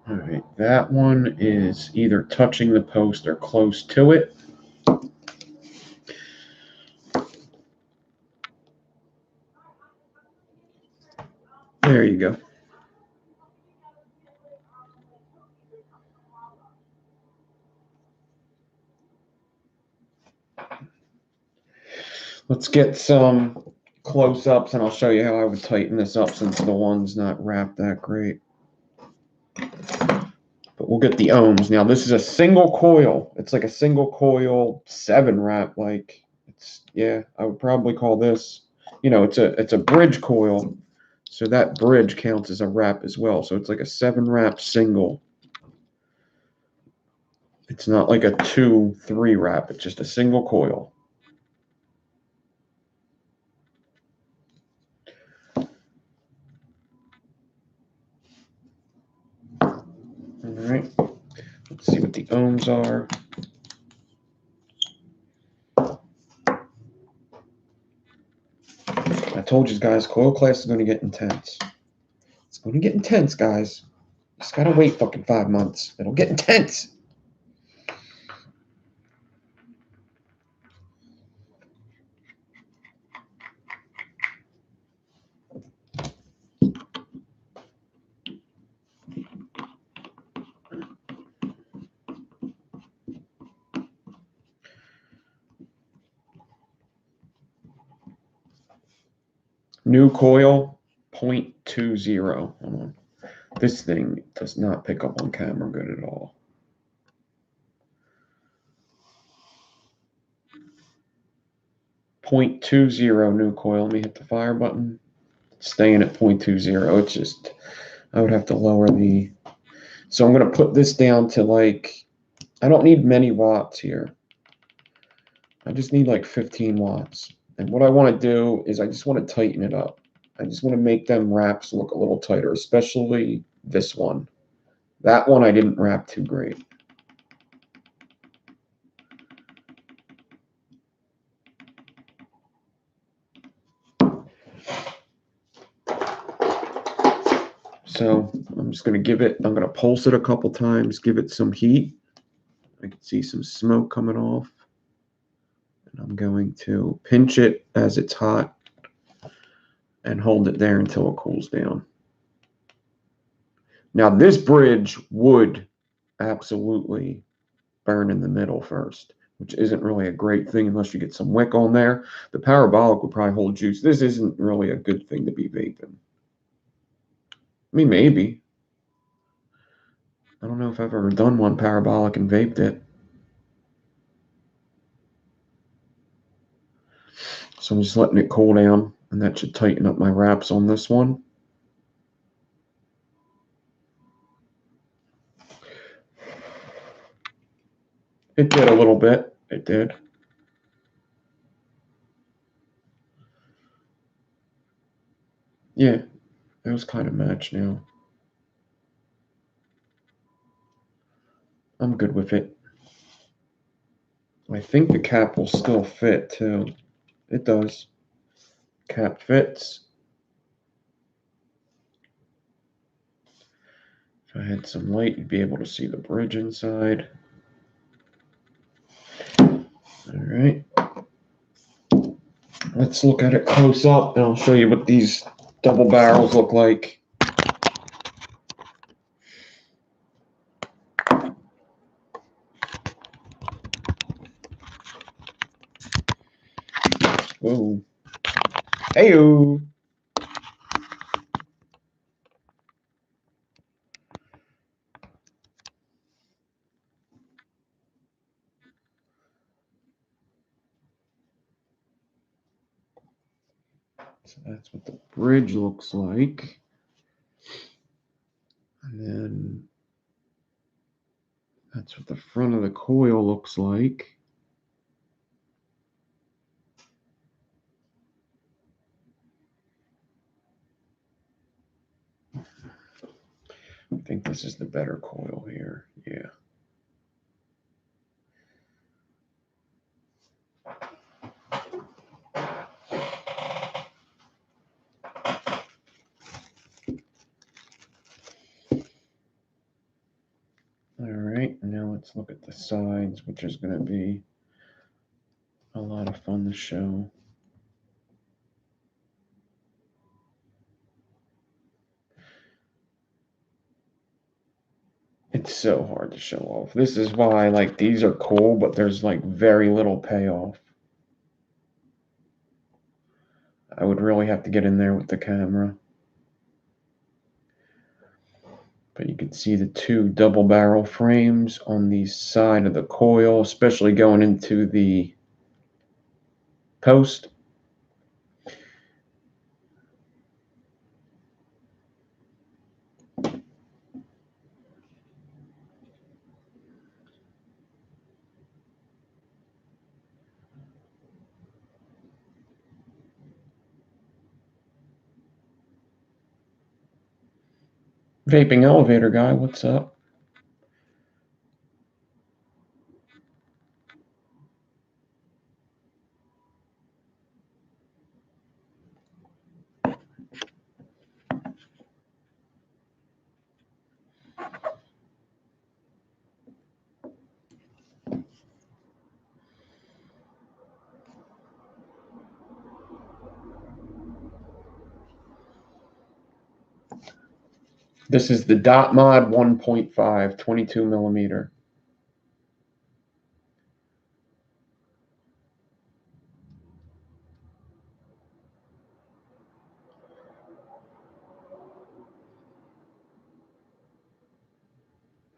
Speaker 1: All right, that one is either touching the post or close to it. There you go. Let's get some close-ups and I'll show you how I would tighten this up since the one's not wrapped that great. But we'll get the ohms. Now this is a single coil. It's like a single coil 7 wrap. Like it's, yeah, I would probably call this, you know, it's a bridge coil. So that bridge counts as a wrap as well. So it's like a 7 wrap single. It's not like a 2-3 wrap. It's just a single coil. All right. Let's see what the ohms are. I told you guys, coil class is going to get intense. It's going to get intense, guys. Just got to wait fucking 5 months. It'll get intense. New coil, 0.20. Hold on. This thing does not pick up on camera good at all. .20 new coil. Let me hit the fire button. It's staying at 0.20. It's just, I would have to lower the, so I'm going to put this down to like, I don't need many watts here. I just need like 15 watts. And what I want to do is I just want to tighten it up. I just want to make them wraps look a little tighter, especially this one. That one I didn't wrap too great. So I'm just going to I'm going to pulse it a couple times, give it some heat. I can see some smoke coming off. And I'm going to pinch it as it's hot and hold it there until it cools down. Now this bridge would absolutely burn in the middle first, which isn't really a great thing unless you get some wick on there. The parabolic would probably hold juice. This isn't really a good thing to be vaping. I mean, maybe. I don't know if I've ever done one parabolic and vaped it. So I'm just letting it cool down, and that should tighten up my wraps on this one. It did a little bit. It did. Yeah, it was kind of matched now. I'm good with it. I think the cap will still fit too. It does. Cap fits. If I had some light, you'd be able to see the bridge inside. All right. Let's look at it close up, and I'll show you what these double barrels look like. Whoa. Hey-o. So that's what the bridge looks like. And then that's what the front of the coil looks like. I think this is the better coil here. Yeah. All right, now let's look at the sides, which is going to be a lot of fun to show. It's so hard to show off. This is why, like, these are cool, but there's, like, very little payoff. I would really have to get in there with the camera. But you can see the two double barrel frames on the side of the coil, especially going into the post. Vaping elevator guy, what's up? This is the Dot Mod 1.5, 22 millimeter.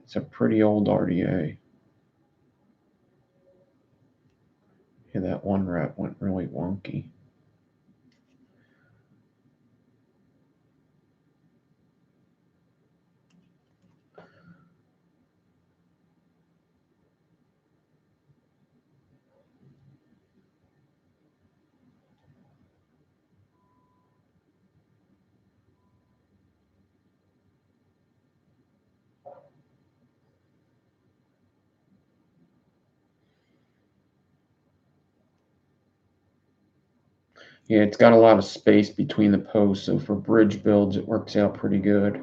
Speaker 1: It's a pretty old RDA. Yeah, that one wrap went really wonky. Yeah, it's got a lot of space between the posts, so for bridge builds, it works out pretty good.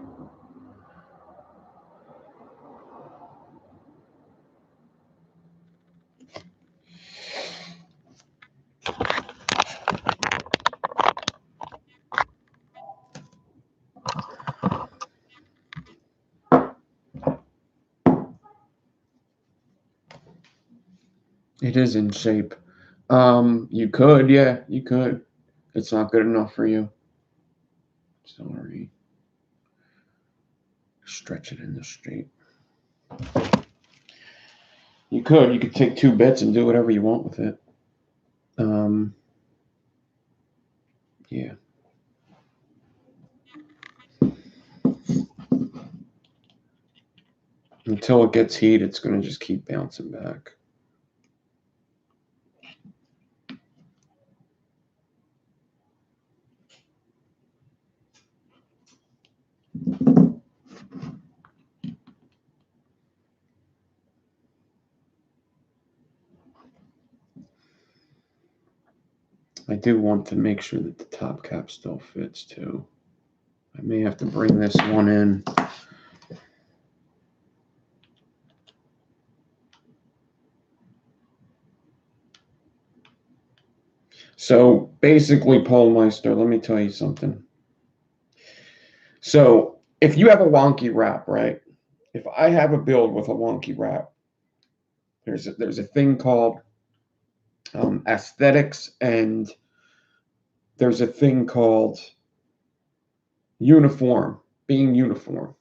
Speaker 1: It is in shape. You could, yeah, you could. It's not good enough for you. Sorry. Stretch it in the shape. You could take 2 bits and do whatever you want with it. Yeah. Until it gets heat, it's going to just keep bouncing back. I do want to make sure that the top cap still fits too. I may have to bring this one in. So basically, Polmeister, let me tell you something. So if you have a wonky wrap, right? If I have a build with a wonky wrap, there's a thing called aesthetics, and there's a thing called being uniform.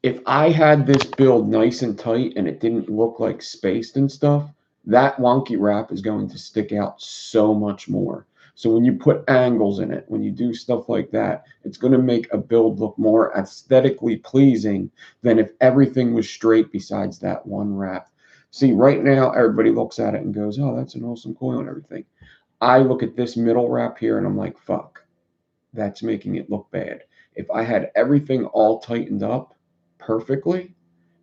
Speaker 1: If I had this build nice and tight and it didn't look like spaced and stuff, that wonky wrap is going to stick out so much more. So when you put angles in it, when you do stuff like that, it's going to make a build look more aesthetically pleasing than if everything was straight besides that one wrap. See, right now, everybody looks at it and goes, oh, that's an awesome coil and everything. I look at this middle wrap here and I'm like, fuck, that's making it look bad. If I had everything all tightened up perfectly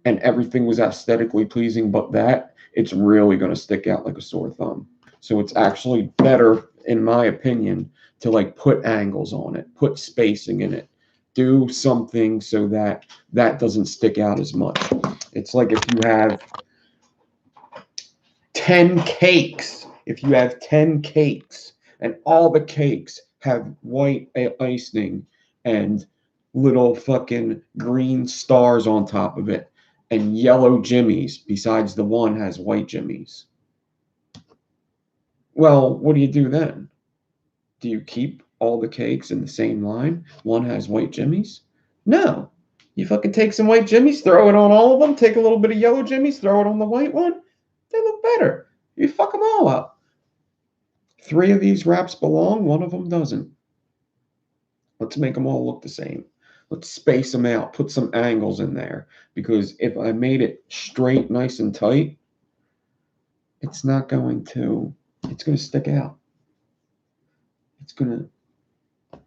Speaker 1: and everything was aesthetically pleasing but that, it's really going to stick out like a sore thumb. So it's actually better, in my opinion, to like put angles on it, put spacing in it, do something so that that doesn't stick out as much. It's like if you have 10 cakes, and all the cakes have white icing and little fucking green stars on top of it and yellow jimmies besides the one has white jimmies. Well, what do you do then? Do you keep all the cakes in the same line? One has white jimmies? No. You fucking take some white jimmies, throw it on all of them, take a little bit of yellow jimmies, throw it on the white one. They look better. You fuck them all up. 3 of these wraps belong, one of them doesn't. Let's make them all look the same. Let's space them out, put some angles in there. Because if I made it straight, nice and tight, it's going to stick out. It's going to,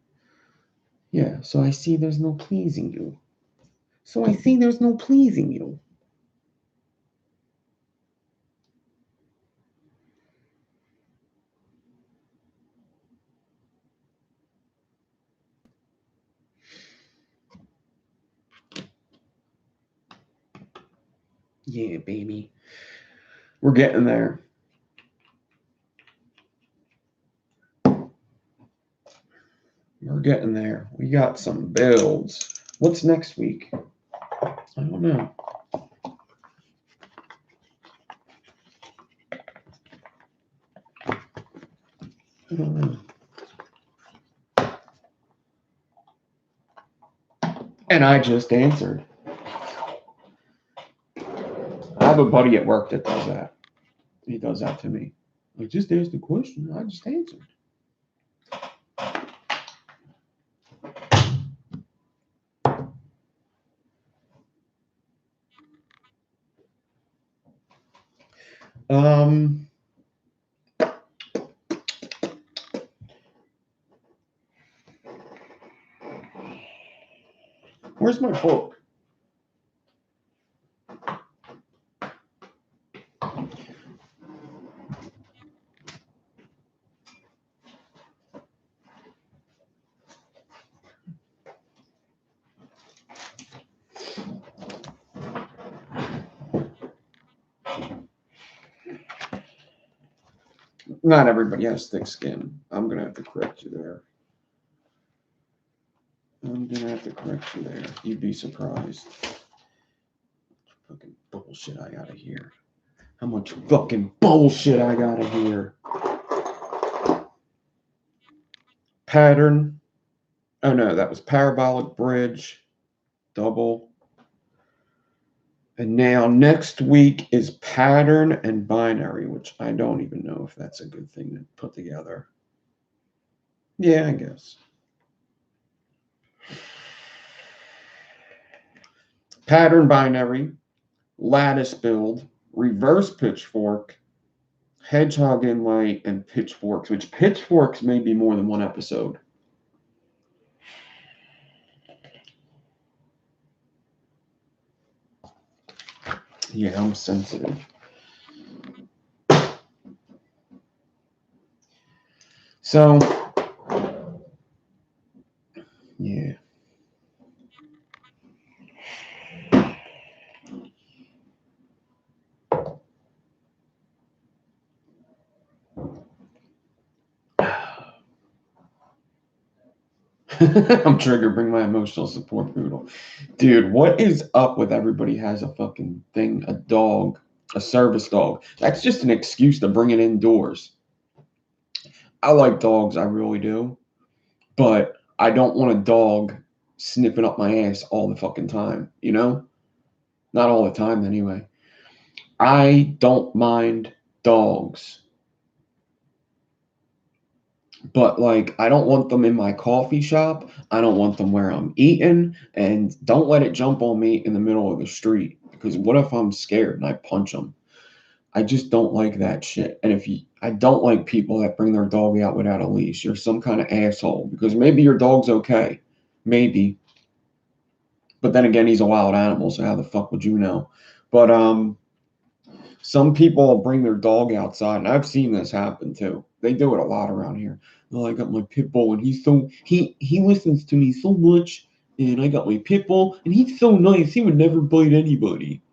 Speaker 1: yeah, so I see there's no pleasing you. Yeah, baby. We're getting there. We're getting there. We got some builds. What's next week? I don't know. I don't know. And I just answered. I have a buddy at work that does that. He does that to me. I just asked a question. I just answered. Where's my book? Not everybody has thick skin. I'm going to have to correct you there. You'd be surprised. Fucking bullshit I gotta hear. How much fucking bullshit I gotta hear. Pattern. Oh no, that was parabolic bridge. Double. And now next week is pattern and binary, which I don't even know if that's a good thing to put together. Yeah, I guess. Pattern binary, lattice build, reverse pitchfork, hedgehog inlay, and pitchforks, which pitchforks may be more than one episode. Yeah, I'm sensitive. So, yeah. I'm triggered. Bring my emotional support poodle. Dude, what is up with everybody has a fucking thing, a dog, a service dog? That's just an excuse to bring it indoors. I like dogs, I really do. But I don't want a dog sniffing up my ass all the fucking time, you know? Not all the time, anyway. I don't mind dogs. But like, I don't want them in my coffee shop. I don't want them where I'm eating, and don't let it jump on me in the middle of the street. Because what if I'm scared and I punch them? I just don't like that shit. And I don't like people that bring their dog out without a leash. You're some kind of asshole. Because maybe your dog's okay, maybe. But then again, he's a wild animal, so how the fuck would you know? But some people bring their dog outside, and I've seen this happen too. They do it a lot around here. Well, I got my pit bull, and he listens to me so much, and I got my pit bull, and he's so nice. He would never bite anybody.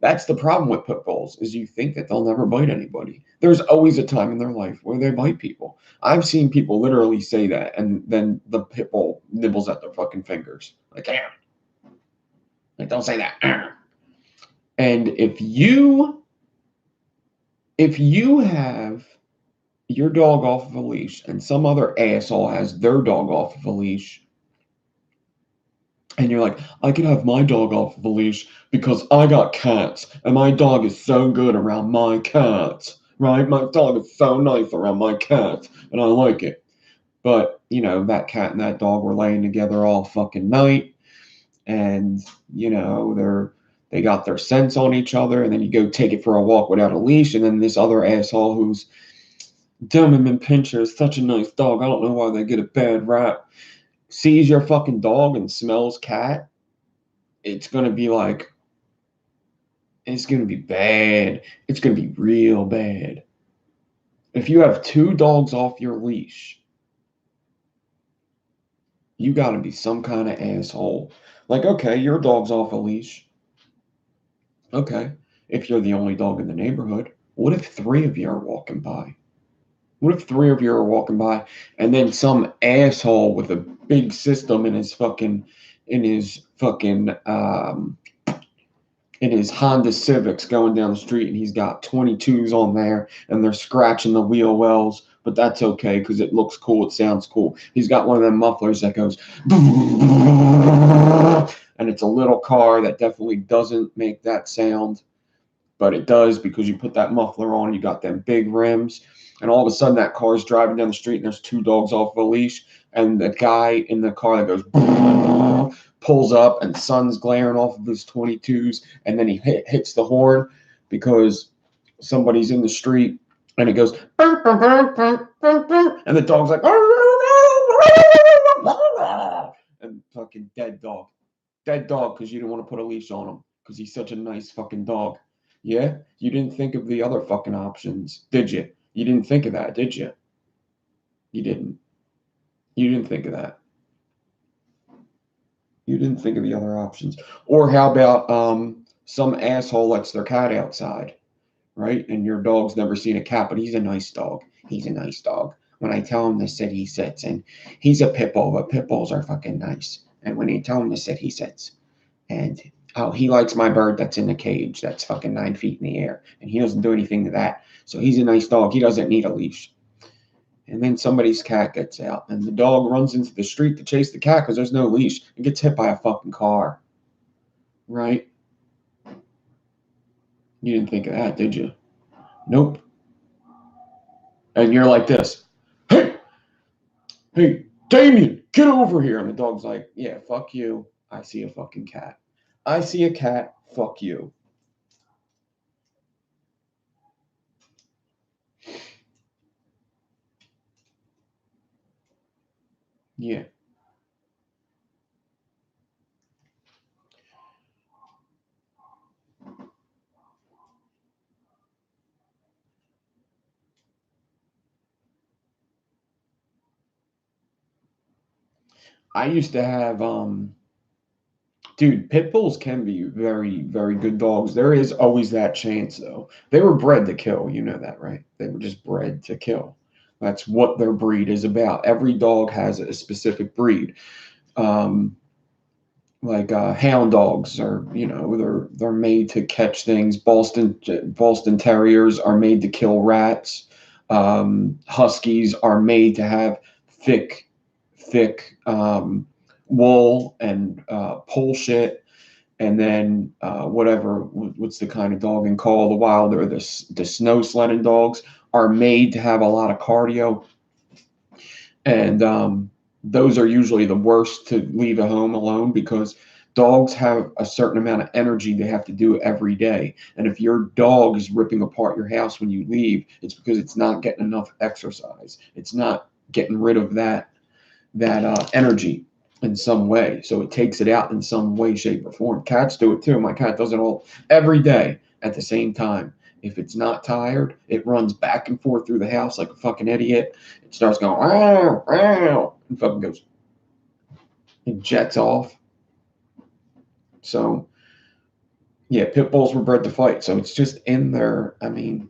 Speaker 1: That's the problem with pit bulls, is you think that they'll never bite anybody. There's always a time in their life where they bite people. I've seen people literally say that, and then the pit bull nibbles at their fucking fingers. Like, don't say that. And if you have your dog off of a leash and some other asshole has their dog off of a leash, and you're like, I can have my dog off of a leash because I got cats and my dog is so good around my cats, right? My dog is so nice around my cats and I like it. But, you know, that cat and that dog were laying together all fucking night, and, you know, they got their scents on each other, and then you go take it for a walk without a leash, and then this other asshole who's dumb and Pinscher is such a nice dog. I don't know why they get a bad rap. Sees your fucking dog and smells cat. It's gonna be like, it's gonna be bad. It's gonna be real bad. If you have two dogs off your leash, you gotta be some kind of asshole. Like, okay, your dog's off a leash. Okay, if you're the only dog in the neighborhood, what if three of you are walking by? What if three of you are walking by and then some asshole with a big system in his fucking in his Honda Civics going down the street, and he's got 22s on there and they're scratching the wheel wells, but that's okay because it looks cool, it sounds cool. He's got one of them mufflers that goes and it's a little car that definitely doesn't make that sound, but it does because you put that muffler on, you got them big rims, and all of a sudden that car is driving down the street and there's two dogs off of a leash, and the guy in the car that goes pulls up and sun's glaring off of his 22s, and then he hits the horn because somebody's in the street, and it goes and the dog's like and fucking dead dog because you didn't want to put a leash on him because he's such a nice fucking dog. Yeah? You didn't think of the other fucking options, did you? You didn't think of that, did you? You didn't. You didn't think of that. You didn't think of the other options. Or how about some asshole lets their cat outside, right? And your dog's never seen a cat, but he's a nice dog. He's a nice dog. When I tell him to sit, he sits. And he's a pit bull, but pit bulls are fucking nice. And when you tell him to sit, he sits. And oh, he likes my bird that's in the cage that's fucking 9 feet in the air. And he doesn't do anything to that. So he's a nice dog. He doesn't need a leash. And then somebody's cat gets out. And the dog runs into the street to chase the cat because there's no leash. And gets hit by a fucking car. Right? You didn't think of that, did you? Nope. And you're like this. Hey, Damien, get over here. And the dog's like, yeah, fuck you. I see a fucking cat. I see a cat. Fuck you. Yeah. I used to have dude, pit bulls can be very, very good dogs. There is always that chance though. They were bred to kill, you know that, right? They were just bred to kill. That's what their breed is about. Every dog has a specific breed. Um, like hound dogs are, you know, they're made to catch things. Boston Terriers are made to kill rats. Huskies are made to have thick wool and pole shit. And then what's the kind of dog in Call of the Wild, or the snow sledding dogs are made to have a lot of cardio. And those are usually the worst to leave at home alone because dogs have a certain amount of energy they have to do every day. And if your dog is ripping apart your house when you leave, it's because it's not getting enough exercise. It's not getting rid of that energy in some way. So it takes it out in some way, shape, or form. Cats do it too. My cat does it all every day at the same time. If it's not tired, it runs back and forth through the house like a fucking idiot. It starts going, wow, wow, and fucking goes, it jets off. So, yeah, pit bulls were bred to fight. So it's just in there. I mean,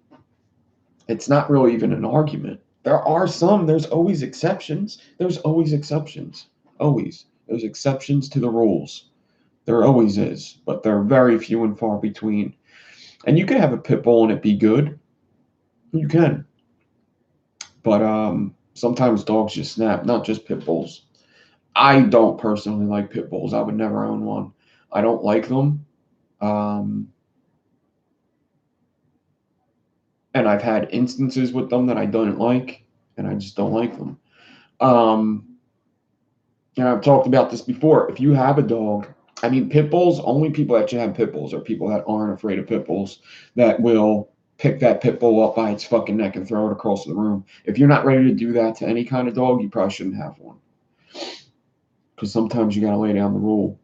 Speaker 1: it's not really even an argument. There's always exceptions. There's always exceptions. Always. There's exceptions to the rules. There always is, but they're very few and far between. And you can have a pit bull and it be good. You can. But sometimes dogs just snap, not just pit bulls. I don't personally like pit bulls. I would never own one. I don't like them. Um, and I've had instances with them that I don't like, and I just don't like them. Um, and I've talked about this before. If you have a dog, I mean, pit bulls, only people that should have pit bulls are people that aren't afraid of pit bulls, that will pick that pit bull up by its fucking neck and throw it across the room. If you're not ready to do that to any kind of dog, you probably shouldn't have one. Because sometimes you got to lay down the rule.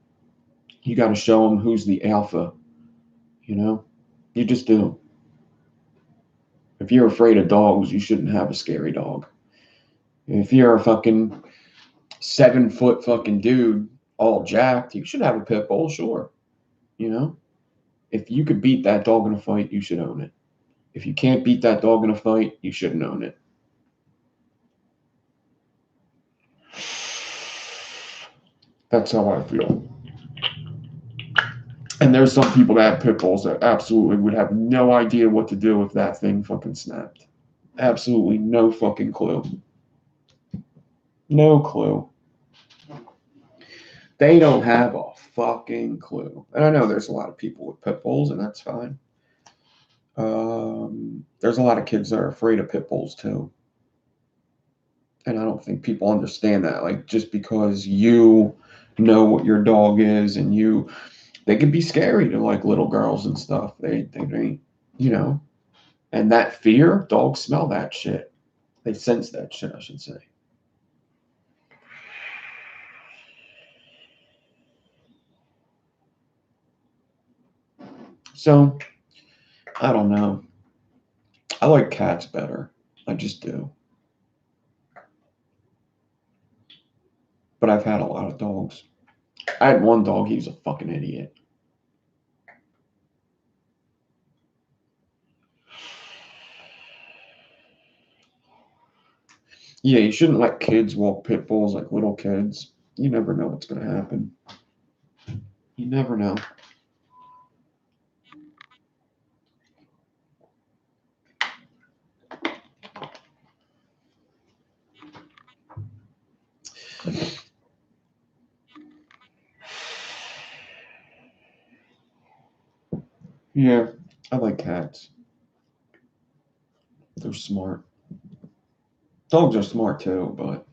Speaker 1: You got to show them who's the alpha, you know? You just do. If you're afraid of dogs, you shouldn't have a scary dog. If you're a fucking 7 foot fucking dude, all jacked, you should have a pit bull, sure. You know? If you could beat that dog in a fight, you should own it. If you can't beat that dog in a fight, you shouldn't own it. That's how I feel. And there's some people that have pit bulls that absolutely would have no idea what to do if that thing fucking snapped. Absolutely no fucking clue. No clue. They don't have a fucking clue. And I know there's a lot of people with pit bulls, and that's fine. There's a lot of kids that are afraid of pit bulls too. And I don't think people understand that. Like, just because you know what your dog is and they can be scary to like little girls and stuff. They, you know, and that fear, dogs smell that shit. They sense that shit, I should say. So, I don't know. I like cats better. I just do. But I've had a lot of dogs. I had one dog, he was a fucking idiot. Yeah, you shouldn't let kids walk pit bulls like little kids. You never know what's going to happen. You never know. Yeah, I like cats. They're smart. Dogs are smart too, but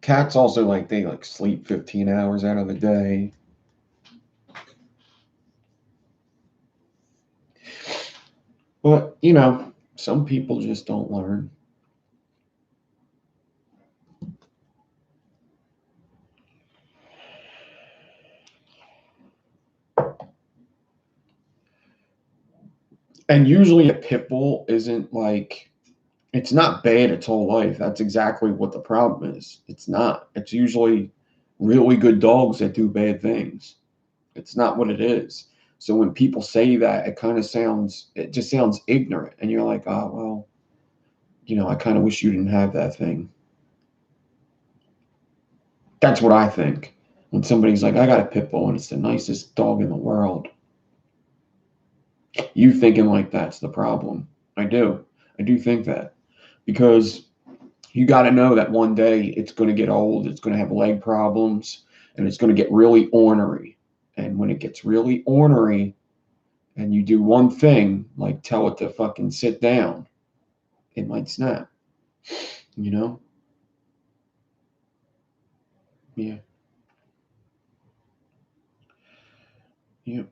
Speaker 1: cats also they sleep 15 hours out of the day. But, some people just don't learn. And usually a pit bull isn't it's not bad its whole life. That's exactly what the problem is. It's not. It's usually really good dogs that do bad things. It's not what it is. So when people say that, it just sounds ignorant. And you're like, oh, well, I kind of wish you didn't have that thing. That's what I think. When somebody's like, I got a pit bull and it's the nicest dog in the world. You thinking like that's the problem. I do. I do think that. Because you got to know that one day it's going to get old, it's going to have leg problems, and it's going to get really ornery. And when it gets really ornery and you do one thing, like tell it to fucking sit down, it might snap. You know? Yeah. Yeah.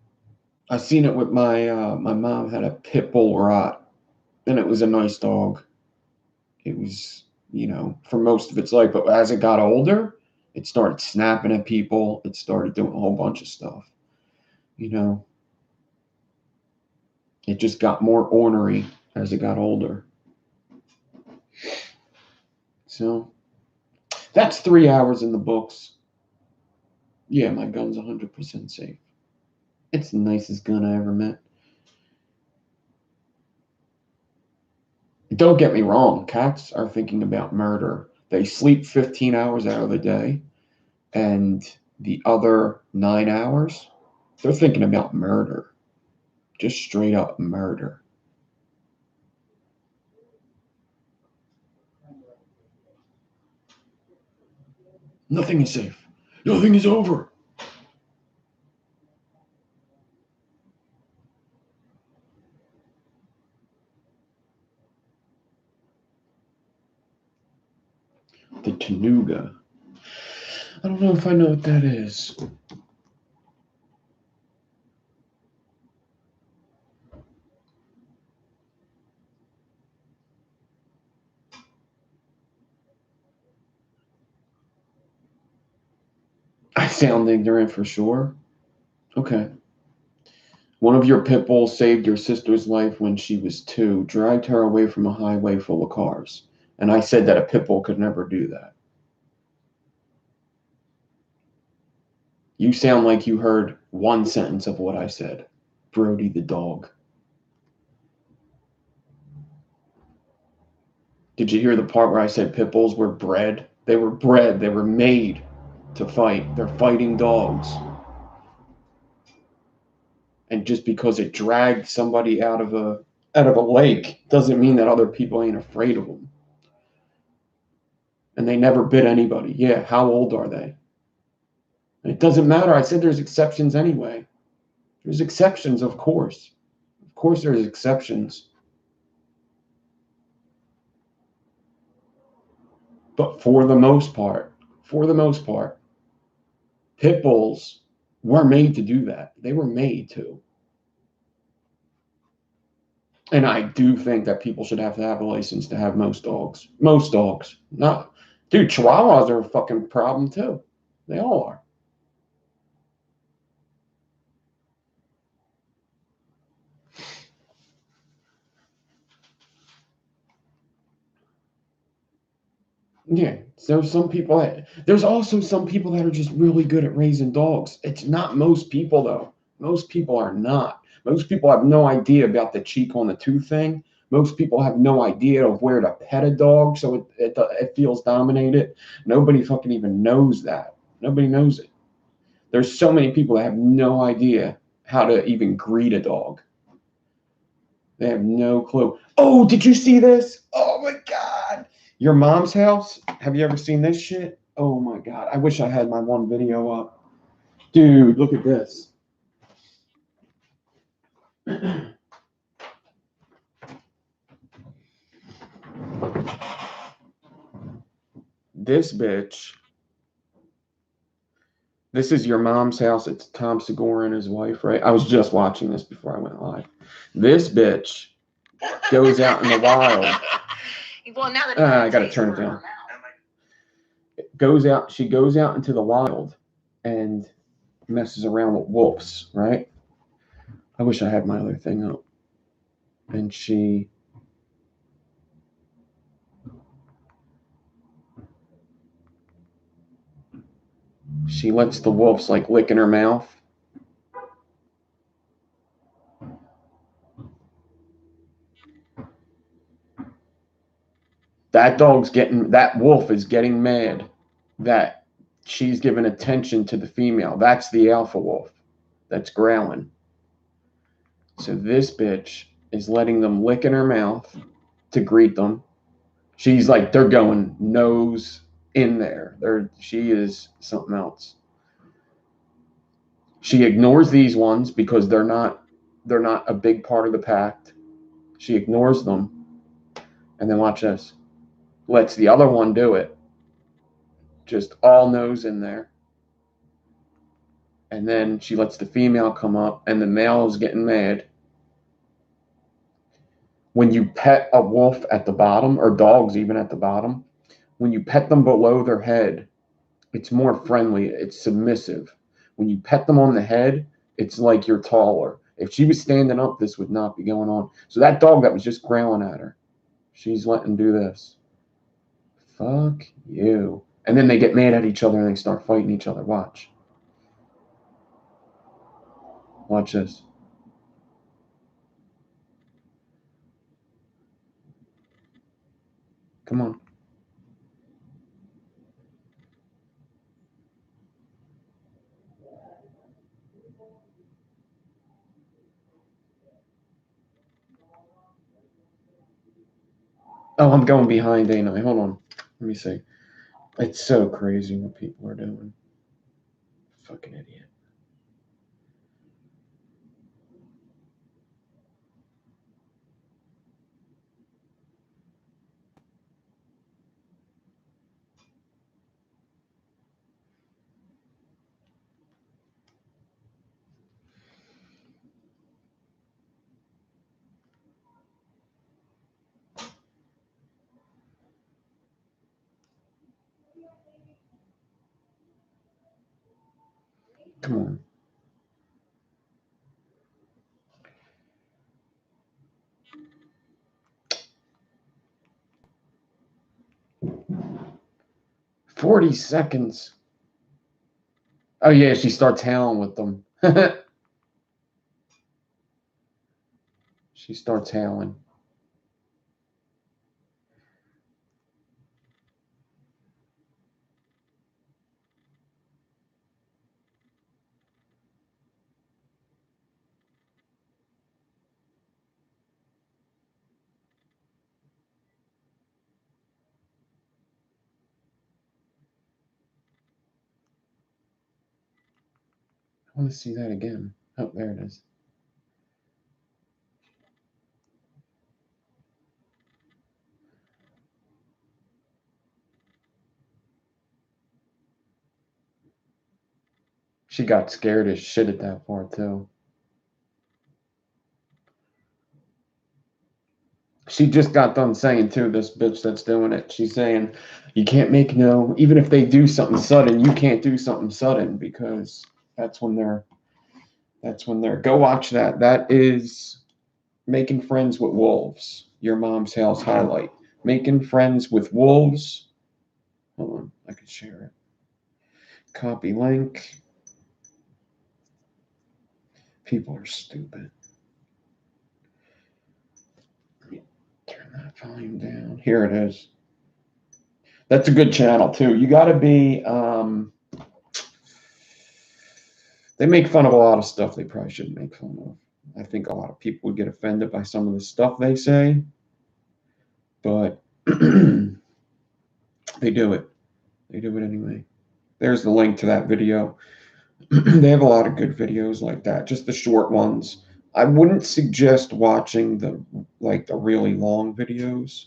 Speaker 1: I seen it with my mom had a pit bull rot, and it was a nice dog. It was, for most of its life, but as it got older, it started snapping at people. It started doing a whole bunch of stuff. You know, it just got more ornery as it got older. So that's 3 hours in the books. Yeah, my gun's 100% safe. It's the nicest gun I ever met. Don't get me wrong, cats are thinking about murder. They sleep 15 hours out of the day, and the other 9 hours, they're thinking about murder. Just straight up murder. Nothing is safe. Nothing is over. The Tanuga. I don't know if I know what that is. I sound ignorant for sure. Okay. One of your pit bulls saved your sister's life when she was 2, dragged her away from a highway full of cars. And I said that a pit bull could never do that. You sound like you heard one sentence of what I said. Brody the dog. Did you hear the part where I said pit bulls were bred? They were bred. They were made to fight. They're fighting dogs. And just because it dragged somebody out of a lake doesn't mean that other people ain't afraid of them. And they never bit anybody. Yeah, how old are they? It doesn't matter. I said there's exceptions anyway. There's exceptions, of course. Of course there's exceptions. But for the most part, pit bulls were made to do that. They were made to. And I do think that people should have to have a license to have most dogs. Most dogs. Not, dude, Chihuahuas are a fucking problem too. They all are. Yeah. So there's also some people that are just really good at raising dogs. It's not most people though. Most people are not. Most people have no idea about the cheek on the tooth thing. Most people have no idea of where to pet a dog, so it feels dominated. Nobody fucking even knows that. Nobody knows it. There's so many people that have no idea how to even greet a dog. They have no clue. Oh, did you see this? Oh my God. Your mom's house? Have you ever seen this shit? Oh my God. I wish I had my one video up. Dude, look at this. This bitch. This is your mom's house. It's Tom Segura and his wife, right? I was just watching this before I went live. This bitch goes out in the wild.
Speaker 2: Well, now that
Speaker 1: I gotta turn it down. She goes out into the wild and messes around with wolves, right? I wish I had my other thing up. And she lets the wolves like lick in her mouth. That wolf is getting mad that she's giving attention to the female. That's the alpha wolf that's growling. So this bitch is letting them lick in her mouth to greet them. She's like, they're going nose in there. She is something else. She ignores these ones because they're not a big part of the pack. She ignores them. And then watch this. Lets the other one do it. Just all nose in there. And then she lets the female come up, and the male is getting mad. When you pet a wolf at the bottom, or dogs even at the bottom, when you pet them below their head, it's more friendly. It's submissive. When you pet them on the head, it's like you're taller. If she was standing up, this would not be going on. So that dog that was just growling at her, she's letting do this. Fuck you. And then they get mad at each other and they start fighting each other. Watch. Watch this. Come on. Oh, I'm going behind, ain't I? Hold on. Let me see. It's so crazy what people are doing. Fucking idiot. Come on. $40 seconds. Oh yeah, she starts howling with them. She starts howling. I want to see that again. Oh, there it is. She got scared as shit at that part, too. She just got done saying, too, this bitch that's doing it. She's saying, you can't make no, even if they do something sudden, you can't do something sudden because that's when they're, go watch that. That is Making Friends with Wolves, your mom's house highlight. Making Friends with Wolves. Hold on, I can share it. Copy link. People are stupid. volume down. Here it is. That's a good channel too. You got to be. They make fun of a lot of stuff they probably shouldn't make fun of. I think a lot of people would get offended by some of the stuff they say, but they do it. They do it anyway. There's the link to that video. They have a lot of good videos like that, just the short ones. I wouldn't suggest watching the really long videos,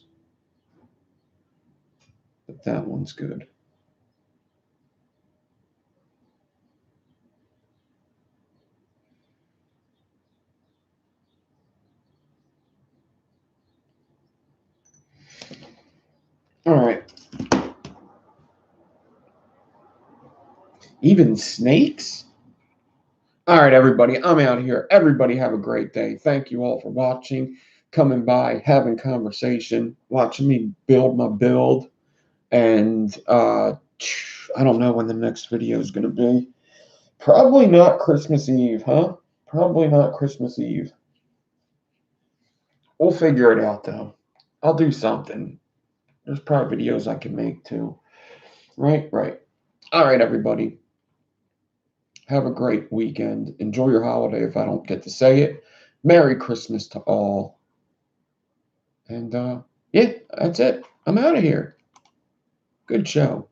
Speaker 1: but that one's good. All right. Even snakes? All right, everybody, I'm out here. Everybody have a great day. Thank you all for watching, coming by, having conversation, watching me build my build. And I don't know when the next video is going to be. Probably not Christmas Eve, huh? Probably not Christmas Eve. We'll figure it out, though. I'll do something. There's probably videos I can make, too. Right. All right, everybody. Have a great weekend. Enjoy your holiday if I don't get to say it. Merry Christmas to all. And, yeah, that's it. I'm out of here. Good show.